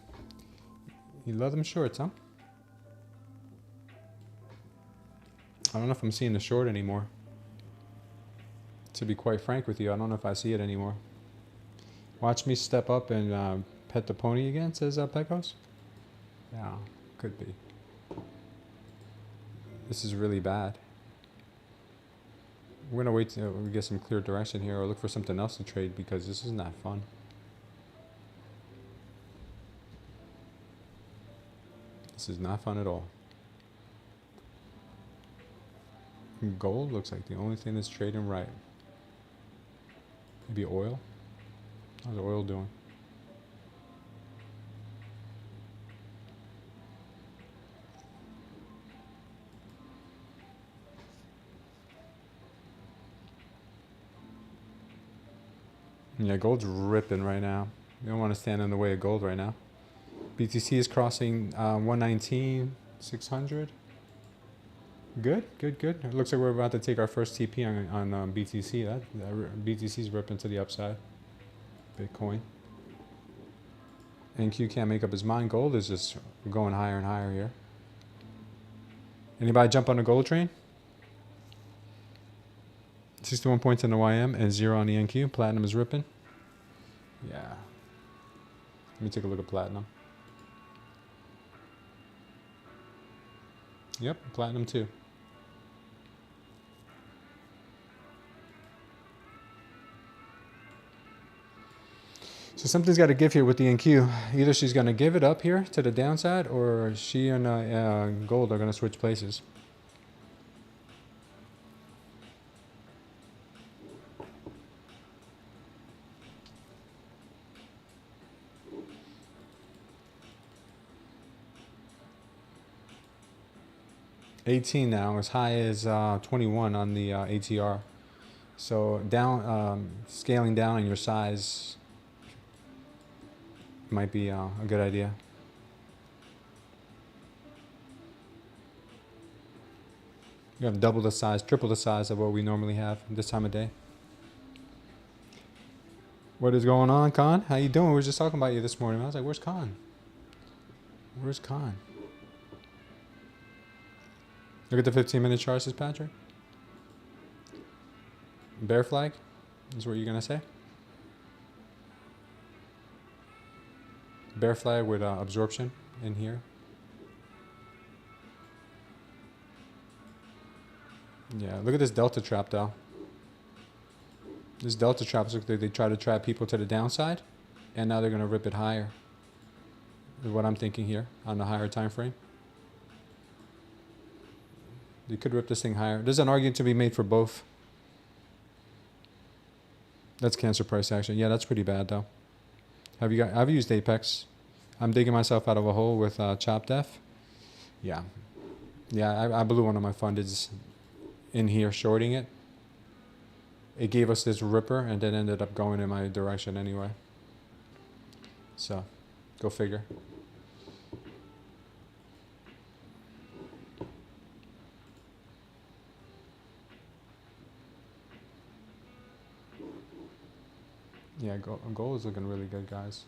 You love them shorts, huh? I don't know if I'm seeing the short anymore. To be quite frank with you, I don't know if I see it anymore. Watch me step up and pet the pony again, says Pecos. Yeah, could be. This is really bad. We're going to wait till we get some clear direction here or look for something else to trade because this is not fun. This is not fun at all. Gold looks like the only thing that's trading right. Maybe oil? How's oil doing? Yeah, gold's ripping right now. You don't want to stand in the way of gold right now. BTC is crossing 119, 600. Good, good, good. It looks like we're about to take our first TP on BTC. That BTC's ripping to the upside. Bitcoin. NQ can't make up his mind. Gold is just going higher and higher here. Anybody jump on the gold train? 61 points in the YM and 0 on the NQ. Platinum is ripping. Yeah. Let me take a look at platinum. Yep, platinum too. So something's got to give here with the NQ. Either she's going to give it up here to the downside or she and gold are going to switch places. $18 now, as high as 21 on the ATR. So down, scaling down on your size might be a good idea. You have double the size, triple the size of what we normally have this time of day. What is going on, Khan? How you doing? We were just talking about you this morning. I was like, where's Khan? Where's Khan? Look at the 15-minute chart, says Patrick. Bear flag is what you're going to say? Bear flag with absorption in here. Yeah, look at this delta trap though. This delta trap looks like they try to trap people to the downside, and now they're going to rip it higher. Is what I'm thinking here on the higher time frame. You could rip this thing higher. There's an argument to be made for both. That's cancer price action. Yeah, that's pretty bad though. I've used Apex. I'm digging myself out of a hole with ChopDef. Yeah. Yeah, I blew one of my fundeds in here shorting it. It gave us this ripper and then ended up going in my direction anyway. So, go figure. Yeah, gold is looking really good, guys.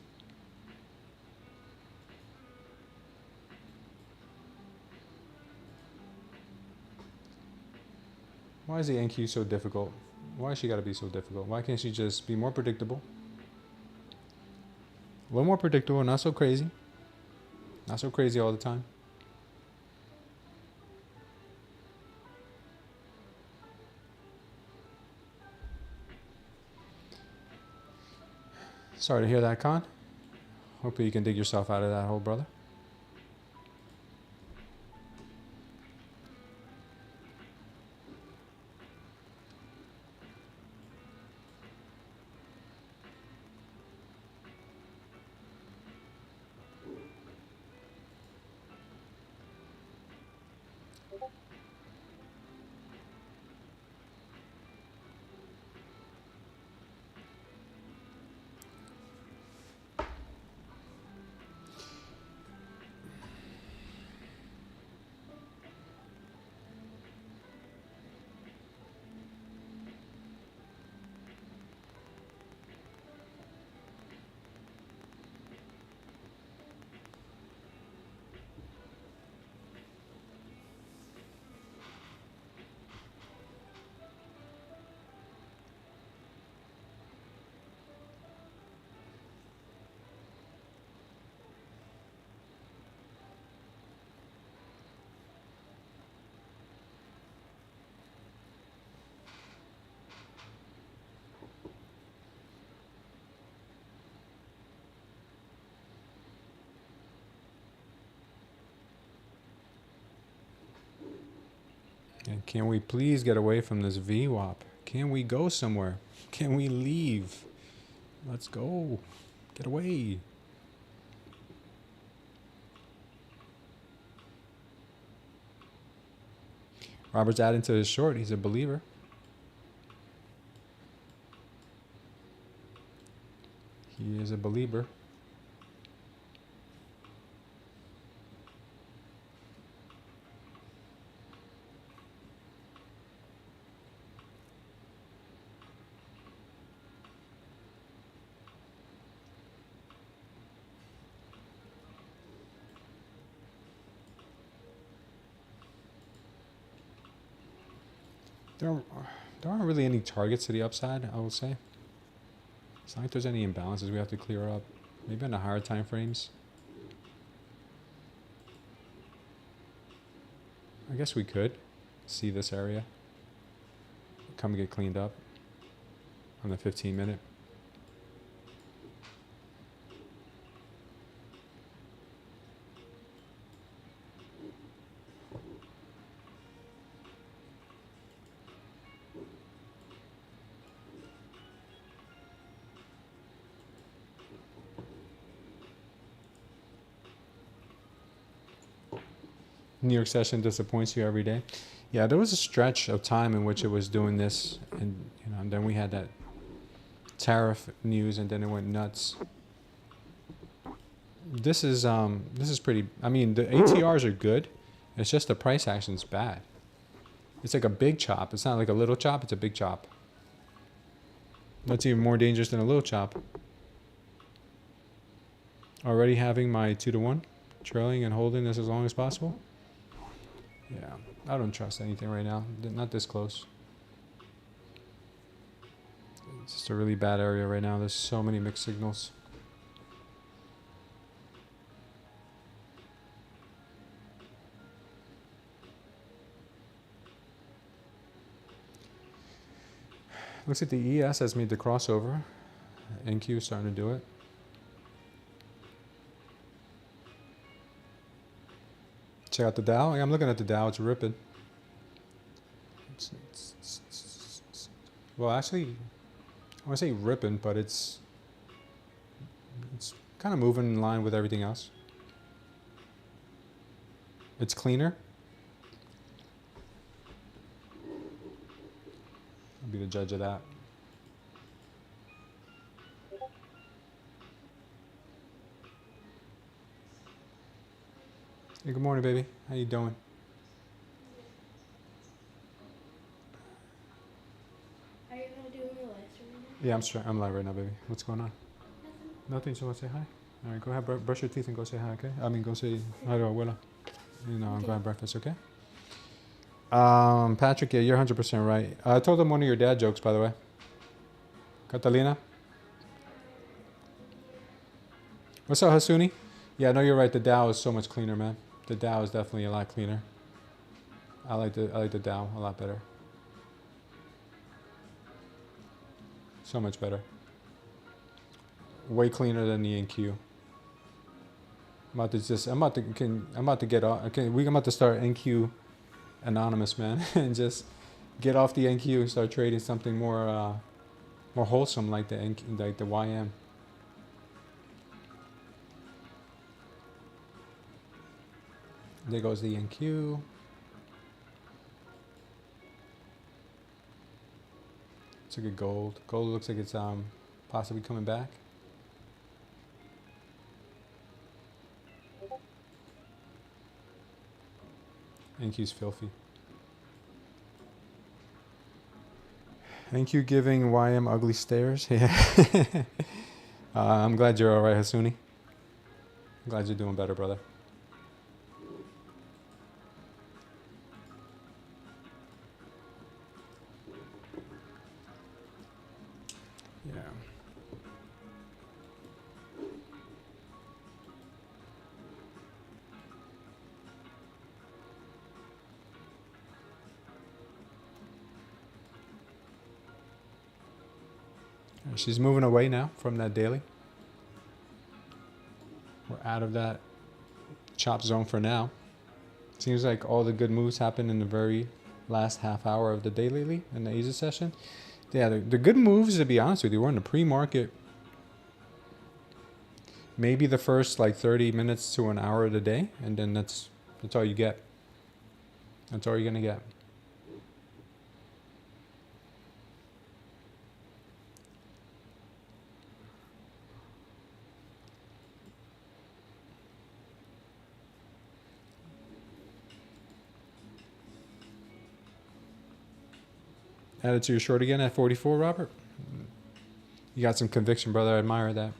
Why is the NQ so difficult? Why has she got to be so difficult? Why can't she just be more predictable? A little more predictable, not so crazy. Not so crazy all the time. Sorry to hear that, Con. Hopefully you can dig yourself out of that hole, brother. And can we please get away from this VWAP? Can we go somewhere? Can we leave? Let's go. Get away. Robert's adding to his short. He's a believer. He is a believer. There aren't really any targets to the upside, I would say. It's not like there's any imbalances we have to clear up. Maybe on the higher time frames. I guess we could see this area. Come and get cleaned up on the 15-minute. New York session disappoints you every day. Yeah, there was a stretch of time in which it was doing this, and and then we had that tariff news, and then it went nuts. This is pretty. I mean, the ATRs are good. It's just the price action's bad. It's like a big chop. It's not like a little chop. It's a big chop. That's even more dangerous than a little chop. Already having my 2-to-1, trailing and holding this as long as possible. Yeah, I don't trust anything right now. Not this close. It's just a really bad area right now. There's so many mixed signals. Looks like the ES has made the crossover. NQ is starting to do it. Check out the Dow. Yeah, I'm looking at the Dow. It's ripping. Well, actually, I want to say ripping, but it's kind of moving in line with everything else. It's cleaner. I'll be the judge of that. Hey, good morning, baby. How you doing? Are you gonna do your live stream right Yeah, I'm live right now, baby. What's going on? Nothing. So want to say hi? All right, go ahead, brush your teeth and go say hi, okay? I mean, go say hi to Abuela. You know, go have breakfast, okay? Patrick, yeah, you're 100% right. I told him one of your dad jokes, by the way. Catalina? What's up, Hasuni? Yeah, no, you're right. The Dow is so much cleaner, man. The Dow is definitely a lot cleaner. I like the Dow a lot better. So much better. Way cleaner than the NQ. I'm about to get off. Okay, I'm about to start NQ Anonymous, man, and just get off the NQ and start trading something more wholesome like the YM. There goes the NQ. It's a good gold. Gold looks like it's possibly coming back. NQ's filthy. NQ giving YM ugly stares. Yeah. I'm glad you're all right, Hasuni. I'm glad you're doing better, brother. Yeah. She's moving away now from that daily. We're out of that chop zone for now. Seems like all the good moves happen in the very last half hour of the day lately in the Asia session. Yeah, the good moves, to be honest with you, were in the pre-market. Maybe the first like 30 minutes to an hour of the day, and then that's all you get. That's all you're gonna get. Added to your short again at 44, Robert? You got some conviction, brother. I admire that.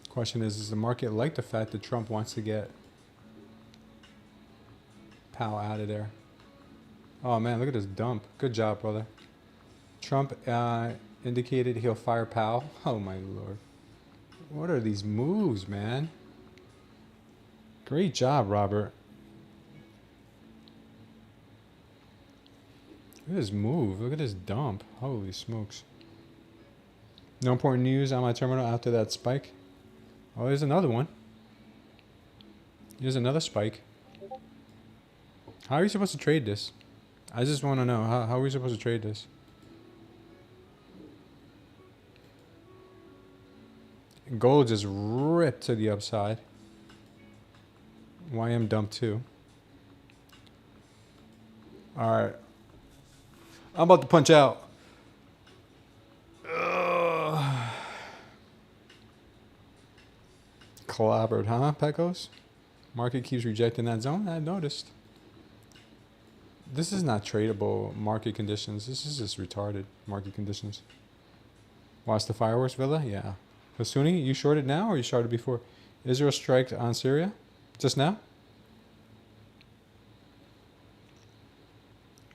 Question is does the market like the fact that Trump wants to get Powell out of there? Oh, man, look at this dump. Good job, brother. Trump indicated he'll fire Powell. Oh, my Lord. What are these moves, man? Great job, Robert. Look at this move. Look at this dump. Holy smokes. No important news on my terminal after that spike. Oh, there's another one. Here's another spike. How are you supposed to trade this? I just want to know. How are we supposed to trade this? Gold just ripped to the upside. YM dump too. All right. I'm about to punch out. Ugh. Clobbered, huh, Pecos? Market keeps rejecting that zone. I noticed. This is not tradable market conditions. This is just retarded market conditions. Watch the fireworks, Villa? Yeah. Hasuni, you shorted now or you shorted before? Israel strike on Syria? Just now?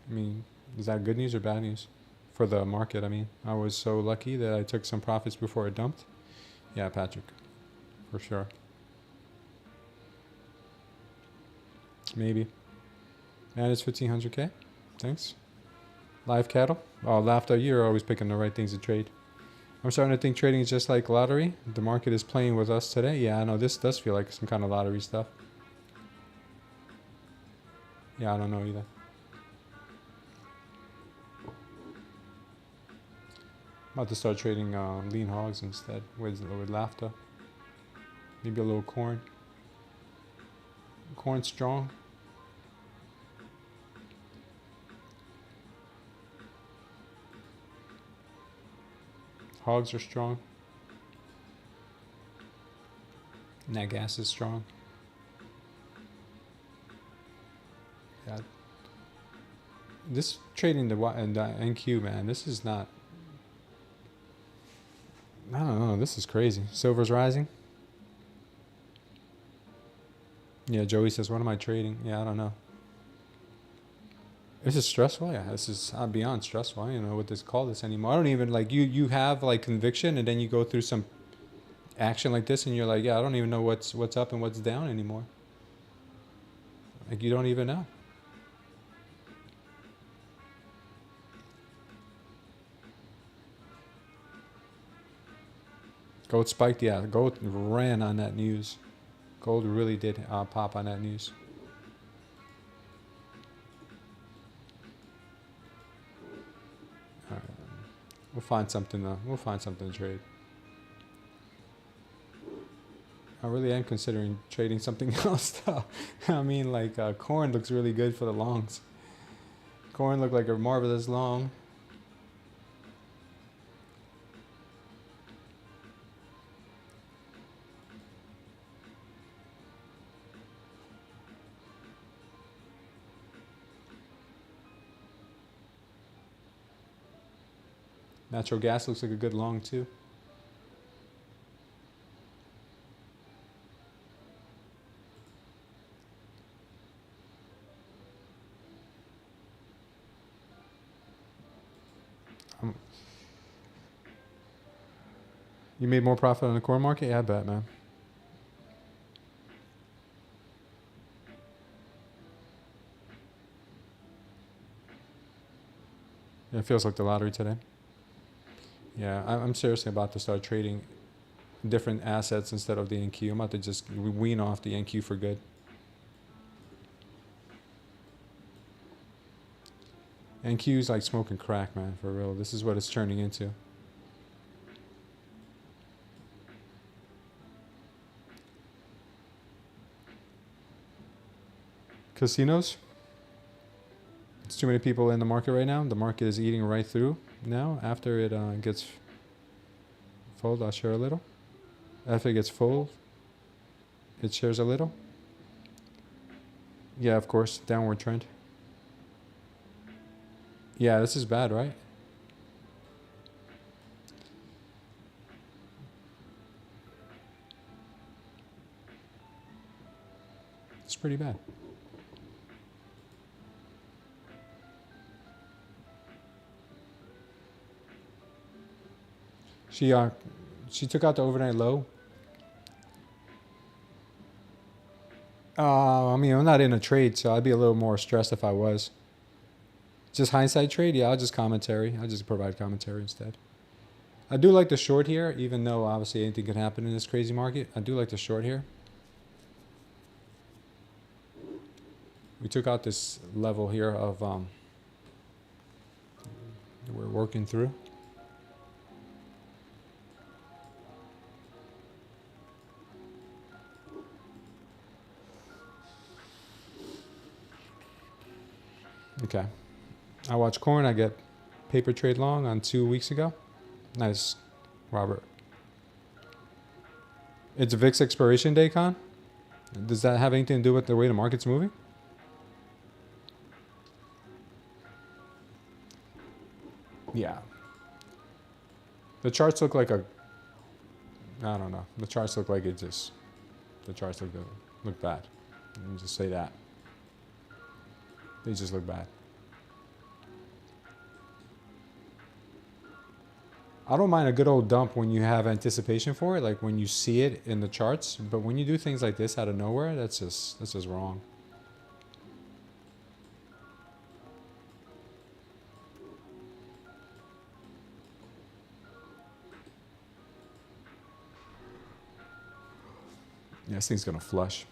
I mean, is that good news or bad news? For the market, I mean. I was so lucky that I took some profits before it dumped. Yeah, Patrick. For sure. Maybe. And it's 1500K. Thanks. Live cattle. Oh, laughter. You're always picking the right things to trade. I'm starting to think trading is just like lottery. The market is playing with us today. Yeah, I know this does feel like some kind of lottery stuff. Yeah, I don't know either. I'm about to start trading lean hogs instead with laughter. Maybe a little corn. Corn strong. Hogs are strong. Nat gas is strong. Yeah. This trading the NQ, man, this is not. I don't know. This is crazy. Silver's rising. Yeah, Joey says, what am I trading? Yeah, I don't know. This is stressful. Yeah, this is beyond stressful. I don't even know what to call this anymore. I don't even like you have like conviction and then you go through some action like this and you're like, yeah, I don't even know what's up and what's down anymore. Like you don't even know. Gold spiked. Yeah, gold ran on that news. Gold really did pop on that news. All right. We'll find something though. We'll find something to trade. I really am considering trading something else though. I mean, like corn looks really good for the longs. Corn looked like a marvelous long. Natural gas looks like a good long too. You made more profit on the corn market? Yeah, I bet, man. Yeah, it feels like the lottery today. Yeah, I'm seriously about to start trading different assets instead of the NQ. I'm about to just wean off the NQ for good. NQ's like smoking crack, man, for real. This is what it's turning into. Casinos. It's too many people in the market right now. The market is eating right through now. After it gets full, I'll share a little. After it gets full, it shares a little. Yeah, of course, downward trend. Yeah, this is bad, right? It's pretty bad. She took out the overnight low. I mean, I'm not in a trade, so I'd be a little more stressed if I was. Just hindsight trade? Yeah, I'll just commentary. I'll just provide commentary instead. I do like the short here, even though obviously anything can happen in this crazy market. I do like the short here. We took out this level here of we're working through. Okay. I watch corn, I get paper trade long on 2 weeks ago. Nice, Robert. It's VIX expiration day, Con. Does that have anything to do with the way the market's moving? Yeah. The charts look like a... I don't know. The charts look like it just... The charts look bad. Let me just say that. They just look bad. I don't mind a good old dump when you have anticipation for it, like when you see it in the charts. But when you do things like this out of nowhere, that's just wrong. Yeah, this thing's gonna flush.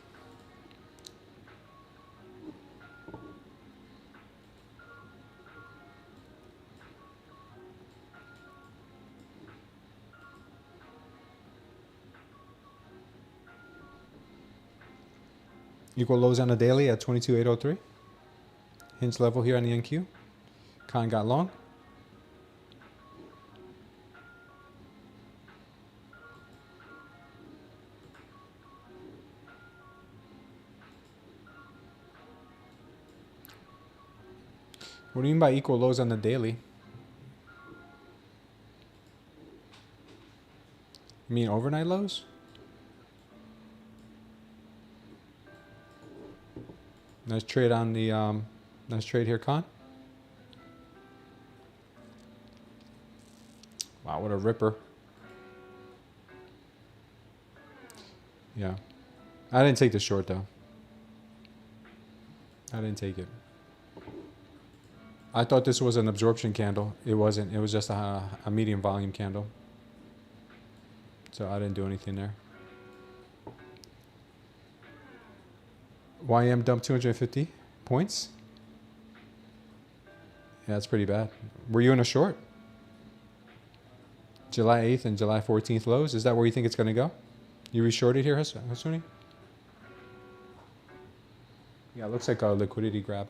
Equal lows on the daily at 22,803. Hinge level here on the NQ. Con got long. What do you mean by equal lows on the daily? You mean overnight lows? Nice trade on the nice trade here, Con. Wow, what a ripper. Yeah. I didn't take the short though. I didn't take it. I thought this was an absorption candle. It wasn't. It was just a medium volume candle. So I didn't do anything there. YM dumped 250 points. Yeah, that's pretty bad. Were you in a short? July 8th and July 14th lows. Is that where you think it's going to go? You reshorted here, Hasuni? Yeah, it looks like a liquidity grab.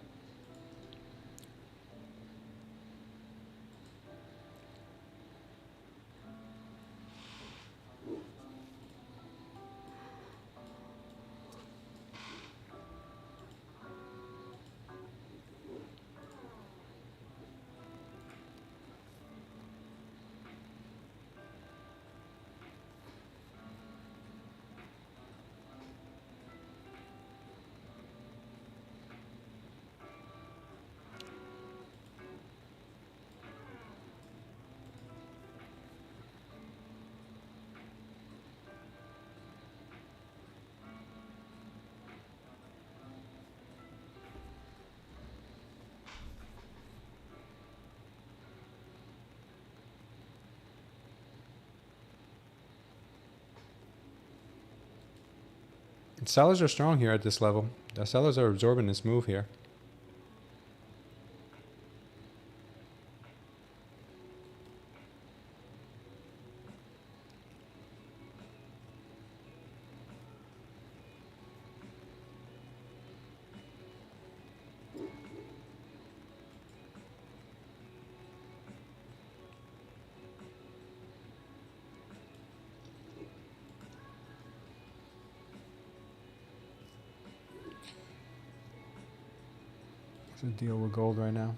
Sellers are strong here at this level. The sellers are absorbing this move here. What's the deal with gold right now?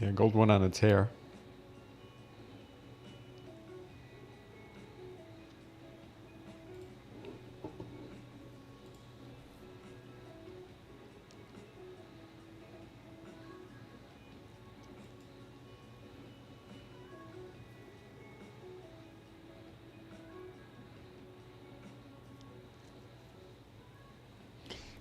Yeah, gold went on a tear.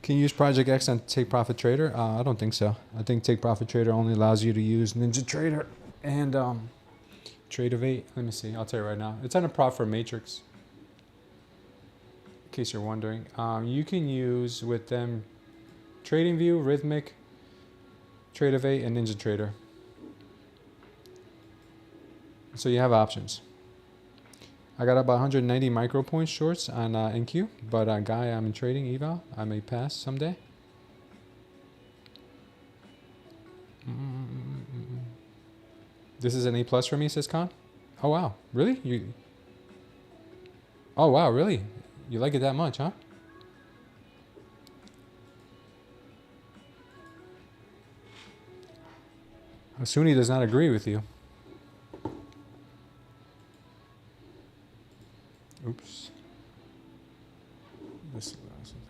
Can you use Project X on Take Profit Trader? I don't think so. I think Take Profit Trader only allows you to use Ninja Trader and Tradeify. Let me see. I'll tell you right now. It's on a prop for Matrix. In case you're wondering, you can use with them TradingView, Rhythmic, Tradeify, and Ninja Trader. So you have options. I got about 190 micro point shorts on NQ, but Guy, I'm in trading eval. I may pass someday. This is an A plus for me, says Khan. Oh wow, really? You? Oh wow, really? You like it that much, huh? Sunni does not agree with you. Oops. This is something.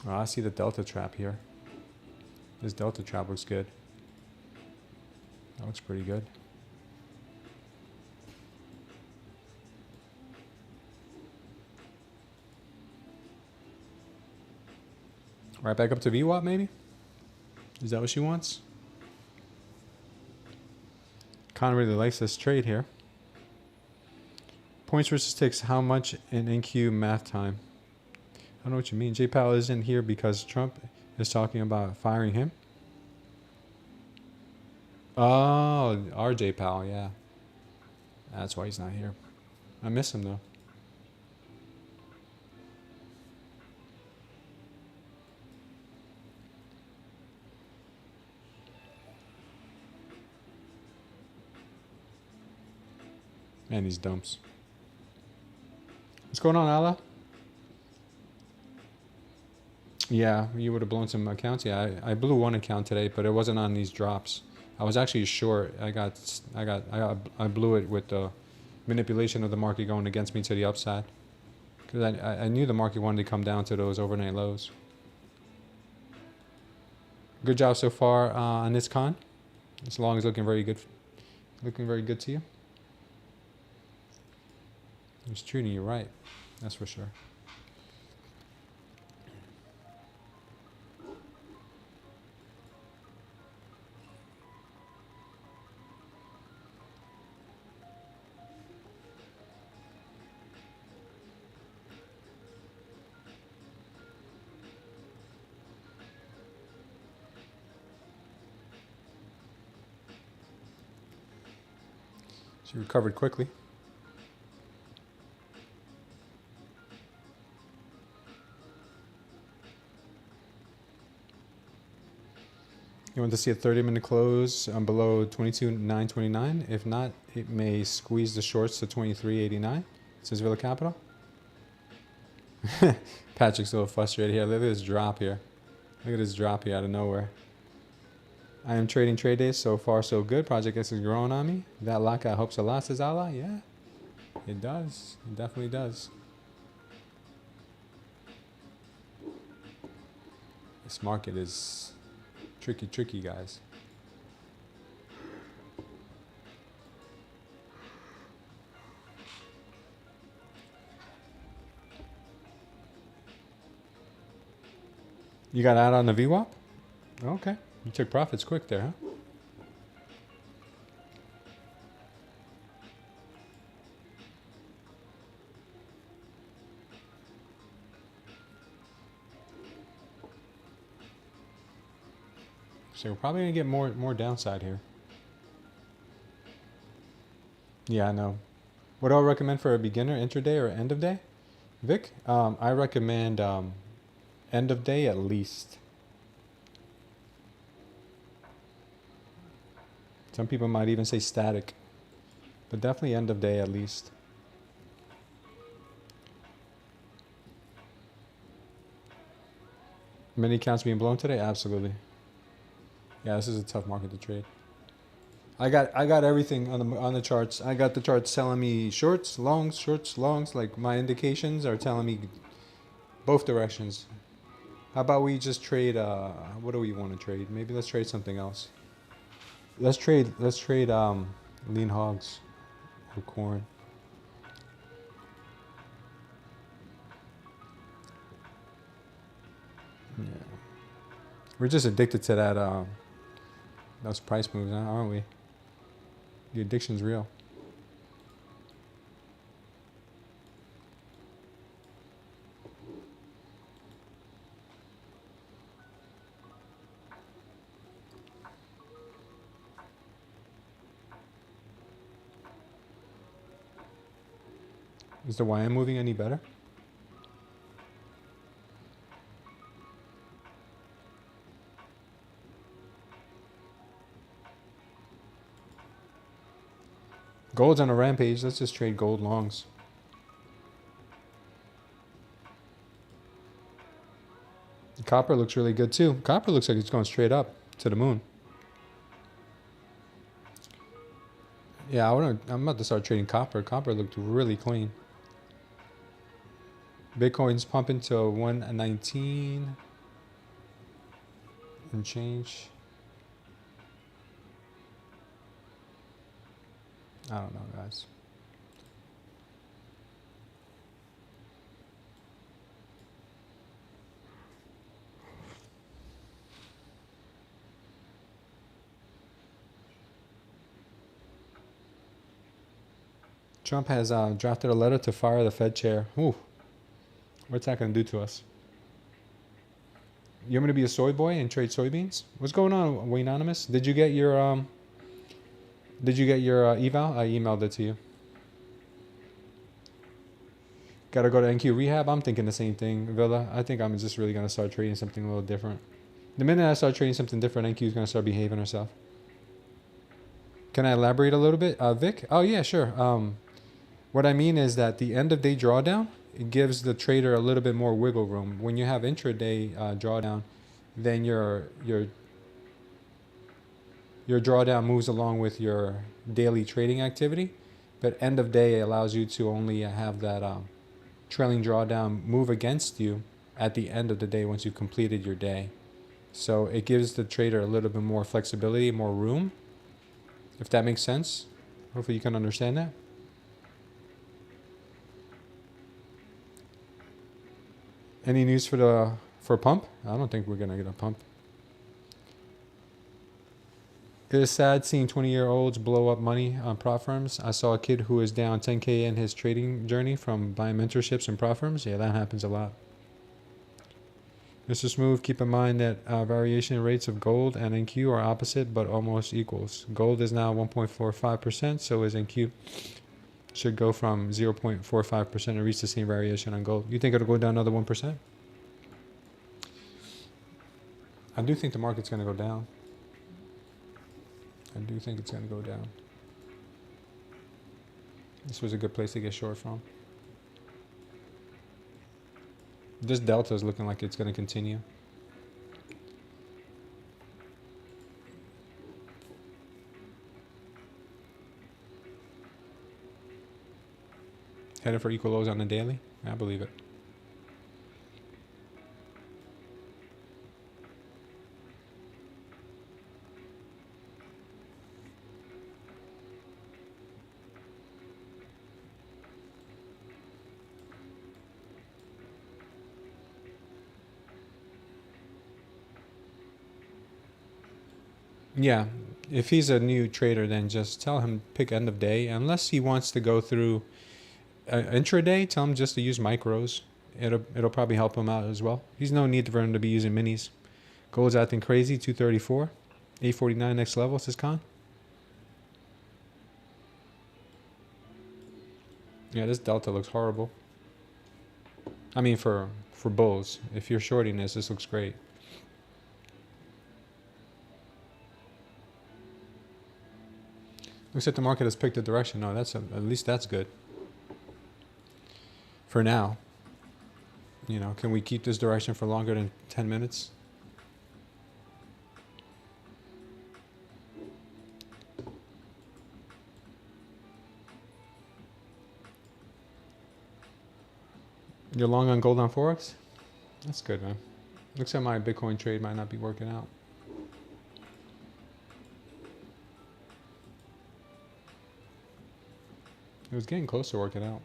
Oh, I see the delta trap here. This delta trap looks good. That looks pretty good. Right back up to VWAP maybe? Is that what she wants? Con really likes this trade here. Points versus ticks, how much in NQ math time? I don't know what you mean. J Powell isn't here because Trump is talking about firing him. Oh, RJ Powell, yeah. That's why he's not here. I miss him though. Man, these dumps. What's going on, Allah? Yeah, you would have blown some accounts. Yeah, I blew one account today, but it wasn't on these drops. I was actually short. I blew it with the manipulation of the market going against me to the upside. Because I knew the market wanted to come down to those overnight lows. Good job so far on this con. This long is looking very good. Looking very good to you. It's treating you right. That's for sure. She recovered quickly. You want to see a 30-minute close below 22,929? If not, it may squeeze the shorts to 23.89. Says Villa Capital. Patrick's a little frustrated here. Look at this drop here. Look at this drop here out of nowhere. I am trading trade days. So far, so good. Project X is growing on me. That lockout helps a lot, says Allah. Yeah, it does. It definitely does. This market is tricky, guys. You got out on the VWAP? Okay. You took profits quick there, huh? So we're probably gonna get more downside here. Yeah, I know. What do I recommend for a beginner, intraday or end of day? Vic, I recommend end of day at least. Some people might even say static, but definitely end of day at least. Many accounts being blown today? Absolutely. Yeah, this is a tough market to trade. I got everything on the charts. I got the charts telling me shorts, longs. Like my indications are telling me both directions. How about we just trade? What do we want to trade? Maybe let's trade something else. Let's trade lean hogs or corn. Yeah, we're just addicted to that Those price moves, huh, aren't we? The addiction's real. Is the YM moving any better? Gold's on a rampage. Let's just trade gold longs. Copper looks really good too. Copper looks like it's going straight up to the moon. Yeah, I'm about to start trading copper. Copper looked really clean. Bitcoin's pumping to 119 and change. I don't know, guys. Trump has drafted a letter to fire the Fed chair. Ooh, what's that going to do to us? You want me to be a soy boy and trade soybeans? What's going on, Wayne Anonymous? Did you get your eval? I emailed it to you. Got to go to NQ Rehab? I'm thinking the same thing, Villa. I think I'm just really going to start trading something a little different. The minute I start trading something different, NQ is going to start behaving herself. Can I elaborate a little bit? Vic? Oh, yeah, sure. What I mean is that the end of day drawdown, it gives the trader a little bit more wiggle room. When you have intraday drawdown, then your drawdown moves along with your daily trading activity. But end of day allows you to only have that trailing drawdown move against you at the end of the day once you've completed your day. So it gives the trader a little bit more flexibility, more room, if that makes sense. Hopefully you can understand that. Any news for pump? I don't think we're gonna get a pump. It is sad seeing 20-year-olds blow up money on prop firms. I saw a kid who was down 10K in his trading journey from buying mentorships and prop firms. Yeah, that happens a lot. Mr. Smooth, keep in mind that variation rates of gold and NQ are opposite but almost equals. Gold is now 1.45%, so is NQ. Should go from 0.45% and reach the same variation on gold. You think it'll go down another 1%? I do think the market's going to go down. I do think it's going to go down. This was a good place to get short from. This delta is looking like it's going to continue. Headed for equal lows on the daily? I believe it. Yeah, if he's a new trader, then just tell him pick end of day. Unless he wants to go through intraday, tell him just to use micros. It'll probably help him out as well. He's no need for him to be using minis. Gold's acting crazy, 234, 849 next level, says Khan. Yeah, this delta looks horrible. I mean, for bulls, if you're shorting this looks great. Looks like the market has picked a direction. No, at least that's good. For now. You know, can we keep this direction for longer than 10 minutes? You're long on gold on Forex? That's good, man. Looks like my Bitcoin trade might not be working out. It was getting close to working out.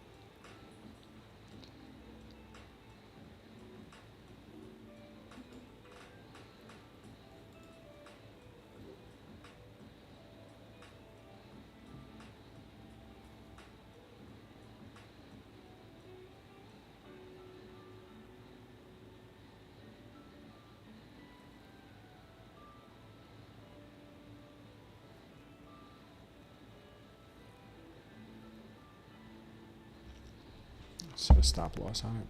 Set a stop loss on it.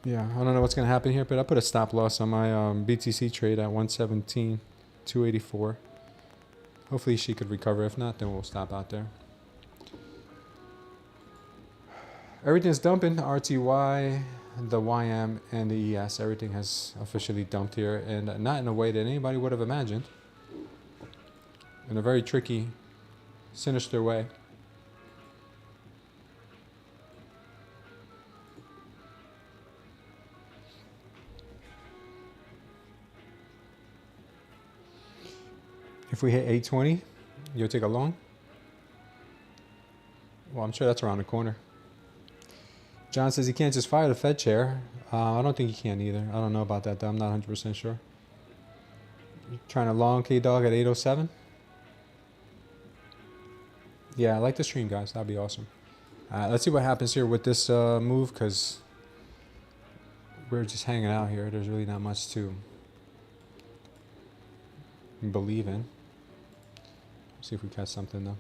Yeah, I don't know what's going to happen here, but I put a stop loss on my BTC trade at 117,284. Hopefully she could recover. If not, then we'll stop out there. Everything's dumping. The RTY, the YM, and the ES. Everything has officially dumped here, and not in a way that anybody would have imagined. In a very tricky, sinister way. If we hit 820, you'll take a long? Well, I'm sure that's around the corner. John says he can't just fire the Fed chair. I don't think he can either. I don't know about that, though. I'm not 100% sure. You're trying to long K-Dog at 807? Yeah, I like the stream, guys. That'd be awesome. Let's see what happens here with this move, because we're just hanging out here. There's really not much to believe in. See if we catch something, though.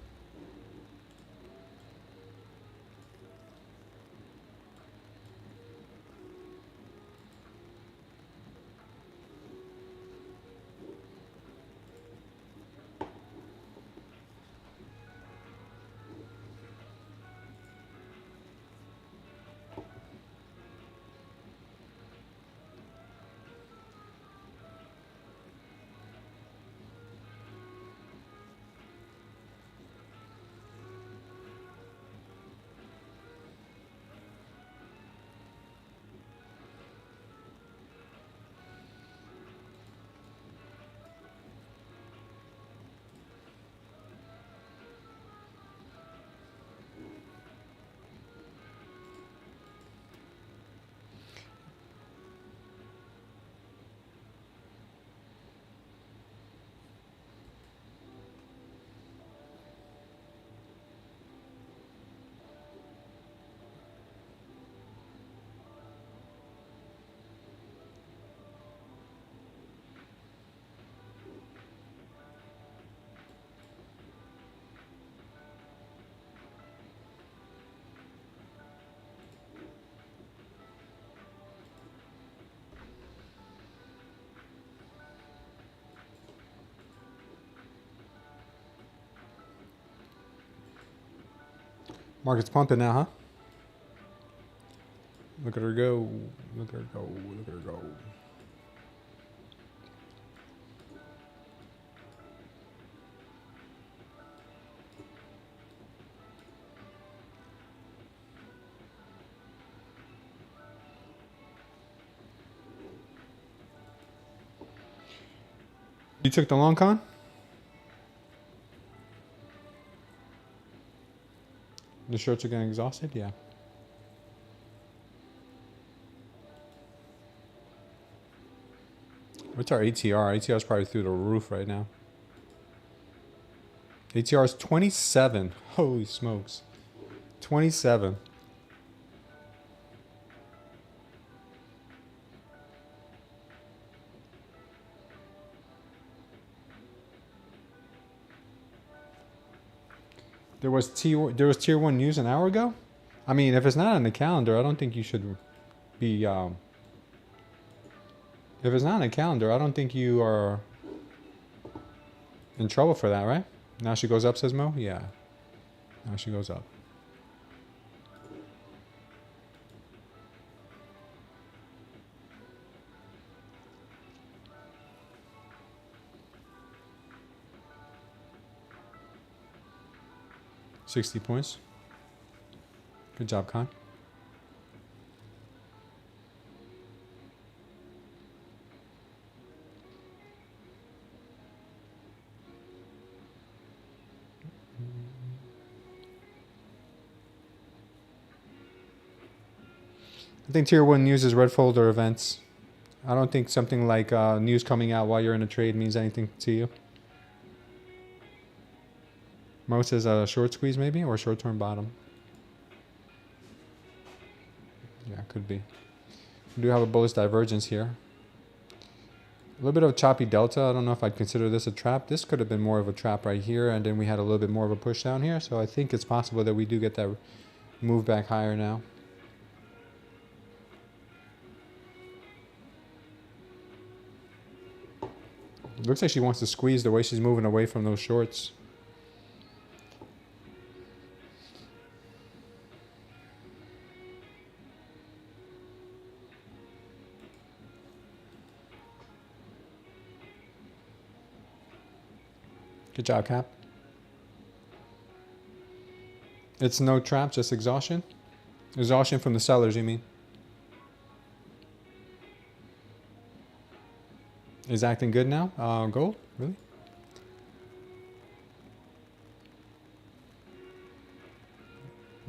Market's pumping now, huh? Look at her go. Look at her go. Look at her go. You took the long con? The shorts are getting exhausted? Yeah. What's our ATR? ATR is probably through the roof right now. ATR is 27. Holy smokes. 27. There was tier 1 news an hour ago? I mean, if it's not on the calendar, I don't think you should be if it's not on the calendar, I don't think you are in trouble for that, right? Now she goes up, says Mo? Yeah. Now she goes up. 60 points. Good job, Con. I think Tier 1 news is red folder events. I don't think something like news coming out while you're in a trade means anything to you. Most is a short squeeze maybe, or short-term bottom. Yeah, could be. We do have a bullish divergence here. A little bit of a choppy delta. I don't know if I'd consider this a trap. This could have been more of a trap right here, and then we had a little bit more of a push down here. So I think it's possible that we do get that move back higher now. Looks like she wants to squeeze the way she's moving away from those shorts. Good job, Cap. It's no trap, just exhaustion. Exhaustion from the sellers, you mean? Is acting good now? Gold? Really?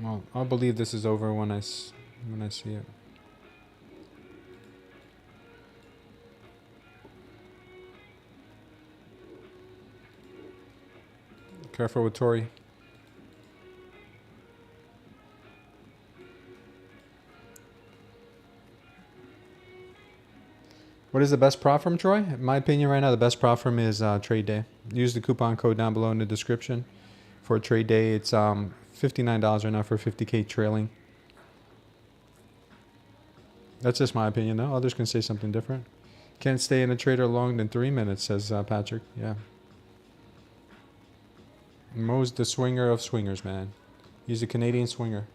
Well, I'll believe this is over when I see it. Careful with Tori. What is the best prop firm, Troy? In my opinion right now, the best prop firm is Trade Day. Use the coupon code down below in the description for Trade Day. It's $59 right now for 50K trailing. That's just my opinion though. Others can say something different. Can't stay in a trader longer than 3 minutes, says Patrick. Yeah. Mo's the swinger of swingers, man. He's a Canadian swinger.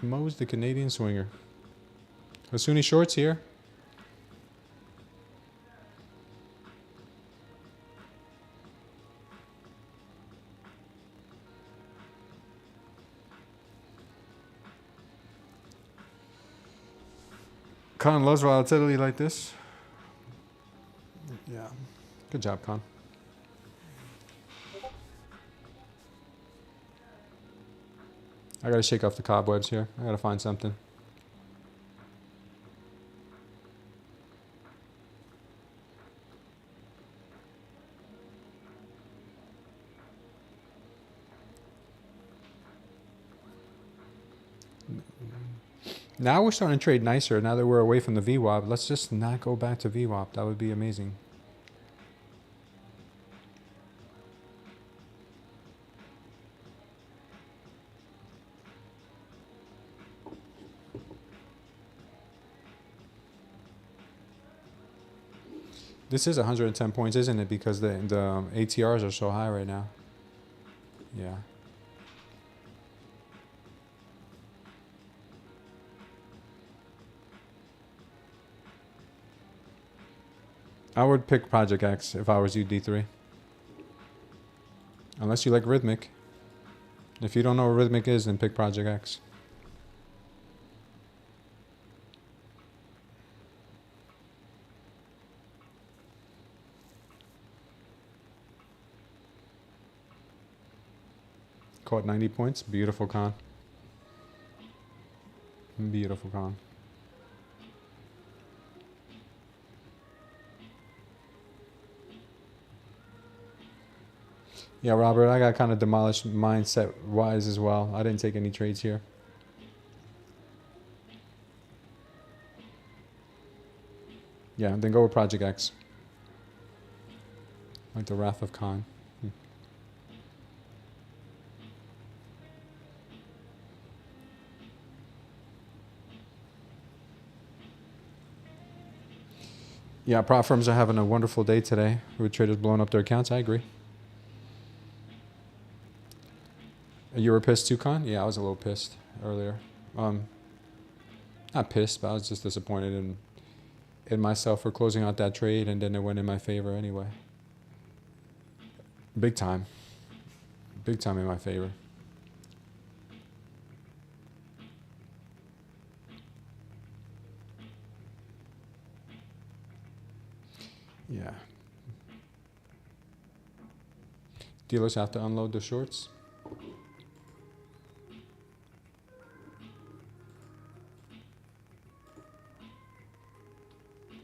Mo's the Canadian swinger. Asuni shorts here. Con loves volatility like this. Yeah. Good job, Con. I gotta shake off the cobwebs here. I gotta find something. Now we're starting to trade nicer now that we're away from the VWAP. Let's just not go back to VWAP. That would be amazing. This is 110 points, isn't it? Because the ATRs are so high right now. Yeah. I would pick Project X if I was you, D3. Unless you like Rhythmic. If you don't know what Rhythmic is, then pick Project X. Caught 90 points. Beautiful, Con. Beautiful, Con. Yeah, Robert, I got kind of demolished mindset-wise as well. I didn't take any trades here. Yeah, then go with Project X. Like the Wrath of Khan. Yeah, prop firms are having a wonderful day today with traders blowing up their accounts. I agree. You were pissed too, Con? Yeah, I was a little pissed earlier. Not pissed, but I was just disappointed in myself for closing out that trade, and then it went in my favor anyway. Big time. Big time in my favor. Yeah. Dealers have to unload the shorts.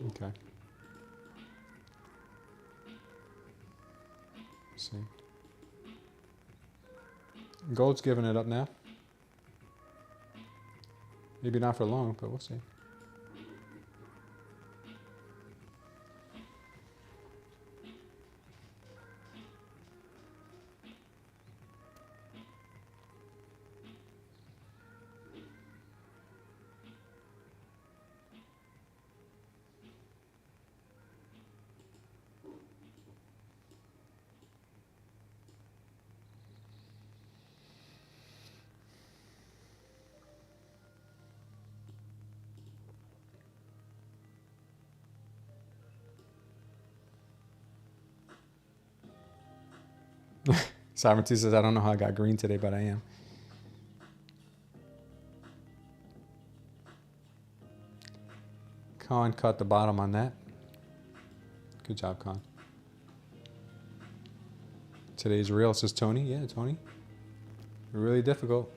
Okay. Let's see. Gold's giving it up now. Maybe not for long, but we'll see. Sovereignty says, I don't know how I got green today, but I am. Con cut the bottom on that. Good job, Con. Today's real, says Tony. Yeah, Tony. Really difficult.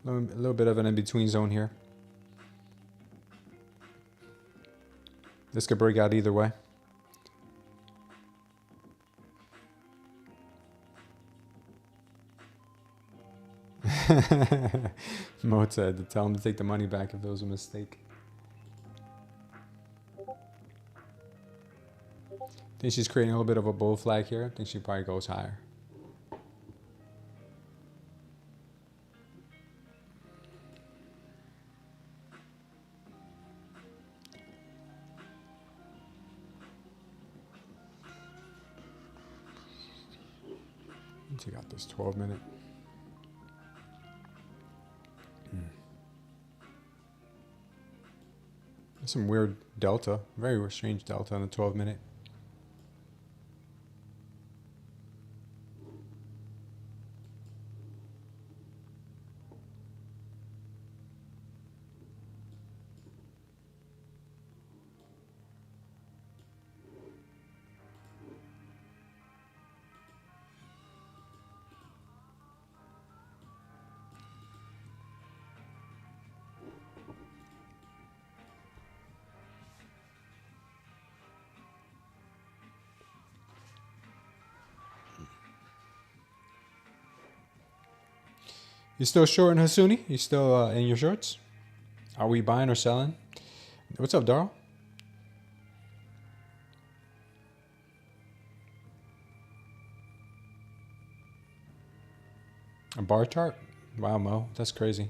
A little bit of an in-between zone here. This could break out either way. Mo said to tell him to take the money back if it was a mistake. I think she's creating a little bit of a bull flag here. I think she probably goes higher. Check out this 12-minute. There's some weird delta, very strange delta on the 12-minute. You still short in Hasuni? You still in your shorts? Are we buying or selling? What's up, Darl? A bar chart? Wow, Mo, that's crazy.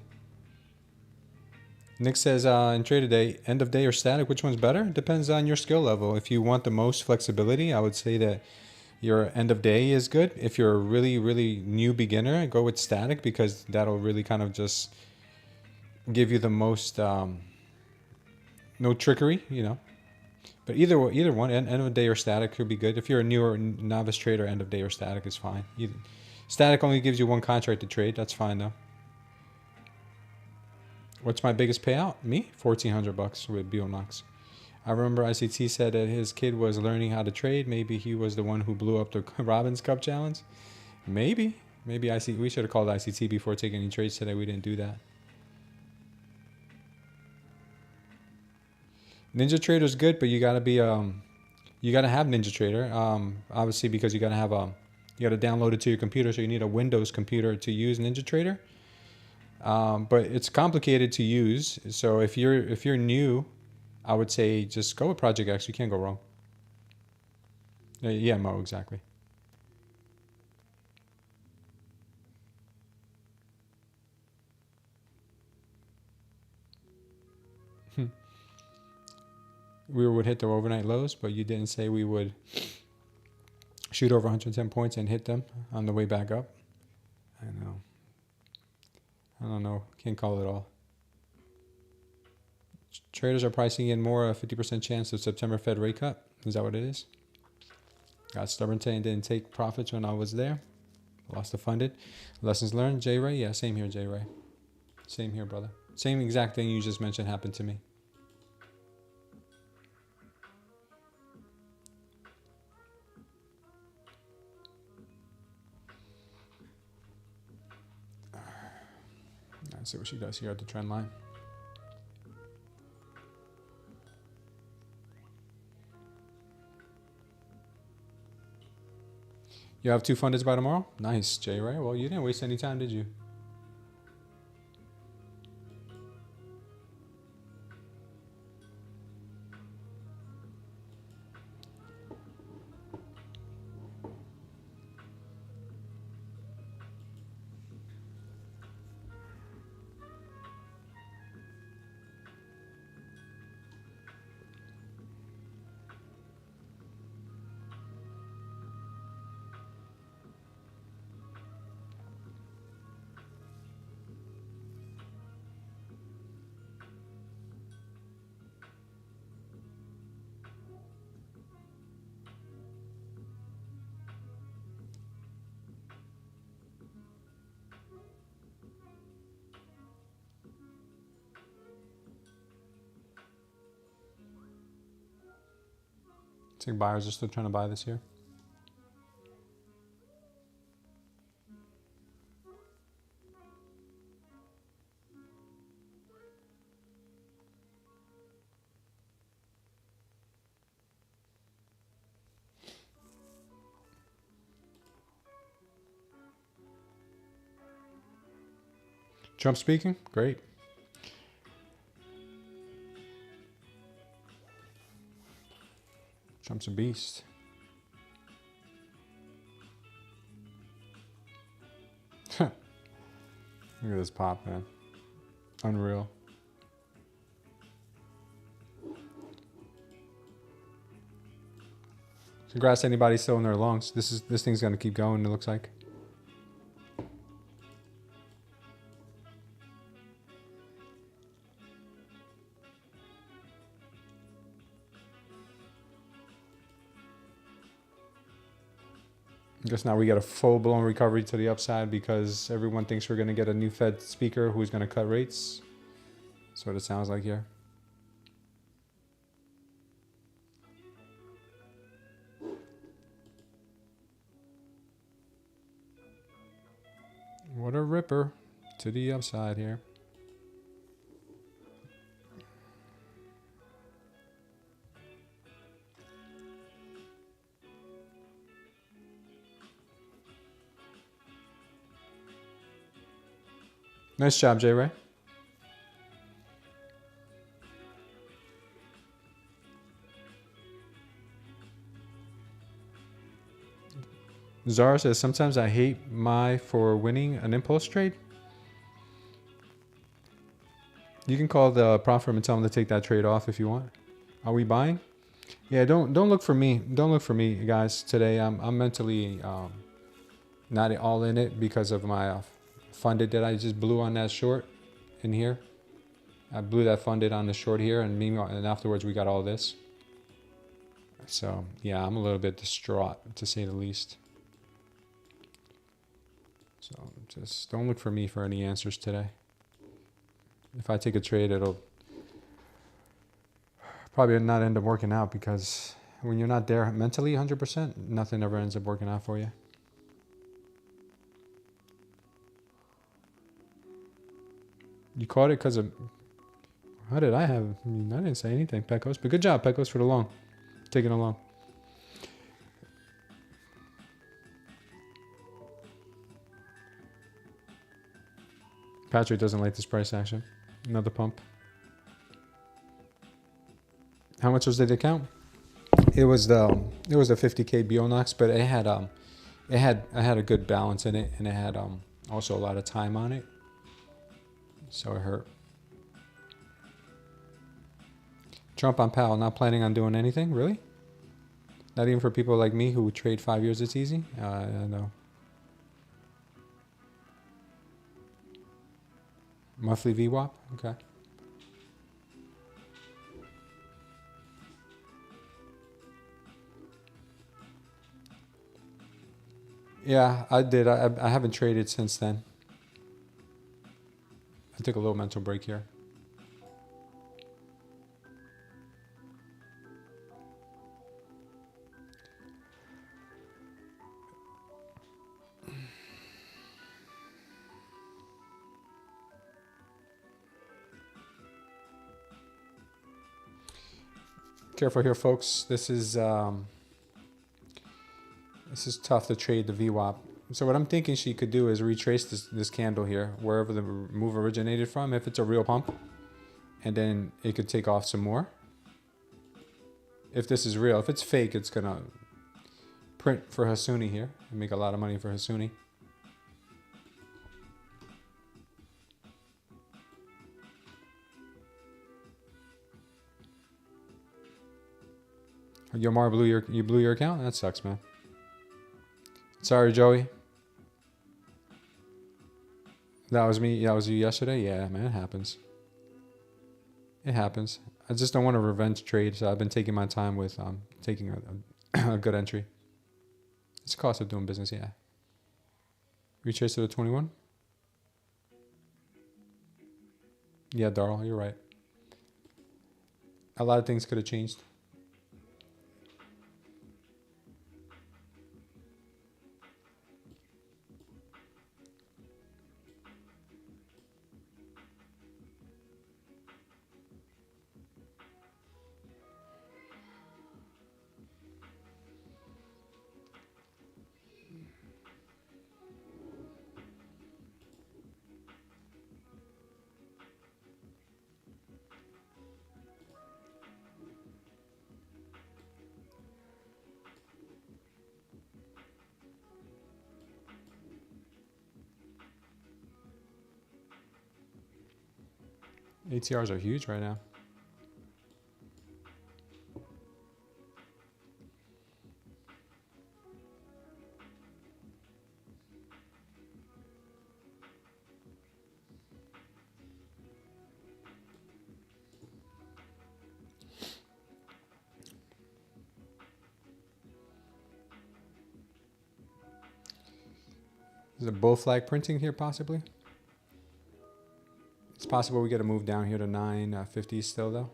Nick says in Tradeday, end of day or static, which one's better? It depends on your skill level. If you want the most flexibility, I would say that your end of day is good. If you're a really, really new beginner, go with static because that'll really kind of just give you the most, no trickery, you know. But either one, end of day or static could be good. If you're a newer novice trader, end of day or static is fine. Static only gives you one contract to trade. That's fine though. What's my biggest payout? Me? $1,400 with Bulenox. I remember ICT said that his kid was learning how to trade. Maybe he was the one who blew up the Robbins Cup challenge. Maybe we should have called ICT before taking any trades today. We didn't do that. Ninja Trader's good, but you gotta be you gotta have Ninja Trader. Obviously because you gotta have you gotta download it to your computer, so you need a Windows computer to use Ninja Trader. But it's complicated to use. So if you're new, I would say just go with Project X. You can't go wrong. Yeah, Mo, exactly. We would hit the overnight lows, but you didn't say we would shoot over 110 points and hit them on the way back up. I know. I don't know. Can't call it all. Traders are pricing in more a 50% chance of September Fed rate cut. Is that what it is? Got stubborn and didn't take profits when I was there. Lost the funded. Lessons learned, J Ray? Yeah, same here, J Ray. Same here, brother. Same exact thing you just mentioned happened to me. Let's see what she does here at the trend line. You have 2 fundeds by tomorrow? Nice, Jay Ray. Well, you didn't waste any time, did you? I think buyers are still trying to buy this here. Trump speaking? Great. Trump's a beast. Look at this pop, man. Unreal. Congrats to anybody still in their longs. This thing's gonna keep going, it looks like. I guess now we get a full-blown recovery to the upside because everyone thinks we're going to get a new Fed speaker who's going to cut rates. That's what it sounds like here. What a ripper to the upside here. Nice job, J Ray. Zara says, sometimes I hate my for winning an impulse trade. You can call the prop firm and tell them to take that trade off if you want. Are we buying? Yeah, don't look for me. Don't look for me, guys. Today I'm mentally not all in it because of my funded that I just blew on that short in here. I blew that funded on the short here, and meanwhile, and afterwards we got all this. So yeah, I'm a little bit distraught to say the least. So just don't look for me for any answers today. If I take a trade, it'll probably not end up working out because when you're not there mentally 100%, nothing ever ends up working out for you. You caught it because of... How did I have... I mean, I didn't say anything, Pecos. But good job, Pecos, for the long. Taking a long. Patrick doesn't like this price action. Another pump. How much was the account? It was the 50K Bulenox, but it had I had a good balance in it, and it had also a lot of time on it, so it hurt. Trump on Powell, not planning on doing anything, really? Not even for people like me who trade 5 years. It's easy. No. Monthly VWAP. Okay. Yeah, I did. I haven't traded since then. I took a little mental break here. Careful here, folks. This is tough to trade the VWAP. So what I'm thinking she could do is retrace this candle here, wherever the move originated from, if it's a real pump, and then it could take off some more. If this is real, if it's fake, it's gonna print for Hasuni here and make a lot of money for Hasuni. Yomar you blew your account? That sucks, man. Sorry, Joey. That was me. That was you yesterday? Yeah, man, it happens. It happens. I just don't want a revenge trade, so I've been taking my time with taking a good entry. It's the cost of doing business, yeah. Retrace to the 21? Yeah, Darrell, you're right. A lot of things could have changed. ATRs are huge right now. Is a bull flag printing here possibly? It's possible we get a move down here to 950 still though.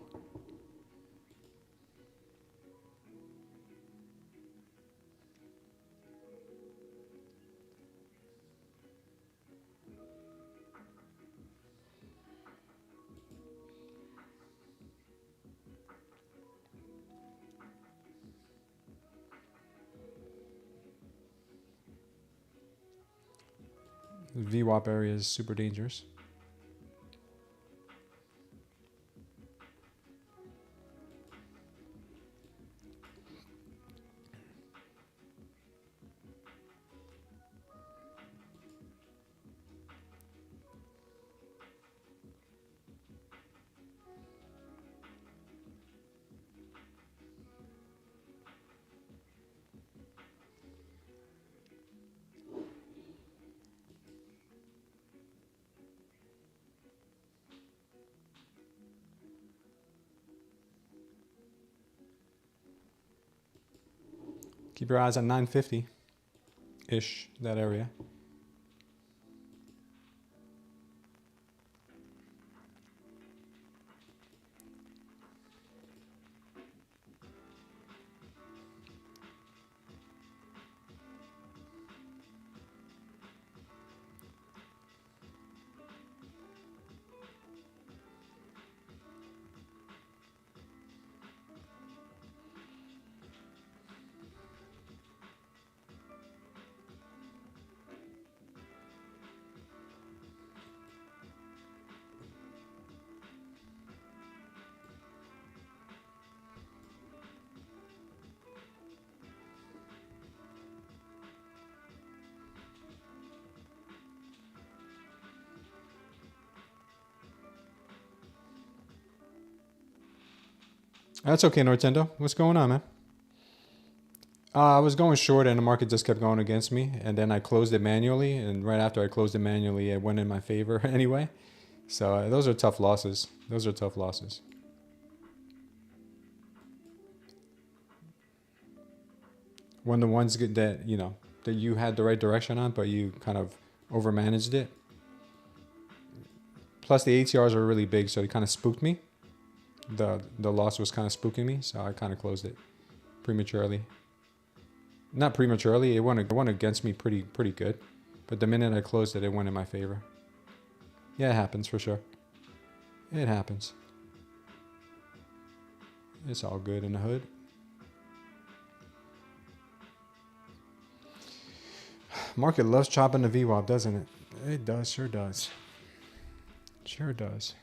The VWAP area is super dangerous. Keep your eyes on 950-ish, that area. That's okay, Nortendo. What's going on, man? I was going short and the market just kept going against me. And then I closed it manually. And right after I closed it manually, it went in my favor anyway. So those are tough losses. Those are tough losses. When the ones get that, you know, that you had the right direction on, but you kind of overmanaged it. Plus the ATRs are really big, so it kind of spooked me. The loss was kind of spooking me, so I kind of closed it prematurely. Not prematurely, it went against me pretty good. But the minute I closed it, it went in my favor. Yeah, it happens for sure. It happens. It's all good in the hood. Market loves chopping the VWAP, doesn't it? It does, sure does. Sure does.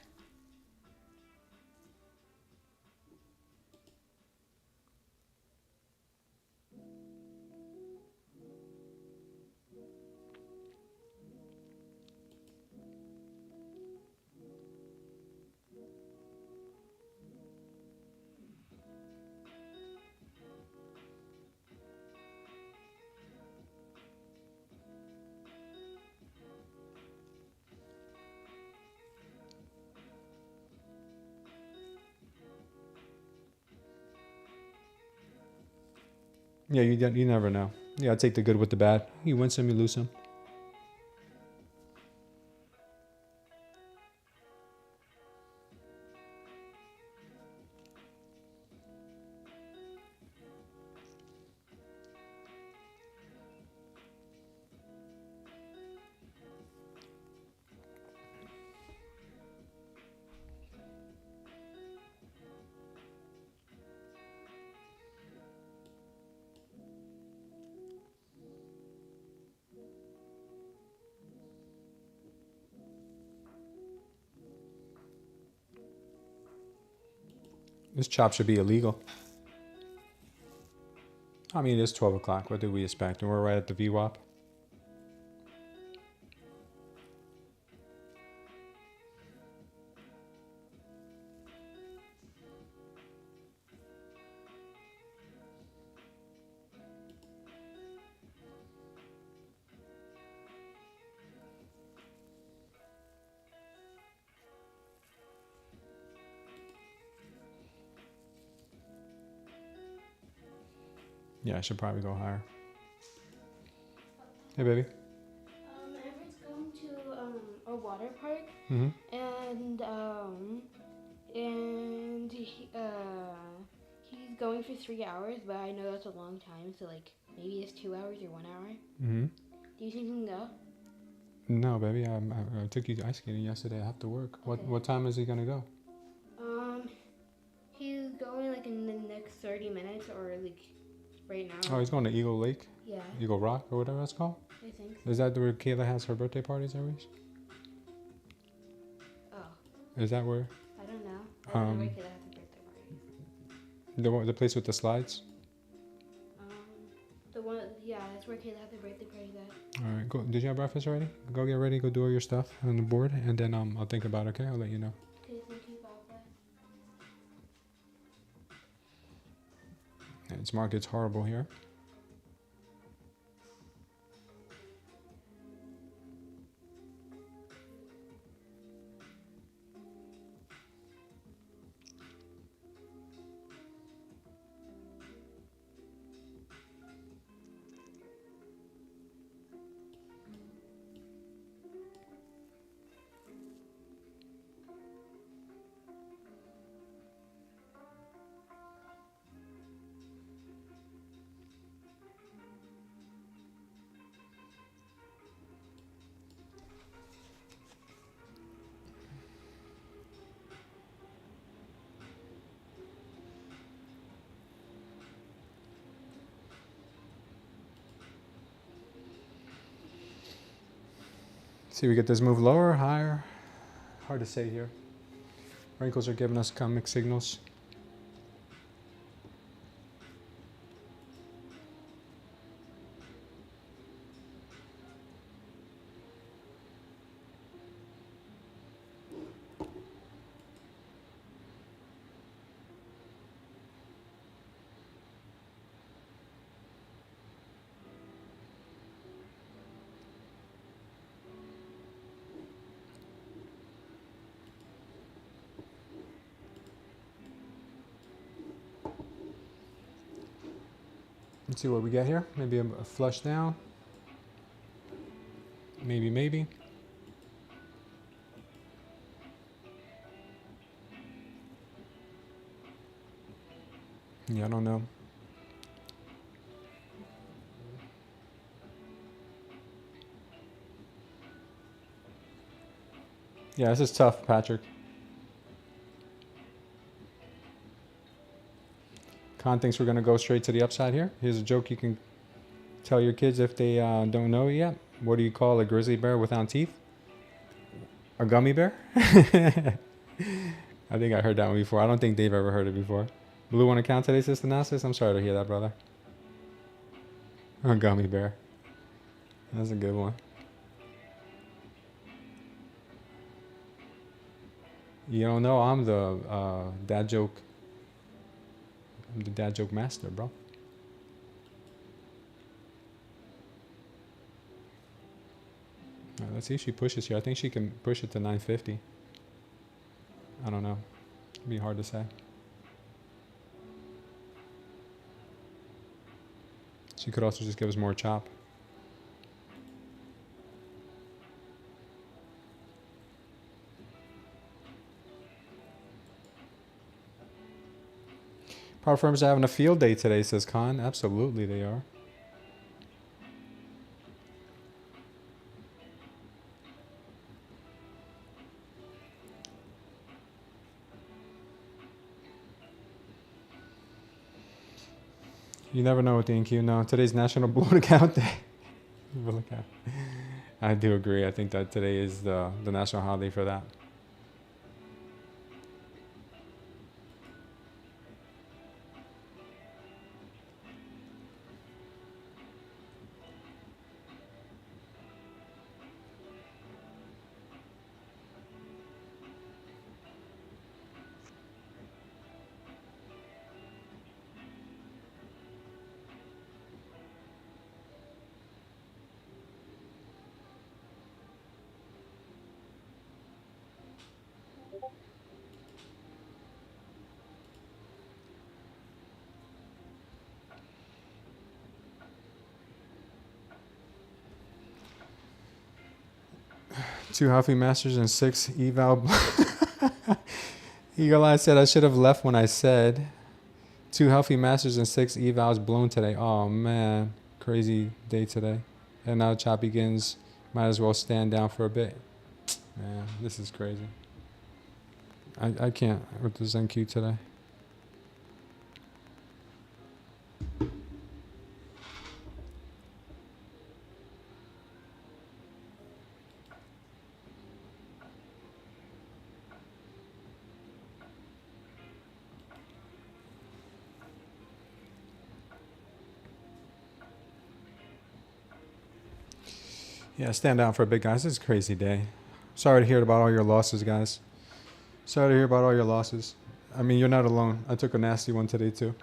Yeah, you never know. Yeah, I take the good with the bad. You win some, you lose some. This chop should be illegal. I mean, it's 12 o'clock. What did we expect? And we're right at the VWAP. Yeah, I should probably go higher. Hey, baby. Everett's going to a water park, Mm-hmm. and he's going for 3 hours, but I know that's a long time, so like maybe it's 2 hours or 1 hour. Mm-hmm. Do you think you can go? No, baby. I took you ice skating yesterday. I have to work. Okay. What time is he gonna go? He's going like in the next 30 minutes or like right now. Oh, he's going to Eagle Lake? Yeah, Eagle Rock or whatever it's called? I think so. Is that where Kayla has her birthday parties every? Oh, Is that where? I don't know. I don't know where Kayla has a birthday party. The place with the slides? The one, yeah, that's where Kayla has her birthday party at. All right, go. Did you have breakfast already? Go get ready. Go do all your stuff on the board, and then I'll think about it. Okay, I'll let you know. Okay, thank you, Papa. This market's horrible here. See, we get this move lower or higher. Hard to say here. Wrinkles are giving us comic signals. Let's see what we get here. Maybe a flush down. Maybe. Yeah, I don't know. Yeah, this is tough, Patrick. Con thinks we're going to go straight to the upside here. Here's a joke you can tell your kids if they don't know it yet. What do you call a grizzly bear without teeth? A gummy bear? I think I heard that one before. I don't think Dave ever heard it before. Blue on account today, Sister Nasis? I'm sorry to hear that, brother. A gummy bear. That's a good one. You don't know, I'm the dad joke. I'm the dad joke master, bro. All right, let's see if she pushes here. I think she can push it to 950. I don't know. It'd be hard to say. She could also just give us more chop. Power firms are having a field day today, says Khan. Absolutely they are. You never know with the NQ. No, today's National Blood Account Day. I do agree. I think that today is the national holiday for that. Two Huffy Masters and 6 eval. Eagle Eye said I should have left when I said 2 Healthy Masters and 6 evals blown today. Oh man, crazy day today. And now chop begins. Might as well stand down for a bit. Man, this is crazy. I can't with the ZenQ today. Yeah, stand down for a bit, guys. This is a crazy day. Sorry to hear about all your losses, guys. Sorry to hear about all your losses. I mean, you're not alone. I took a nasty one today, too.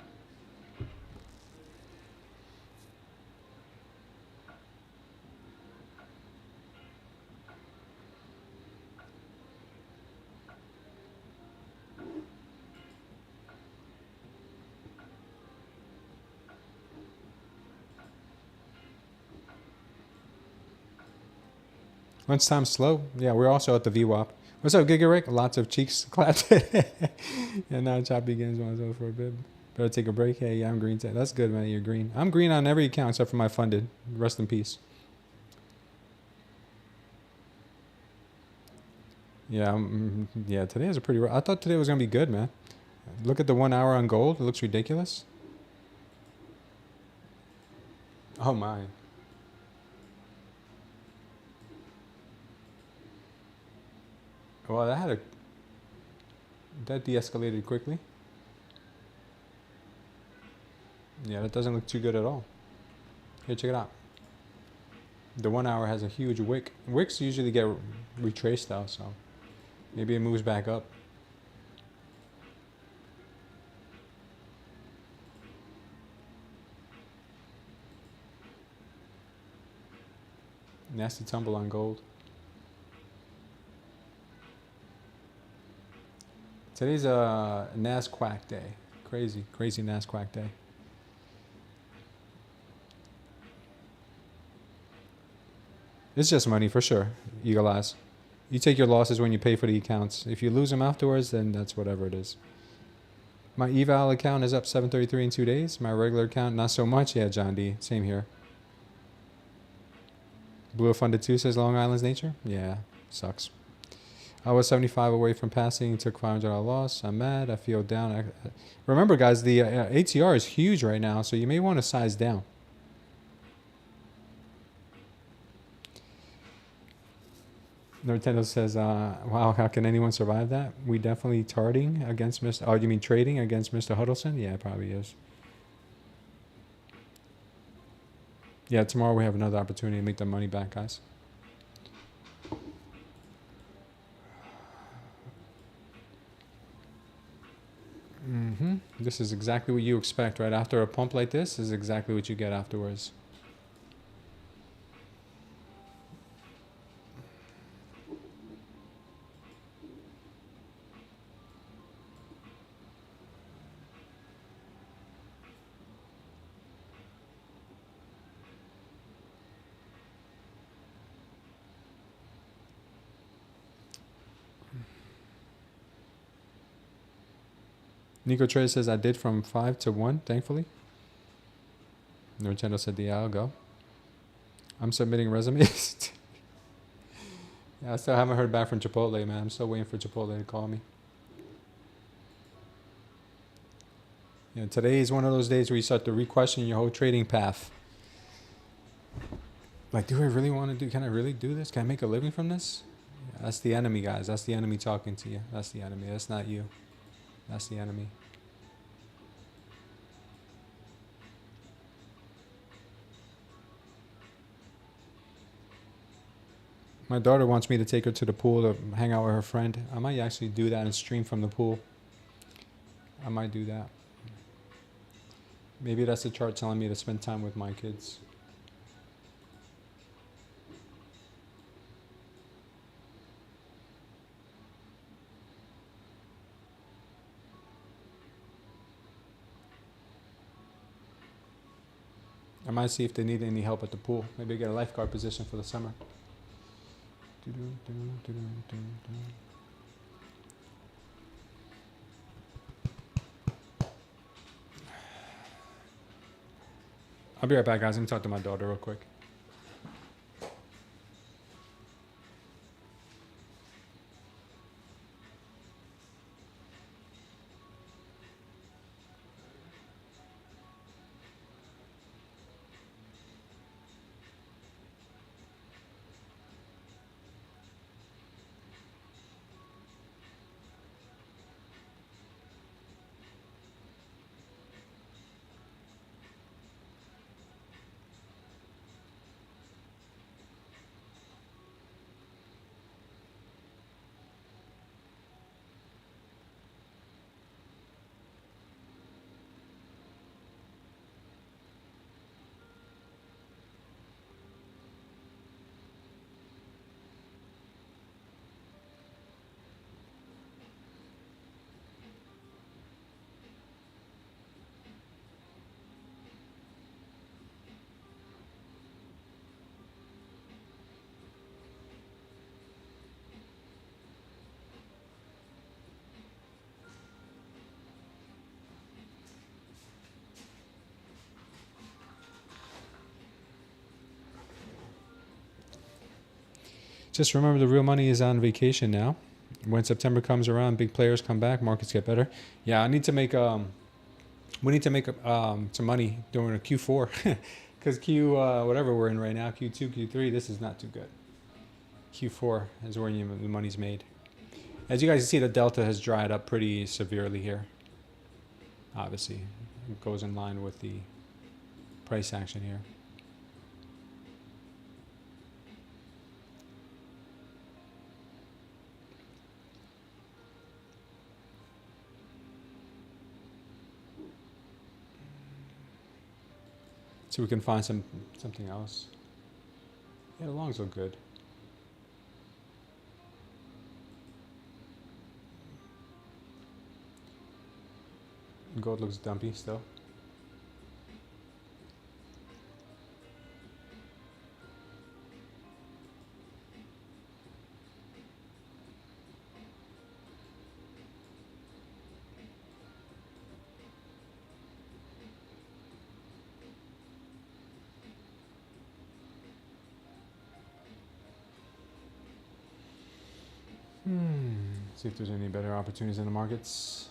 Lunchtime slow. Yeah, we're also at the VWAP. What's up, Giga Rick? Lots of cheeks clapped. And now chop begins myself for a bit. Better take a break. Hey, yeah, I'm green. That's good, man. You're green. I'm green on every account except for my funded. Rest in peace. Yeah, yeah. Today is a pretty. I thought today was gonna be good, man. Look at the 1 hour on gold. It looks ridiculous. Oh my. Well, that de-escalated quickly. Yeah, that doesn't look too good at all. Here, check it out. The 1 hour has a huge wick. Wicks usually get retraced out, so maybe it moves back up. Nasty tumble on gold. Today's a Nasquack day. Crazy, crazy Nasquack day. It's just money for sure, Eagle Eyes. You take your losses when you pay for the accounts. If you lose them afterwards, then that's whatever it is. My eval account is up 733 in 2 days. My regular account, not so much. Yeah, John D. Same here. Blue Funded 2 says Long Island's nature. Yeah, sucks. I was 75 away from passing. Took $500 loss. I'm mad. I feel down. Remember, guys, the ATR is huge right now, so you may want to size down. Nintendo says, wow, how can anyone survive that? We definitely trading against Mr. Oh, you mean trading against Mr. Huddleston? Yeah, it probably is. Yeah, tomorrow we have another opportunity to make the money back, guys. This is exactly what you expect, right? After a pump like this, is exactly what you get afterwards. Nico Trade says, I did from 5 to 1, thankfully. Nintendo said, yeah, I'll go. I'm submitting resumes. Yeah, I still haven't heard back from Chipotle, man. I'm still waiting for Chipotle to call me. Yeah, today is one of those days where you start to re-question your whole trading path. Like, do I really want to do, can I really do this? Can I make a living from this? Yeah, that's the enemy, guys. That's the enemy talking to you. That's the enemy. That's not you. That's the enemy. My daughter wants me to take her to the pool to hang out with her friend. I might actually do that and stream from the pool. I might do that. Maybe that's the chart telling me to spend time with my kids. I might see if they need any help at the pool. Maybe get a lifeguard position for the summer. I'll be right back, guys. Let me talk to my daughter real quick. Just remember, the real money is on vacation now. When September comes around, big players come back, markets get better. Yeah, I need to make we need to make some money during a Q4 because whatever we're in right now, Q2, Q3, this is not too good. Q4 is where the money's made. As you guys can see, the delta has dried up pretty severely here. Obviously, it goes in line with the price action here. So we can find something else. Yeah, the longs look good. Gold looks dumpy still. See if there's any better opportunities in the markets.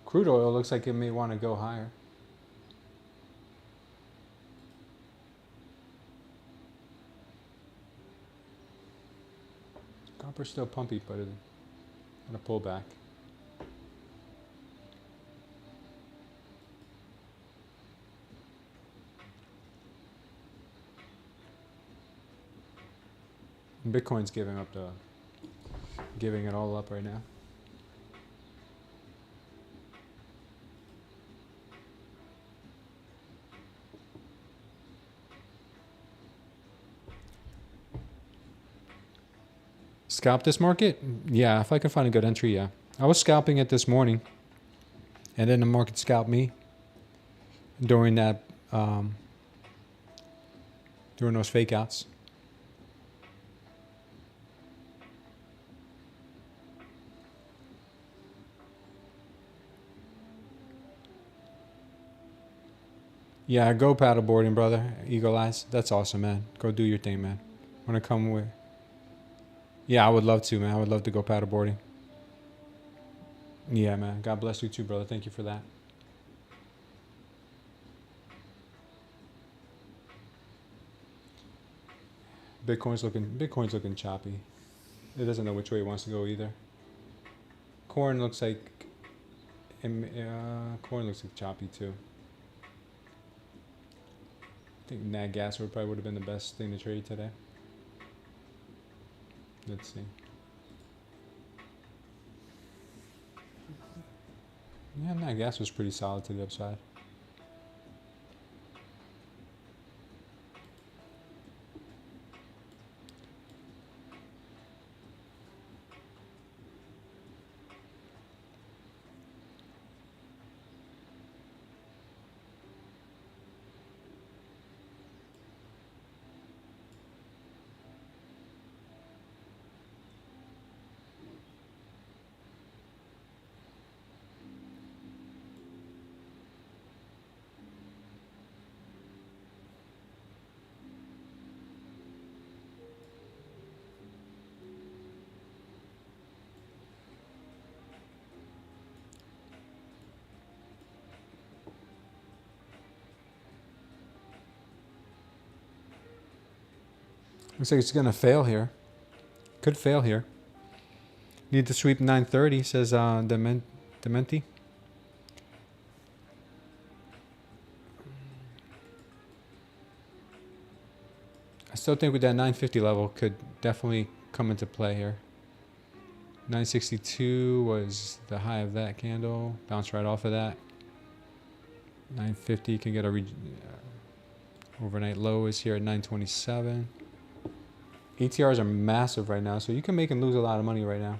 Crude oil looks like it may want to go higher. Copper's still pumpy, but it's going to pull back. Bitcoin's giving it all up right now. Scalp this market? Yeah, if I can find a good entry, yeah. I was scalping it this morning, and then the market scalped me during that during those fake outs. Yeah, go paddleboarding, brother. Eagle Eyes. That's awesome, man. Go do your thing, man. Want to come with? Yeah, I would love to, man. I would love to go paddleboarding. Yeah, man. God bless you too, brother. Thank you for that. Bitcoin's looking choppy. It doesn't know which way it wants to go either. Corn looks like choppy too. I think nat gas probably would have been the best thing to trade today. Let's see. Yeah, nat gas was pretty solid to the upside. Looks like it's going to fail here. Could fail here. Need to sweep 930, says Dementi. I still think with that 950 level could definitely come into play here. 962 was the high of that candle. Bounce right off of that. 950 can get a overnight low is here at 927. ATRs are massive right now, so you can make and lose a lot of money right now.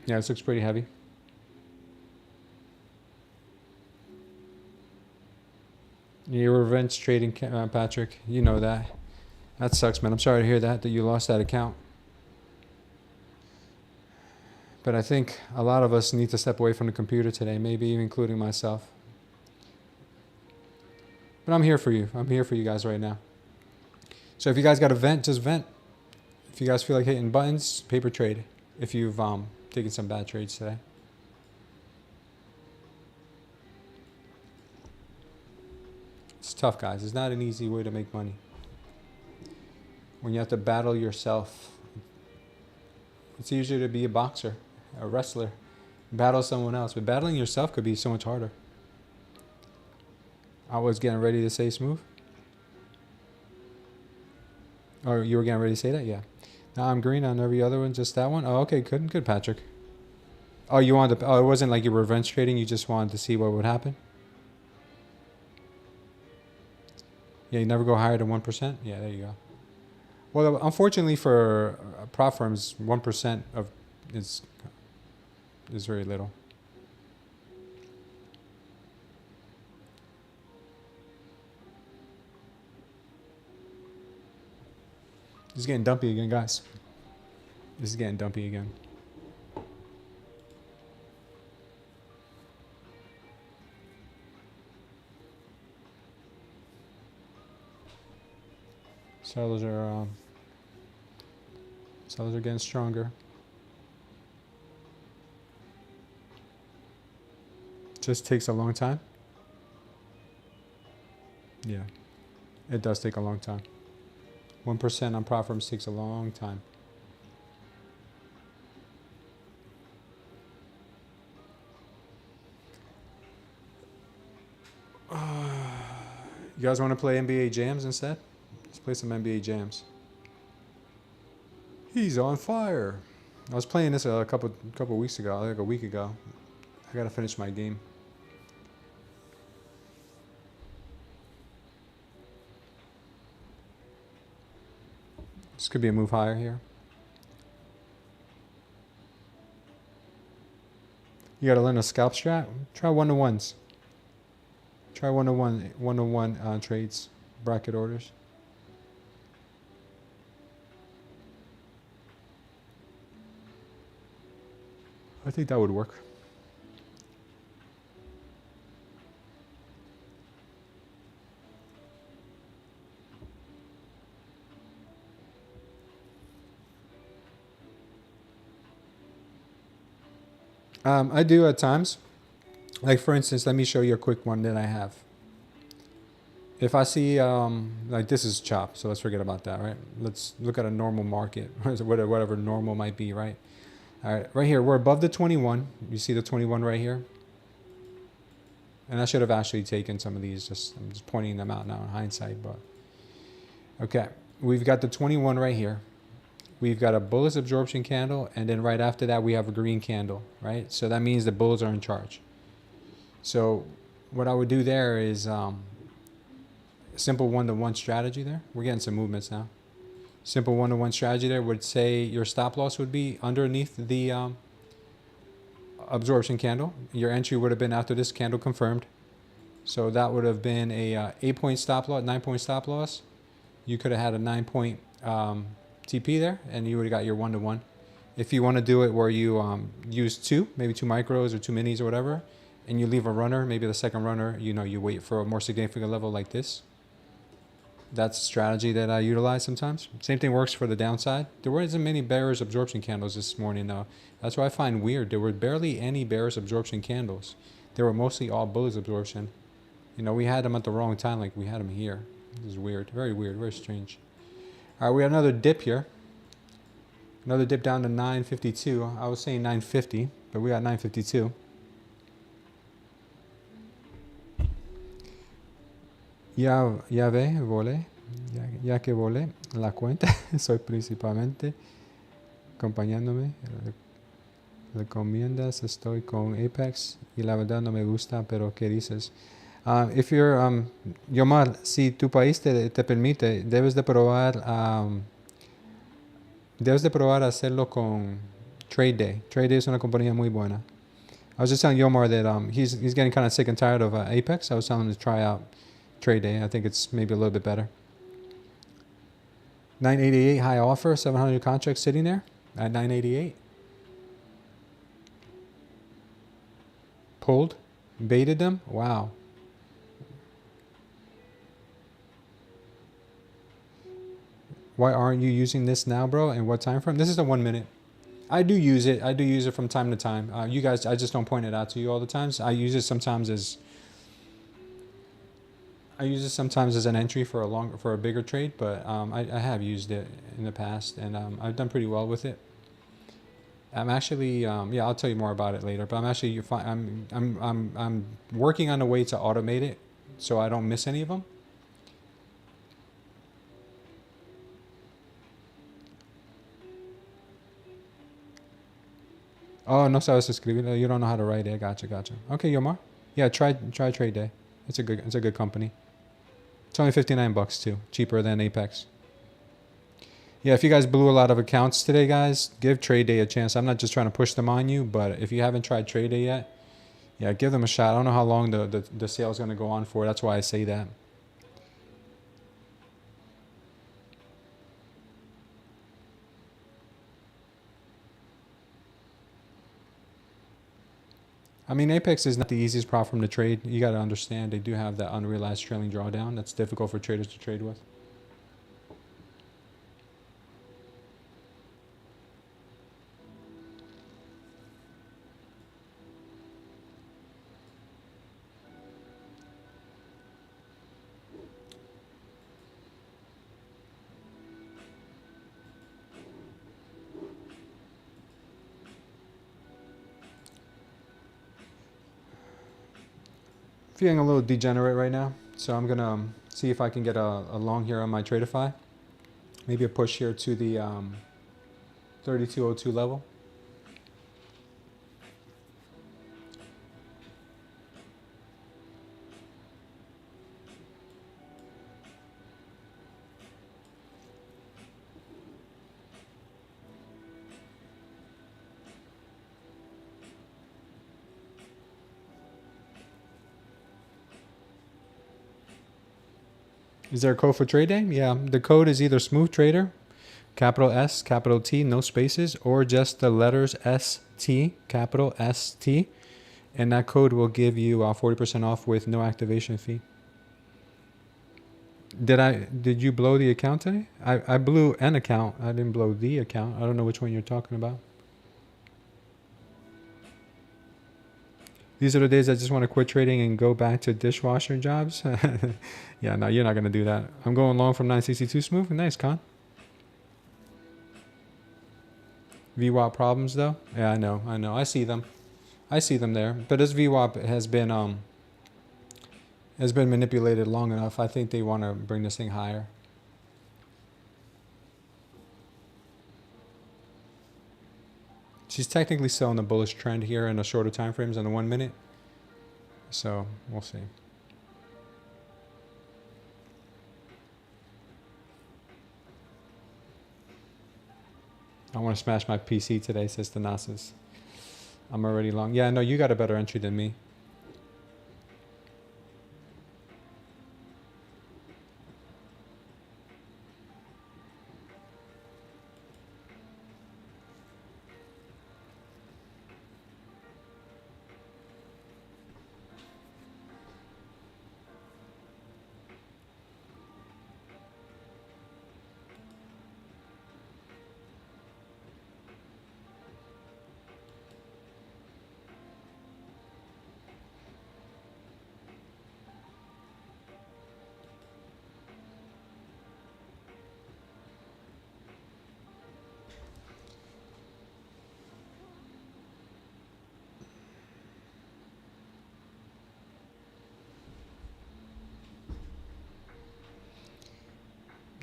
Yeah, this looks pretty heavy. You're revenge trading, Patrick. You know that. That sucks, man. I'm sorry to hear that you lost that account. But I think a lot of us need to step away from the computer today, maybe even including myself. But I'm here for you. I'm here for you guys right now. So if you guys got to vent, just vent. If you guys feel like hitting buttons, paper trade. If you've taken some bad trades today. It's tough, guys. It's not an easy way to make money. When you have to battle yourself, it's easier to be a boxer, a wrestler, battle someone else. But battling yourself could be so much harder. I was getting ready to say smooth. Or you were getting ready to say that? Yeah. Now I'm green on every other one, just that one? Oh, okay, good, Patrick. Oh, you wanted to, oh, it wasn't like you were revenge trading, you just wanted to see what would happen? Yeah, you never go higher than 1%? Yeah, there you go. Well, unfortunately for prop firms, 1% of is very little. This is getting dumpy again, guys. This is getting dumpy again. Sellers are getting stronger. Just takes a long time. Yeah, it does take a long time. 1% on prop firms takes a long time. You guys want to play NBA Jams instead? Let's play some NBA Jams. He's on fire. I was playing this a couple weeks ago, like a week ago. I gotta finish my game. This could be a move higher here. You gotta learn a scalp strat. Try 1-to-1s. Try 1-to-1 trades, bracket orders. I think that would work. I do at times. Like for instance, let me show you a quick one that I have. If I see, like this is chop, so let's forget about that, right? Let's look at a normal market, whatever normal might be, right? All right, right here, we're above the 21. You see the 21 right here? And I should have actually taken some of these, I'm just pointing them out now in hindsight, but. Okay, we've got the 21 right here. We've got a bullish absorption candle, and then right after that we have a green candle, right? So that means the bulls are in charge. So what I would do there is simple 1-to-1 strategy there. We're getting some movements now. Simple 1-to-1 strategy there would say your stop loss would be underneath the absorption candle. Your entry would have been after this candle confirmed. So that would have been a 8-point stop loss, 9-point stop loss. You could have had a 9-point TP there, and you would have got your 1-to-1. If you want to do it where you use maybe 2 micros or 2 minis or whatever, and you leave a runner, maybe the second runner, you wait for a more significant level like this. That's a strategy that I utilize sometimes. Same thing works for the downside. There wasn't many bearish absorption candles this morning though. That's what I find weird. There were barely any bearish absorption candles. They were mostly all bullish absorption. We had them at the wrong time, like we had them here. This is weird, very strange. All right, we have another dip here. Another dip down to 952. I was saying 950, but we got 952. Ya volé, ya que volé la cuenta, soy principalmente acompañándome. Recomiendas, estoy con Apex y la verdad no me gusta, pero ¿qué dices? If you're, Yomar, si tu país te permite, debes de probar hacerlo con Tradeday. Tradeday es una compañía muy buena. I was just telling Yomar that he's getting kind of sick and tired of Apex. I was telling him to try out Tradeday. I think it's maybe a little bit better. 988 high offer, 700 contracts sitting there at 988. Pulled, baited them. Wow. Why aren't you using this now, bro? And what time frame? This is the 1 minute. I do use it. I do use it from time to time. You guys, I just don't point it out to you all the time. So I use it sometimes as an entry for a bigger trade, but I have used it in the past, and I've done pretty well with it. I'm actually yeah, I'll tell you more about it later. But I'm actually I'm working on a way to automate it so I don't miss any of them. Oh, no sabes escribir. You don't know how to write it. Gotcha, gotcha. Okay, Yomar. Yeah, try Tradeday. It's a good company. It's only 59 bucks too, cheaper than Apex. Yeah, if you guys blew a lot of accounts today, guys, give Tradeday a chance. I'm not just trying to push them on you, but if you haven't tried Tradeday yet, yeah, give them a shot. I don't know how long the sale is going to go on for. That's why I say that. I mean, Apex is not the easiest platform to trade. You got to understand they do have that unrealized trailing drawdown. That's difficult for traders to trade with. Feeling a little degenerate right now, so I'm going to see if I can get a long here on my Tradeify. Maybe a push here to the 3202 level. Is there a code for trade day? Yeah, the code is either Smooth Trader, capital S, capital T, no spaces, or just the letters ST, capital ST, and that code will give you 40% off with no activation fee. Did you blow the account today? I blew an account. I didn't blow the account. I don't know which one you're talking about. These are the days I just want to quit trading and go back to dishwasher jobs. Yeah, no, you're not going to do that. I'm going long from 962 Smooth. Nice, Con. VWAP problems, though? Yeah, I know. I see them. I see them there. But this VWAP has been manipulated long enough. I think they want to bring this thing higher. She's technically still in the bullish trend here in the shorter time frames on the 1 minute. So we'll see. I want to smash my PC today, says Thanasis. I'm already long. Yeah, no, you got a better entry than me.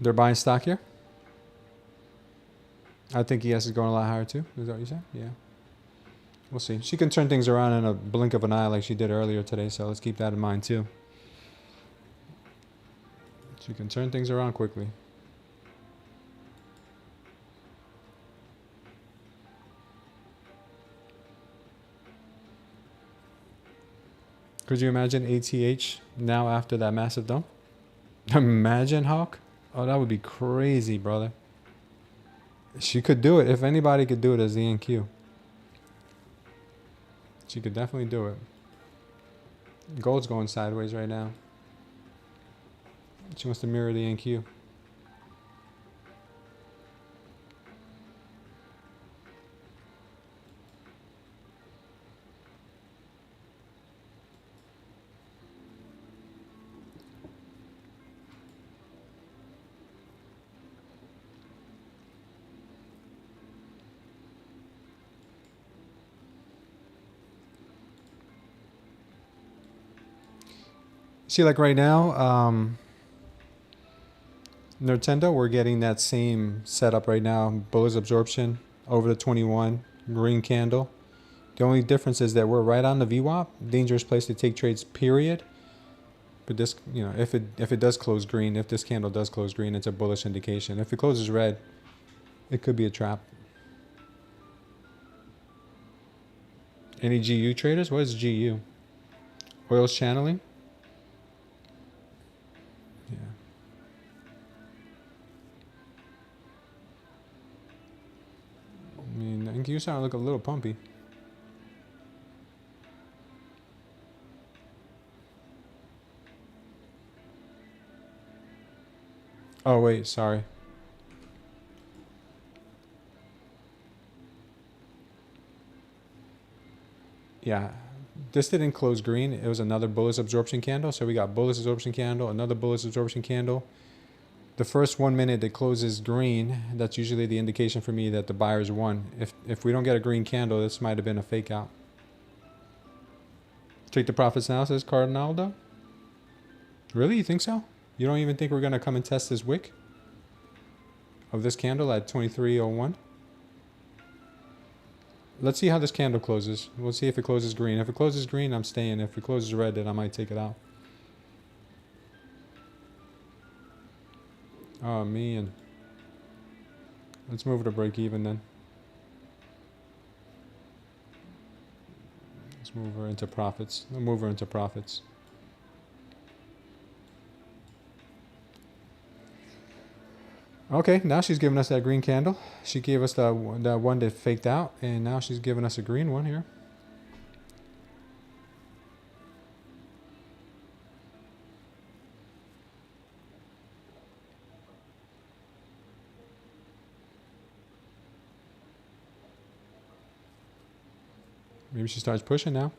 They're buying stock here? I think ES is going a lot higher too. Is that what you said? Yeah. We'll see. She can turn things around in a blink of an eye like she did earlier today, so let's keep that in mind too. She can turn things around quickly. Could you imagine ATH now after that massive dump? Imagine, Hawk? Oh, that would be crazy, brother. She could do it. If anybody could do it, as the NQ. She could definitely do it. Gold's going sideways right now. She wants to mirror the NQ. See, like right now, Nintendo, we're getting that same setup right now. Bullish absorption over the 21, green candle. The only difference is that we're right on the VWAP, dangerous place to take trades, period. But this, you know, if it does close green, if this candle does close green, it's a bullish indication. If it closes red, it could be a trap. Any GU traders? What is GU? Oil's channeling? Yeah. I mean, I think you starting to look a little pumpy. Oh, wait, sorry. Yeah, this didn't close green. It was another bullish absorption candle. So we got bullish absorption candle, another bullish absorption candle. The first 1 minute that closes green, that's usually the indication for me that the buyers won. If we don't get a green candle, this might have been a fake out. Take the profits now, says Cardinaldo. Really? You think so? You don't even think we're going to come and test this wick of this candle at 23.01? Let's see how this candle closes. We'll see if it closes green. If it closes green, I'm staying. If it closes red, then I might take it out. Oh, man. Let's move it to break even then. Let's move her into profits. We'll move her into profits. Okay, now she's giving us that green candle. She gave us that one that faked out, and now she's giving us a green one here. Maybe she starts pushing now.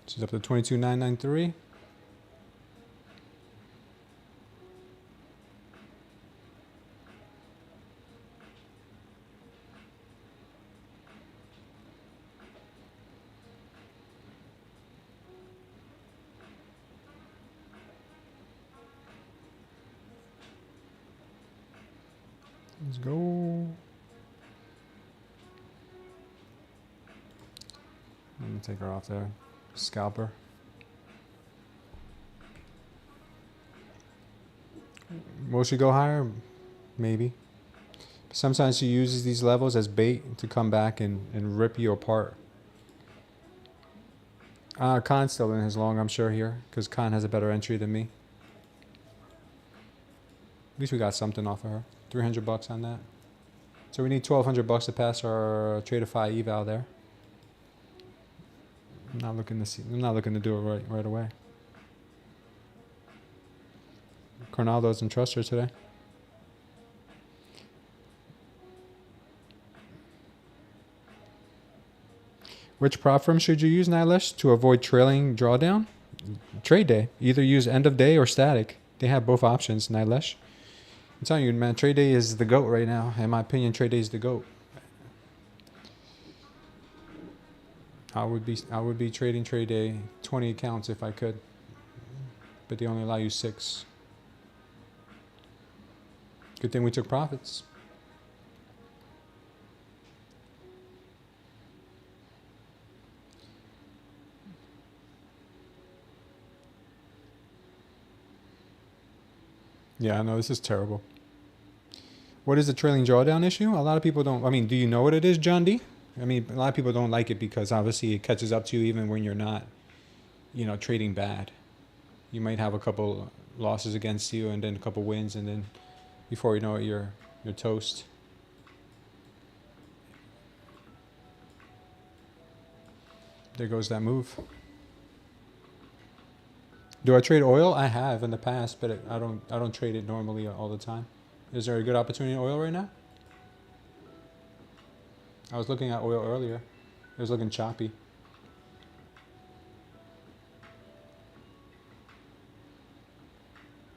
She's up to 22,993. Let's go. Let me take her off there. Scalper. Will she go higher? Maybe. Sometimes she uses these levels as bait to come back and rip you apart. Khan's still in his long, I'm sure, here, because Khan has a better entry than me. At least we got something off of her. 300 bucks on that. So we need 1,200 bucks to pass our Tradeify eval there. I'm not looking to do it right away. Cornell doesn't trust her today. Which prop firm should you use, Nylesh, to avoid trailing drawdown? Trade day. Either use end of day or static. They have both options, Nylesh. I'm telling you, man, trade day is the GOAT right now. In my opinion, trade day is the GOAT. I would be trading trade day 20 accounts if I could, but they only allow you 6. Good thing we took profits. Yeah, no, this is terrible. What is the trailing drawdown issue? A lot of people don't. I mean, do you know what it is, John D? I mean, a lot of people don't like it because obviously it catches up to you even when you're not, trading bad. You might have a couple losses against you and then a couple wins, and then before you know it, you're toast. There goes that move. Do I trade oil? I have in the past, but I don't trade it normally all the time. Is there a good opportunity in oil right now? I was looking at oil earlier. It was looking choppy.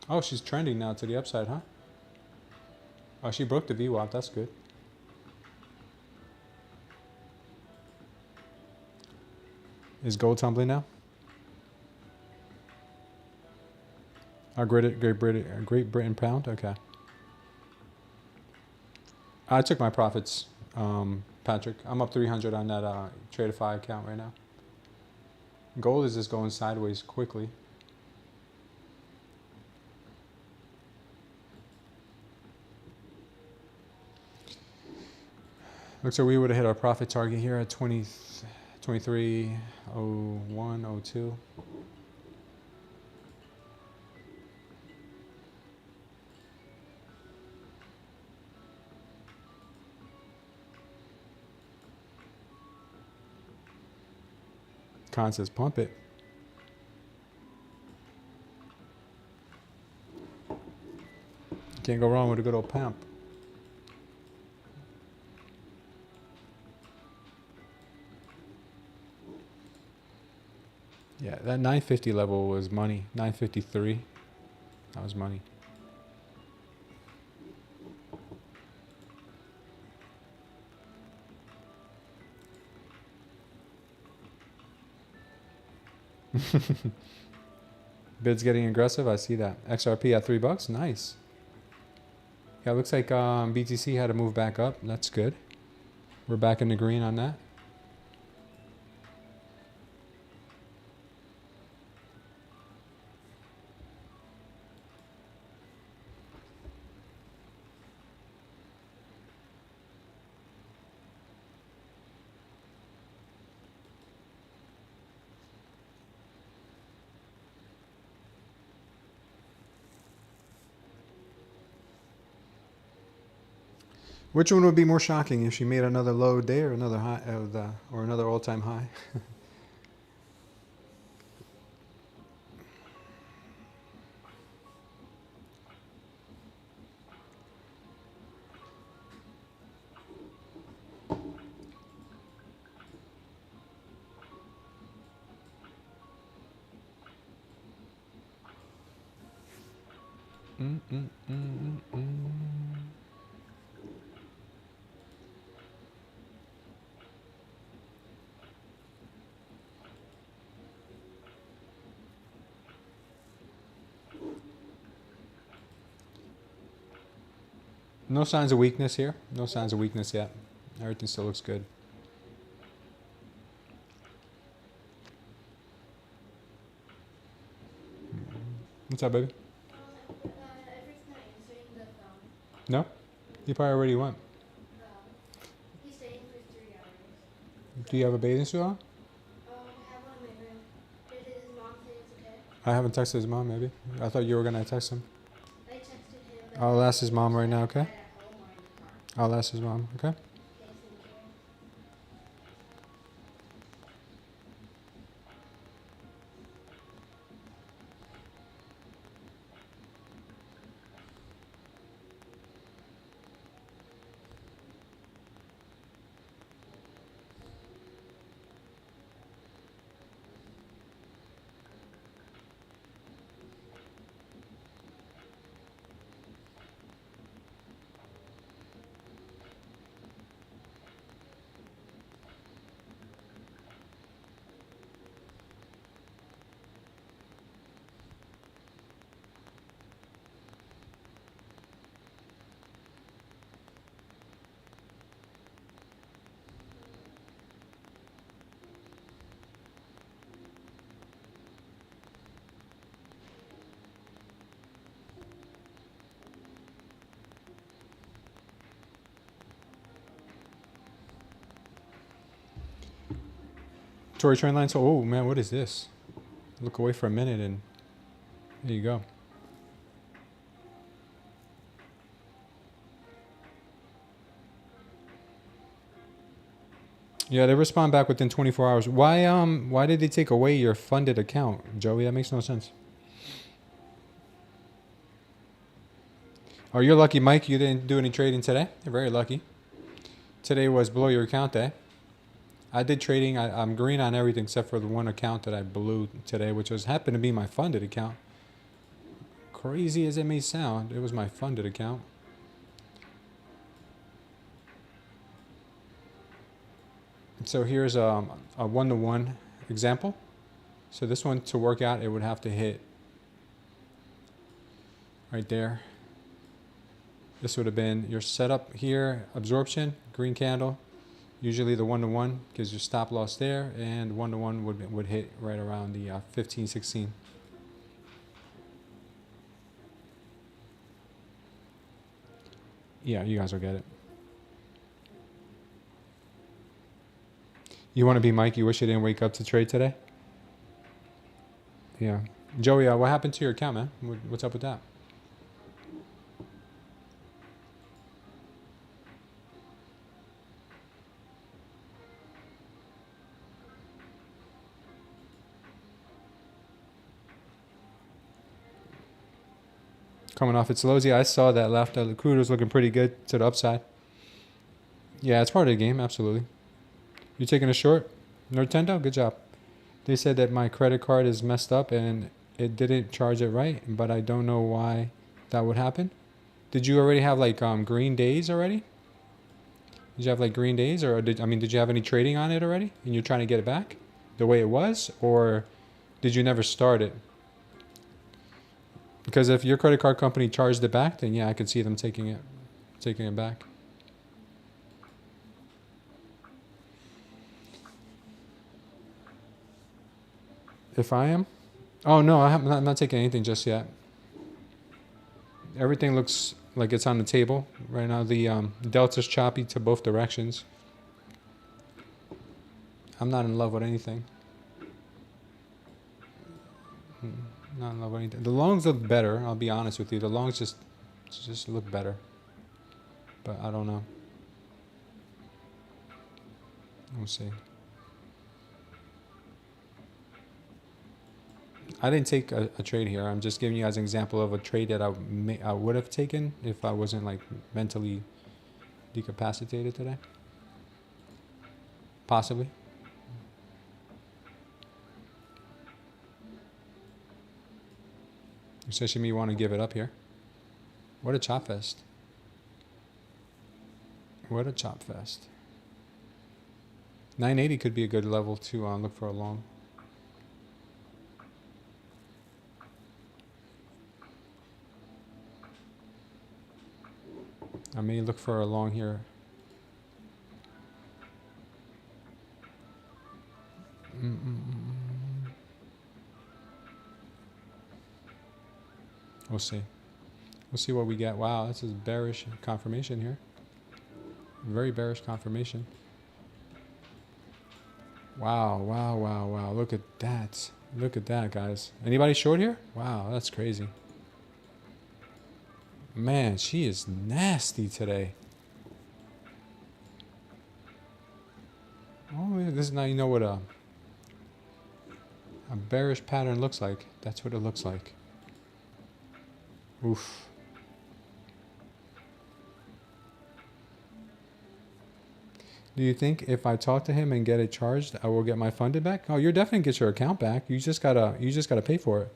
Oh, she's trending now to the upside, huh? Oh, she broke the VWAP. That's good. Is gold tumbling now? Great Britain pound? Okay. I took my profits, Patrick. I'm up 300 on that Tradeify account right now. Gold is just going sideways quickly. Looks like we would have hit our profit target here at 23.01.02. Con says pump it. Can't go wrong with a good old pump. Yeah, that 950 level was money. 953. That was money. Bids getting aggressive. I see that. XRP at $3. Nice. Yeah, it looks like BTC had to move back up. That's good. We're back in the green on that. Which one would be more shocking if she made another low day or another high, or another all-time high? No signs of weakness here. No signs of weakness yet. Everything still looks good. What's up, baby? No? You probably already went. He's staying for 3 hours. Do you have a bathing suit on? I have one in my room. Did his mom say it's okay? I haven't texted his mom, maybe. I thought you were going to text him. I texted him. I'll ask his mom right now, okay? At home or in the car. I'll ask his mom, okay? Okay, thank you. Tory train line. So, oh man, what is this? Look away for a minute and there you go. Yeah, they respond back within 24 hours. Why did they take away your funded account, Joey? That makes no sense. Oh, you're lucky, Mike. You didn't do any trading today. You're very lucky. Today was below your account day. I did trading. I'm green on everything except for the one account that I blew today, which happened to be my funded account. crazy as it may sound, it was my funded account. So here's a one-to-one example. So this one, to work out, it would have to hit right there. This would have been your setup here, absorption, green candle. Usually the one-to-one gives you stop loss there, and one-to-one would hit right around the 15, 16. Yeah, you guys will get it. You want to be Mike? You wish you didn't wake up to trade today? Yeah. Joey, what happened to your account, man? What's up with that? Coming off its lows. Yeah, I saw that left. The crude was looking pretty good to the upside. Yeah, it's part of the game. Absolutely. You taking a short? Nintendo? Good job. They said that my credit card is messed up and it didn't charge it right, but I don't know why that would happen. Did you already have like green days already? Did you have like green days, or did you have any trading on it already and you're trying to get it back the way it was, or did you never start it? Because if your credit card company charged it back, then yeah, I could see them taking it back. If I am? Oh no, I'm not taking anything just yet. Everything looks like it's on the table right now. The delta's choppy to both directions. I'm not in love with anything. Not in love with anything. The longs look better. I'll be honest with you. The longs just look better. But I don't know. We'll see. I didn't take a trade here. I'm just giving you guys an example of a trade that I would have taken if I wasn't like mentally decapacitated today. Possibly. Especially me want to give it up here. What a chop fest. What a chop fest. 980 could be a good level to look for a long. I may look for a long here. We'll see. We'll see what we get. Wow, this is bearish confirmation here. Very bearish confirmation. Wow, wow, wow, wow. Look at that. Look at that, guys. Anybody short here? Wow, that's crazy. Man, she is nasty today. Oh, this is now you know what a bearish pattern looks like. That's what it looks like. Oof. Do you think if I talk to him and get it charged, I will get my funded back? Oh, you're definitely get your account back. You just gotta pay for it.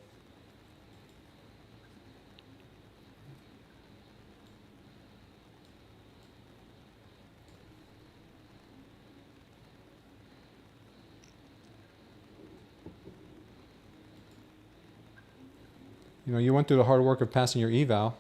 You know, you went through the hard work of passing your eval.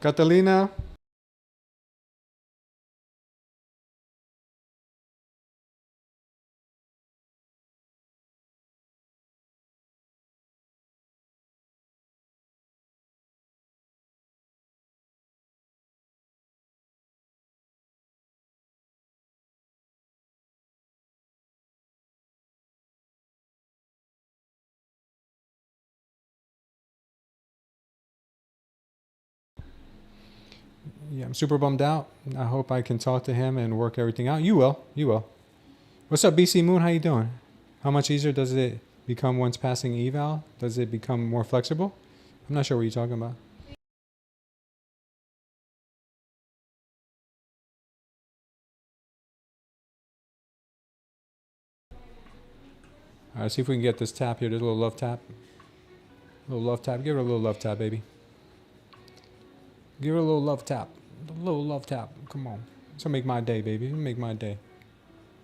Catalina. Yeah, I'm super bummed out. I hope I can talk to him and work everything out. You will. You will. What's up, BC Moon? How you doing? How much easier does it become once passing eval? Does it become more flexible? I'm not sure what you're talking about. All right, see if we can get this tap here. There's a little love tap. A little love tap. Give her a little love tap, baby. Give her a little love tap. A little love tap. Come on. So make my day, baby. Make my day.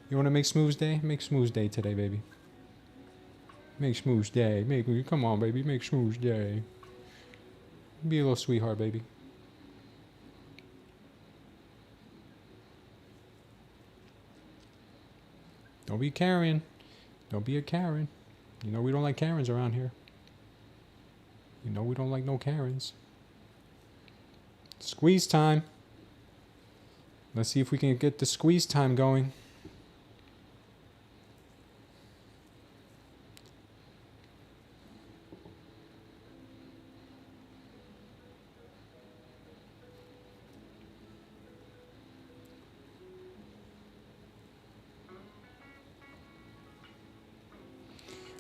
You want to make Smooth's day? Make Smooth's day today, baby. Make Smooth's day. Come on, baby. Make Smooth's day. Be a little sweetheart, baby. Don't be Karen. Don't be a Karen. You know we don't like Karens around here. You know we don't like no Karens. Squeeze time. Let's see if we can get the squeeze time going.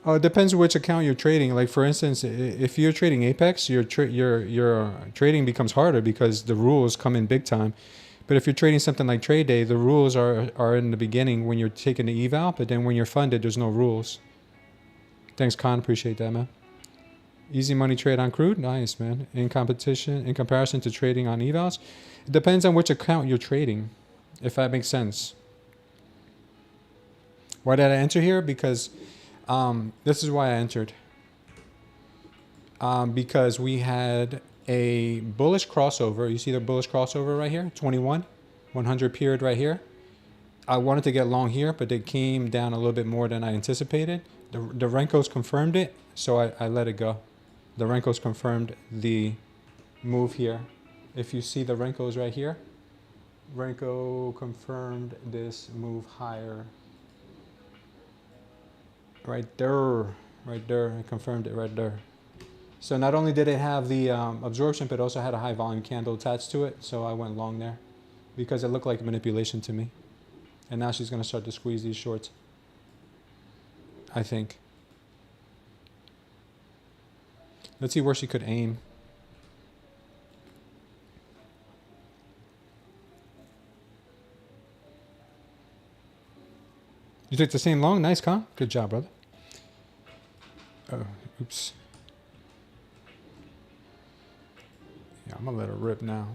Oh, it depends which account you're trading. Like for instance, if you're trading Apex, your trading becomes harder because the rules come in big time. But if you're trading something like Trade Day, the rules are in the beginning when you're taking the eval, but then when you're funded, there's no rules. Thanks, Con. Appreciate that, man. Easy money trade on crude, nice, man. In comparison to trading on evals, it depends on which account you're trading, if that makes sense. Why did I enter here? Because this is why I entered. Because we had a bullish crossover. You see the bullish crossover right here? 21, 100 period right here. I wanted to get long here, but it came down a little bit more than I anticipated. The Renkos confirmed it, so I let it go. The Renkos confirmed the move here. If you see the Renkos right here, Renko confirmed this move higher. Right there, I confirmed it right there. So not only did it have the absorption, but it also had a high volume candle attached to it. So I went long there because it looked like manipulation to me. And now she's going to start to squeeze these shorts, I think. Let's see where she could aim. You took the same long? Nice, Con. Good job, brother. Oh, oops. Yeah, I'm gonna let her rip now.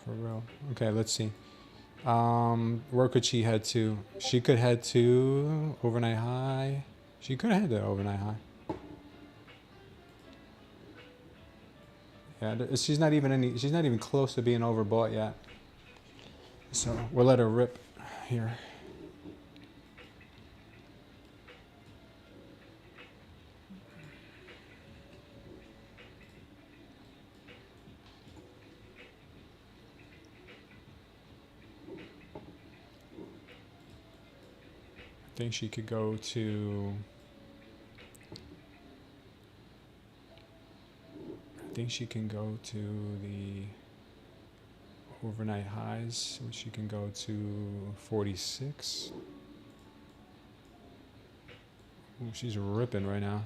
For real. Okay, let's see. Where could she head to? She could head to overnight high. She could head to overnight high. Yeah, she's not even close to being overbought yet. So we'll let her rip here. I think she could go to. I think she can go to the overnight highs, which she can go to 46. Ooh, she's ripping right now.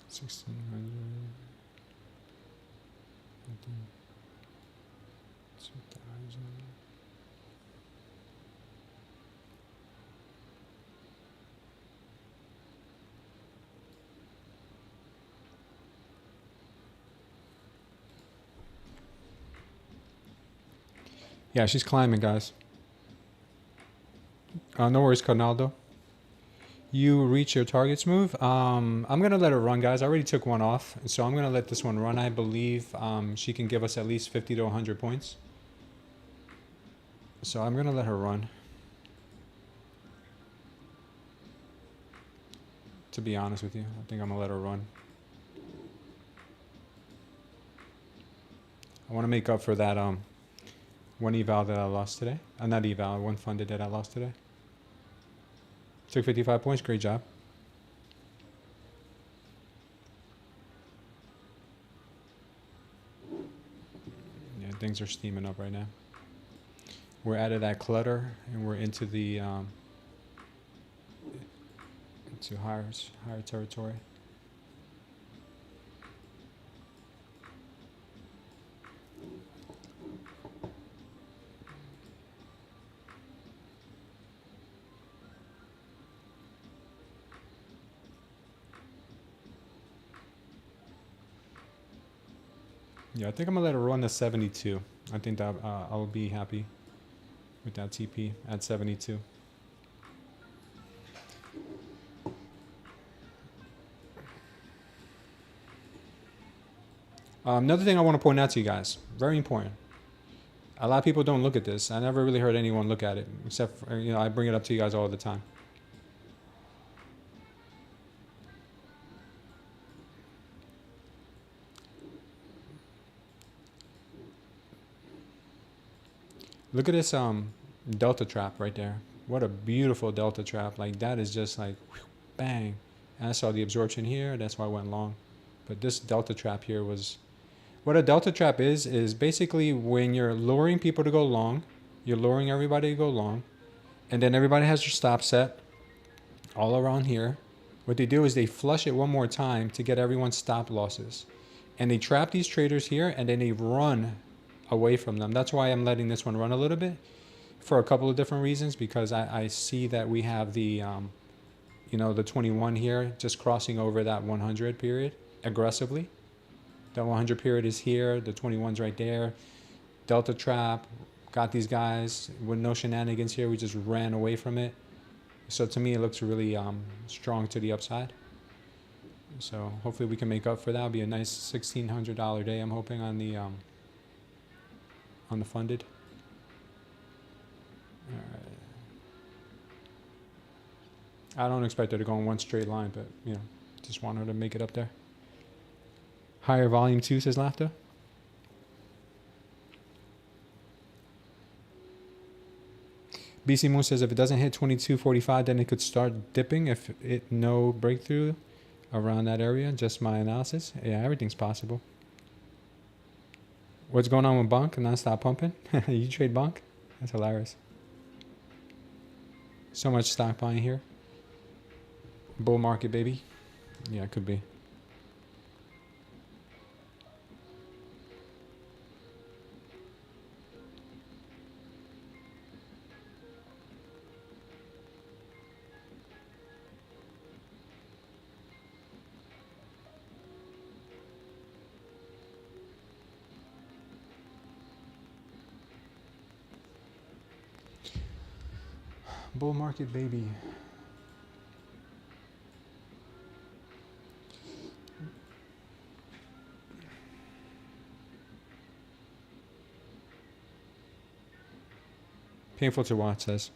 $1,600. $2,000. Yeah, she's climbing, guys. No worries, Conaldo. You reach your targets move. I'm going to let her run, guys. I already took one off, so I'm going to let this one run. I believe she can give us at least 50 to 100 points. So I'm going to let her run. To be honest with you, I think I'm going to let her run. I want to make up for that one eval that I lost today. Not eval, one funded that I lost today. Took 55 points. Great job. Yeah, things are steaming up right now. We're out of that clutter and we're into the into higher territory. Yeah, I think I'm gonna let it run to 72. I think that I'll be happy with that TP at 72. Another thing I want to point out to you guys, very important. A lot of people don't look at this. I never really heard anyone look at it, except for, I bring it up to you guys all the time. Look at this delta trap right there. What a beautiful delta trap. Like that is just like whew, bang. And I saw the absorption here. That's why I went long. But this delta trap here was, what a delta trap is basically when you're luring people to go long, you're luring everybody to go long, and then everybody has their stop set all around here. What they do is they flush it one more time to get everyone's stop losses. And they trap these traders here and then they run away from them. That's why I'm letting this one run a little bit for a couple of different reasons, because I see that we have the, the 21 here just crossing over that 100 period aggressively. That 100 period is here. The 21's right there. Delta trap. Got these guys with no shenanigans here. We just ran away from it. So to me, it looks really strong to the upside. So hopefully we can make up for that. It'll be a nice $1,600 day. I'm hoping on the funded. All right. I don't expect her to go in one straight line, but just want her to make it up there. Higher volume too, says Laughter. BC Moon says if it doesn't hit 22.45, then it could start dipping if it no breakthrough around that area. Just my analysis. Yeah, everything's possible. What's going on with Bonk? Non-stop pumping? You trade Bonk? That's hilarious. So much stock buying here. Bull market, baby. Yeah, it could be. Bull market, baby. Painful to watch, says.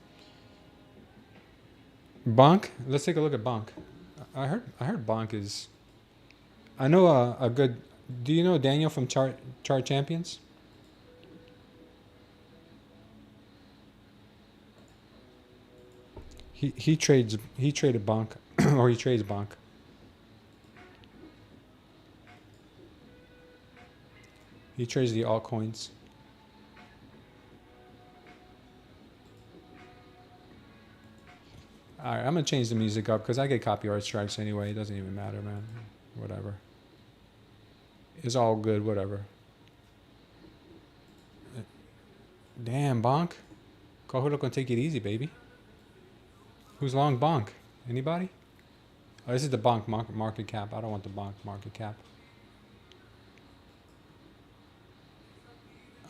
Bonk? Let's take a look at Bonk. I heard Bonk is... I know a good... Do you know Daniel from Chart Champions? He traded Bonk, or he trades Bonk. He trades the altcoins. All right, I'm gonna change the music up because I get copyright strikes anyway. It doesn't even matter, man. Whatever. It's all good. Whatever. Damn, Bonk. Cojudo gonna take it easy, baby. Who's long Bonk? Anybody? Oh, this is the Bonk market cap. I don't want the Bonk market cap.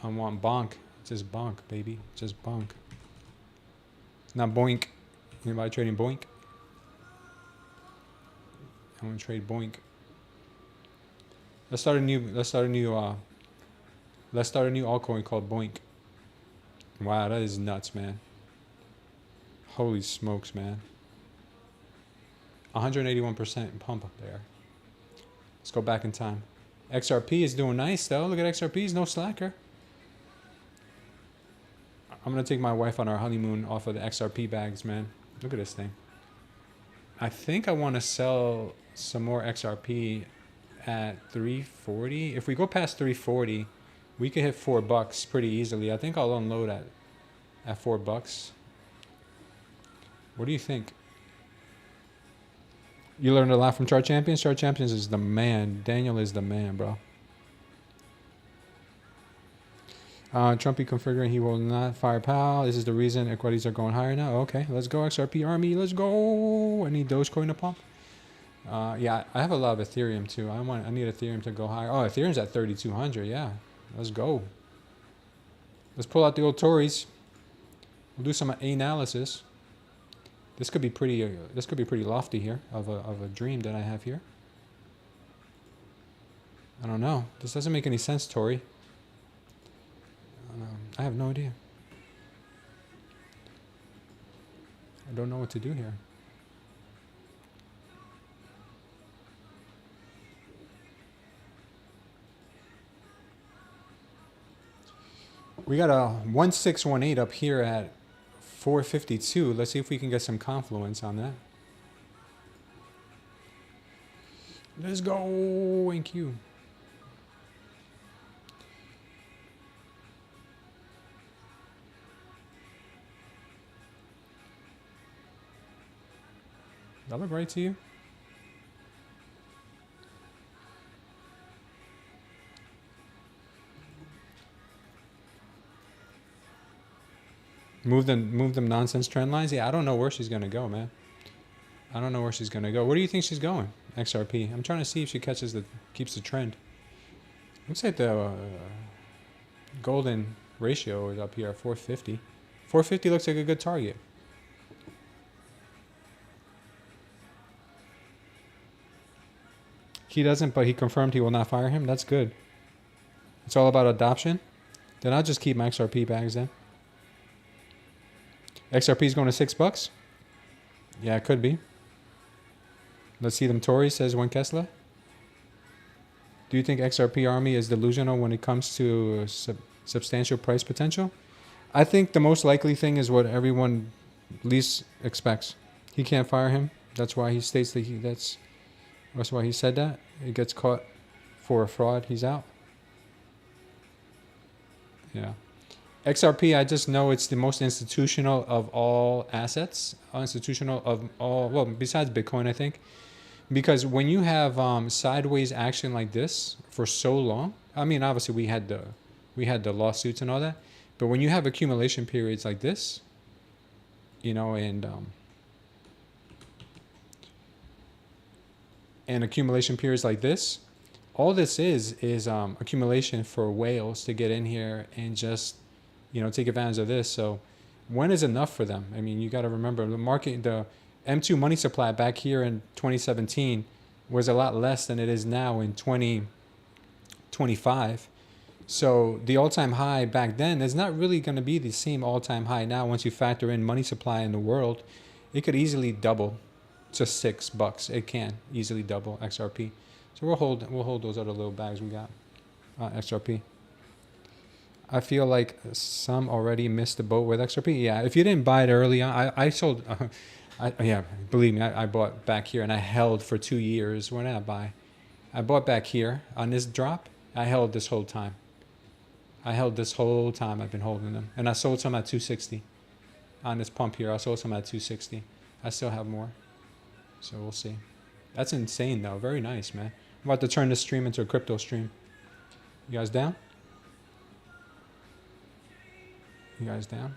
I want Bonk Just bonk, baby. Just bonk. Not boink. Anybody trading boink? I want to trade boink. Let's start a new altcoin called Boink. Wow, that is nuts, man. Holy smokes, man. 181% pump up there. Let's go back in time. XRP is doing nice though. Look at XRP, he's no slacker. I'm gonna take my wife on our honeymoon off of the XRP bags, man. Look at this thing. I think I want to sell some more XRP at 340. If we go past 340, we could hit $4 pretty easily. I think I'll unload at $4. What do you think? You learned a lot from Chart Champions. Chart Champions is the man. Daniel is the man, bro. Trumpy configuring he will not fire PAL. This is the reason equities are going higher now. Okay, let's go XRP army. Let's go. I need Dogecoin to pump. Yeah, I have a lot of Ethereum too. I need Ethereum to go higher. Oh, Ethereum's at 3,200. Yeah, let's go. Let's pull out the old Tories. We'll do some analysis. This could be pretty. This could be pretty lofty here of a dream that I have here. I don't know. This doesn't make any sense, Tory. I have no idea. I don't know what to do here. We got a 1618 up here at 452. Let's see if we can get some confluence on that. Let's go, NQ. That look right to you? Move them nonsense trend lines? Yeah, I don't know where she's gonna go, man. I don't know where she's gonna go. Where do you think she's going? XRP. I'm trying to see if she keeps the trend. Looks like the golden ratio is up here at 450. 450 looks like a good target. He doesn't, but he confirmed he will not fire him. That's good. It's all about adoption. Then I'll just keep my XRP bags then. XRP is going to $6? Yeah, it could be. Let's see them Tories, says one Kessler. Do you think XRP army is delusional when it comes to substantial price potential? I think the most likely thing is what everyone least expects. He can't fire him. That's why he states that that's why he said that. He gets caught for a fraud. He's out. Yeah. XRP, I just know it's the most institutional of all assets. Institutional of all, well, besides Bitcoin, I think. Because when you have sideways action like this for so long, I mean, obviously we had the lawsuits and all that. But when you have accumulation periods like this, you know, and accumulation periods like this, all this is accumulation for whales to get in here and just, you know, take advantage of this. So when is enough for them? I mean, you got to remember the market, the M2 money supply back here in 2017 was a lot less than it is now in 2025. So the all-time high back then is not really going to be the same all-time high now. Once you factor in money supply in the world, it could easily double to $6. It can easily double XRP. So we'll hold those other little bags we got. XRP. I feel like some already missed the boat with XRP. Yeah, if you didn't buy it early on, I sold. Yeah, believe me, I bought back here and I held for 2 years. When did I buy? I bought back here on this drop. I held this whole time. I've been holding them, and I sold some at 260 on this pump here. I sold some at 260. I still have more, so we'll see. That's insane though. Very nice, man. I'm about to turn this stream into a crypto stream. You guys down? You guys down?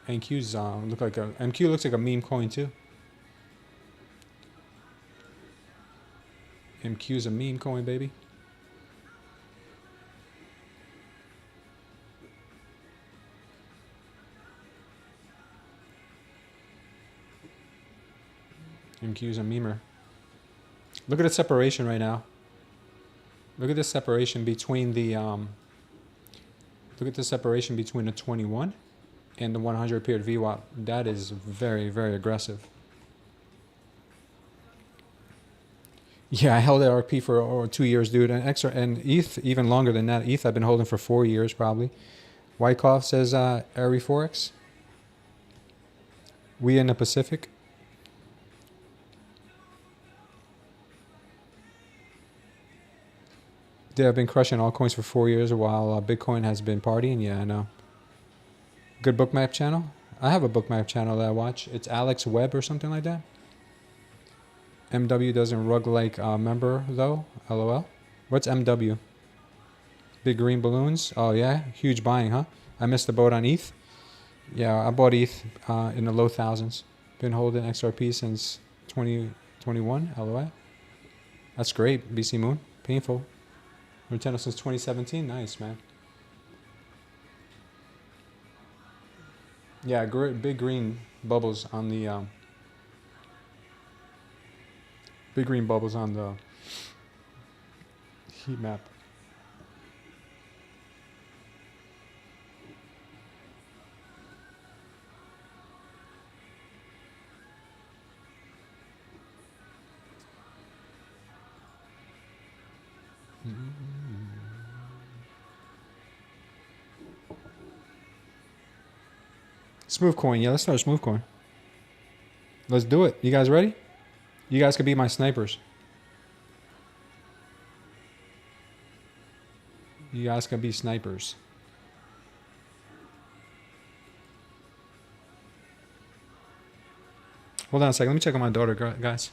NQ's MQ looks like a meme coin too. MQ's a meme coin, baby. MQ's a memer. Look at the separation right now. Look at the separation between the look at the separation between the 21 and the 100 period VWAP. That is very, very aggressive. Yeah, I held RP for over 2 years, dude. And ETH even longer than that. ETH I've been holding for 4 years probably. Wyckoff says Airy Forex. We in the Pacific. Yeah, I've been crushing altcoins for 4 years while Bitcoin has been partying. Yeah, I know. Good bookmap channel? I have a bookmap channel that I watch. It's Alex Webb or something like that. MW doesn't rug like member though. LOL. What's MW? Big green balloons? Oh yeah, huge buying, huh? I missed the boat on ETH. Yeah, I bought ETH in the low thousands. Been holding XRP since 2021. LOL. That's great. BC Moon. Painful. Nintendo since 2017. Nice, man. Yeah, big green bubbles on the big green bubbles on the heat map. Smooth coin. Yeah, let's start smooth coin. Let's do it. You guys ready? You guys could be my snipers. You guys can be snipers. Hold on a second. Let me check on my daughter, guys.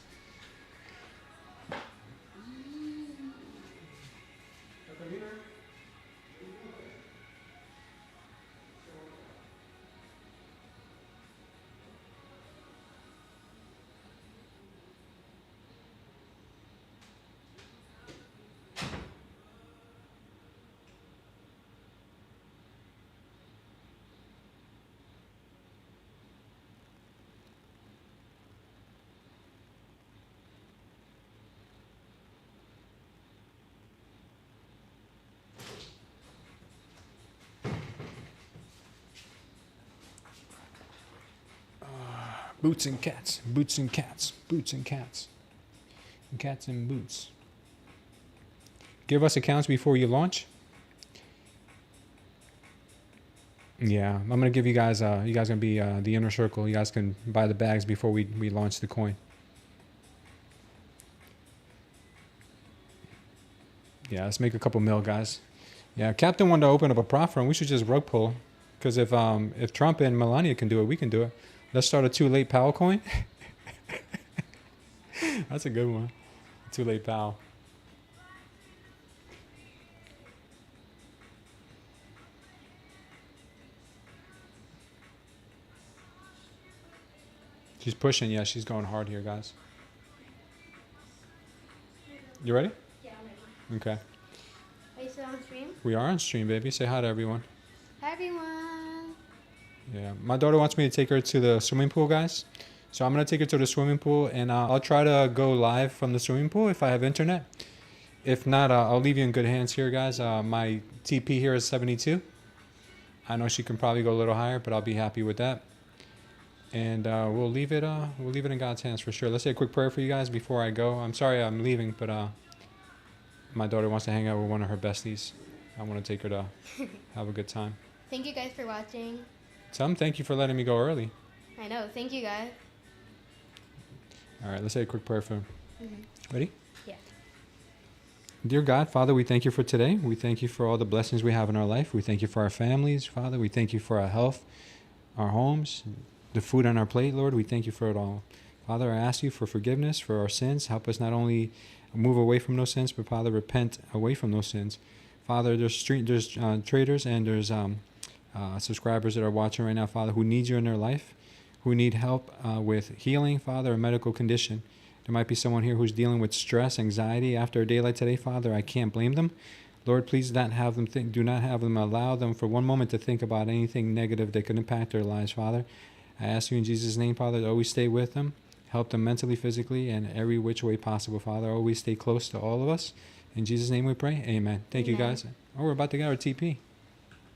Boots and cats, boots and cats, boots and cats, and cats and boots. Give us accounts before you launch. Yeah, I'm gonna give you guys. You guys gonna be the inner circle. You guys can buy the bags before we launch the coin. Yeah, let's make a couple mil, guys. Yeah, Captain wanted to open up a prop firm. We should just rug pull, because if Trump and Melania can do it, we can do it. Let's start a too late Powell coin. That's a good one. Too late Powell. She's pushing. Yeah, she's going hard here, guys. You ready? Yeah, I'm ready. Okay. Are you still on stream? We are on stream, baby. Say hi to everyone. Hi, everyone. Yeah, my daughter wants me to take her to the swimming pool, guys. So I'm going to take her to the swimming pool, and I'll try to go live from the swimming pool if I have internet. If not, I'll leave you in good hands here, guys. My TP here is 72. I know she can probably go a little higher, but I'll be happy with that. And we'll leave it in God's hands for sure. Let's say a quick prayer for you guys before I go. I'm sorry I'm leaving, but my daughter wants to hang out with one of her besties. I want to take her to have a good time. Thank you guys for watching. Thank you for letting me go early. I know. Thank you guys. All right, let's say a quick prayer for him. Ready? Yeah. Dear God, Father, we thank you for today. We thank you for all the blessings we have in our life. We thank you for our families, Father. We thank you for our health, our homes, the food on our plate, Lord. We thank you for it all. Father, I ask you for forgiveness for our sins. Help us not only move away from those sins, but Father, repent away from those sins. Father, there's traders and there's subscribers that are watching right now, Father, who need you in their life, who need help with healing, Father, a medical condition. There might be someone here who's dealing with stress, anxiety after a day like today, Father. I can't blame them. Lord, please do not have them allow them for one moment to think about anything negative that could impact their lives, Father. I ask you in Jesus' name, Father, to always stay with them. Help them mentally, physically, and every which way possible, Father. Always stay close to all of us. In Jesus' name we pray. Amen. Thank you, guys. Oh, we're about to get our TP.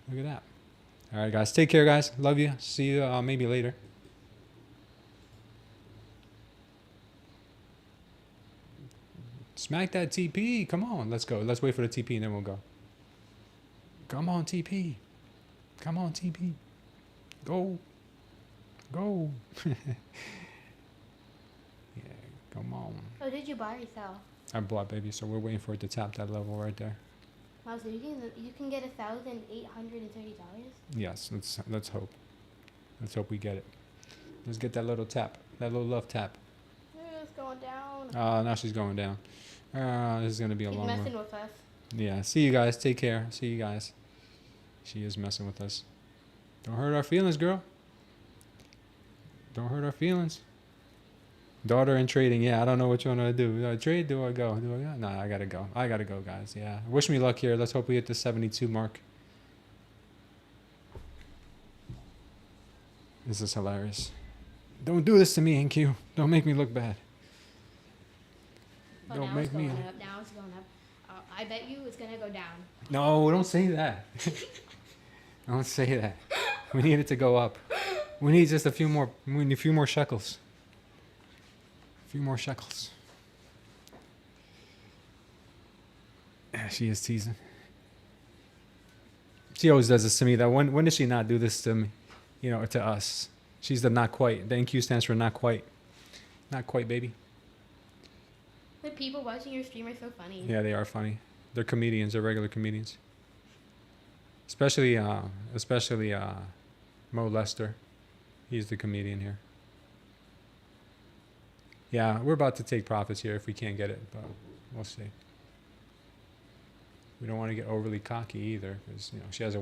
Look at that. All right, guys. Take care, guys. Love you. See you maybe later. Smack that TP. Come on. Let's go. Let's wait for the TP and then we'll go. Come on, TP. Come on, TP. Go. Go. Yeah, come on. Oh, did you buy or sell? I bought, baby, so we're waiting for it to tap that level right there. Wow, so you can get $1,830? Yes, let's hope. Let's hope we get it. Let's get that little tap. That little love tap. It's going down. Now she's going down. This is going to be a long one. He's messing with us. Yeah, see you guys. Take care. See you guys. She is messing with us. Don't hurt our feelings, girl. Don't hurt our feelings. Daughter in trading. Yeah, I don't know which one I do. Do I trade? Do I go? Do I go? No, I got to go. I got to go, guys. Yeah. Wish me luck here. Let's hope we hit the 72 mark. This is hilarious. Don't do this to me, NQ. Don't make me look bad. Oh, Don't make me. Now it's going up. I bet you it's going to go down. No, don't say that. Don't say that. We need it to go up. We need just a few more. We need a few more shekels. A few more shekels. Yeah, she is teasing. She always does this to me. That when does she not do this to me? You know, to us. She's the not quite. The NQ stands for not quite. Not quite, baby. The people watching your stream are so funny. Yeah, they are funny. They're comedians. They're regular comedians. Especially Mo Lester. He's the comedian here. Yeah, we're about to take profits here if we can't get it, but we'll see. We don't want to get overly cocky either, because she has a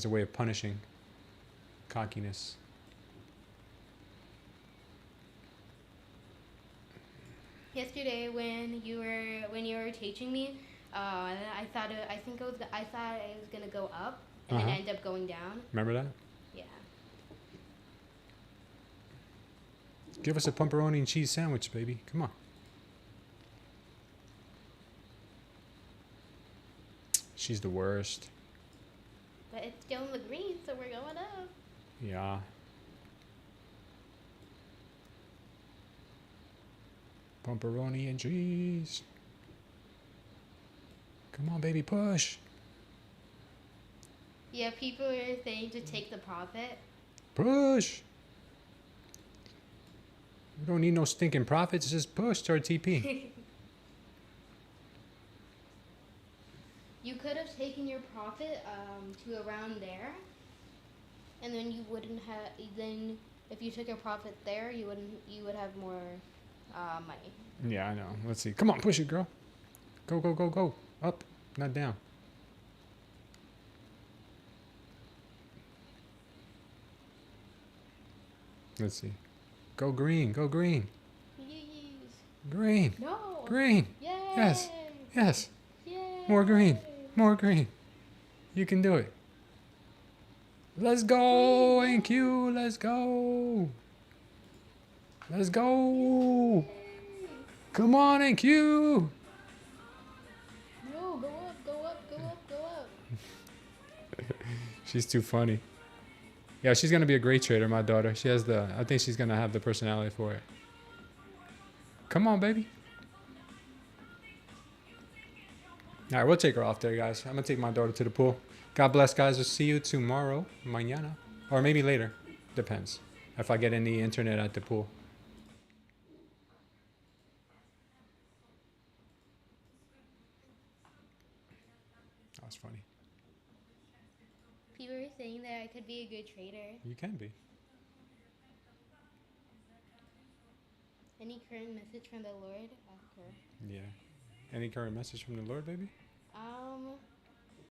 way of punishing cockiness. Yesterday, when you were teaching me, I thought it was gonna go up and then end up going down. Remember that? Yeah. Give us a pepperoni and cheese sandwich, baby. Come on. She's the worst. But it's still in the green, so we're going up. Yeah. Pepperoni and cheese. Come on, baby, push. Yeah, people are saying to take the profit. Push. We don't need no stinking profits. Just push to our TP. You could have taken your profit to around there, and then you wouldn't have. Then, if you took a profit there, you would have more money. Yeah, I know. Let's see. Come on, push it, girl. Go, go, go, go. Up, not down. Let's see. Go green. Go green. Yes. Green. No. Green. Yay. Yes. Yes. Yay. More green. More green. You can do it. Let's go, NQ. Let's go. Let's go. Come on, NQ. No, go up, go up, go up, go up. She's too funny. Yeah, she's gonna be a great trader, my daughter. She has I think she's gonna have the personality for it. Come on, baby. All right, we'll take her off there, guys. I'm gonna take my daughter to the pool. God bless, guys. We'll see you tomorrow, mañana, or maybe later. Depends if I get any internet at the pool. That was funny. People are saying that I could be a good trader. You can be. Any current message from the Lord? Ask her. Yeah. Any current message from the Lord, baby?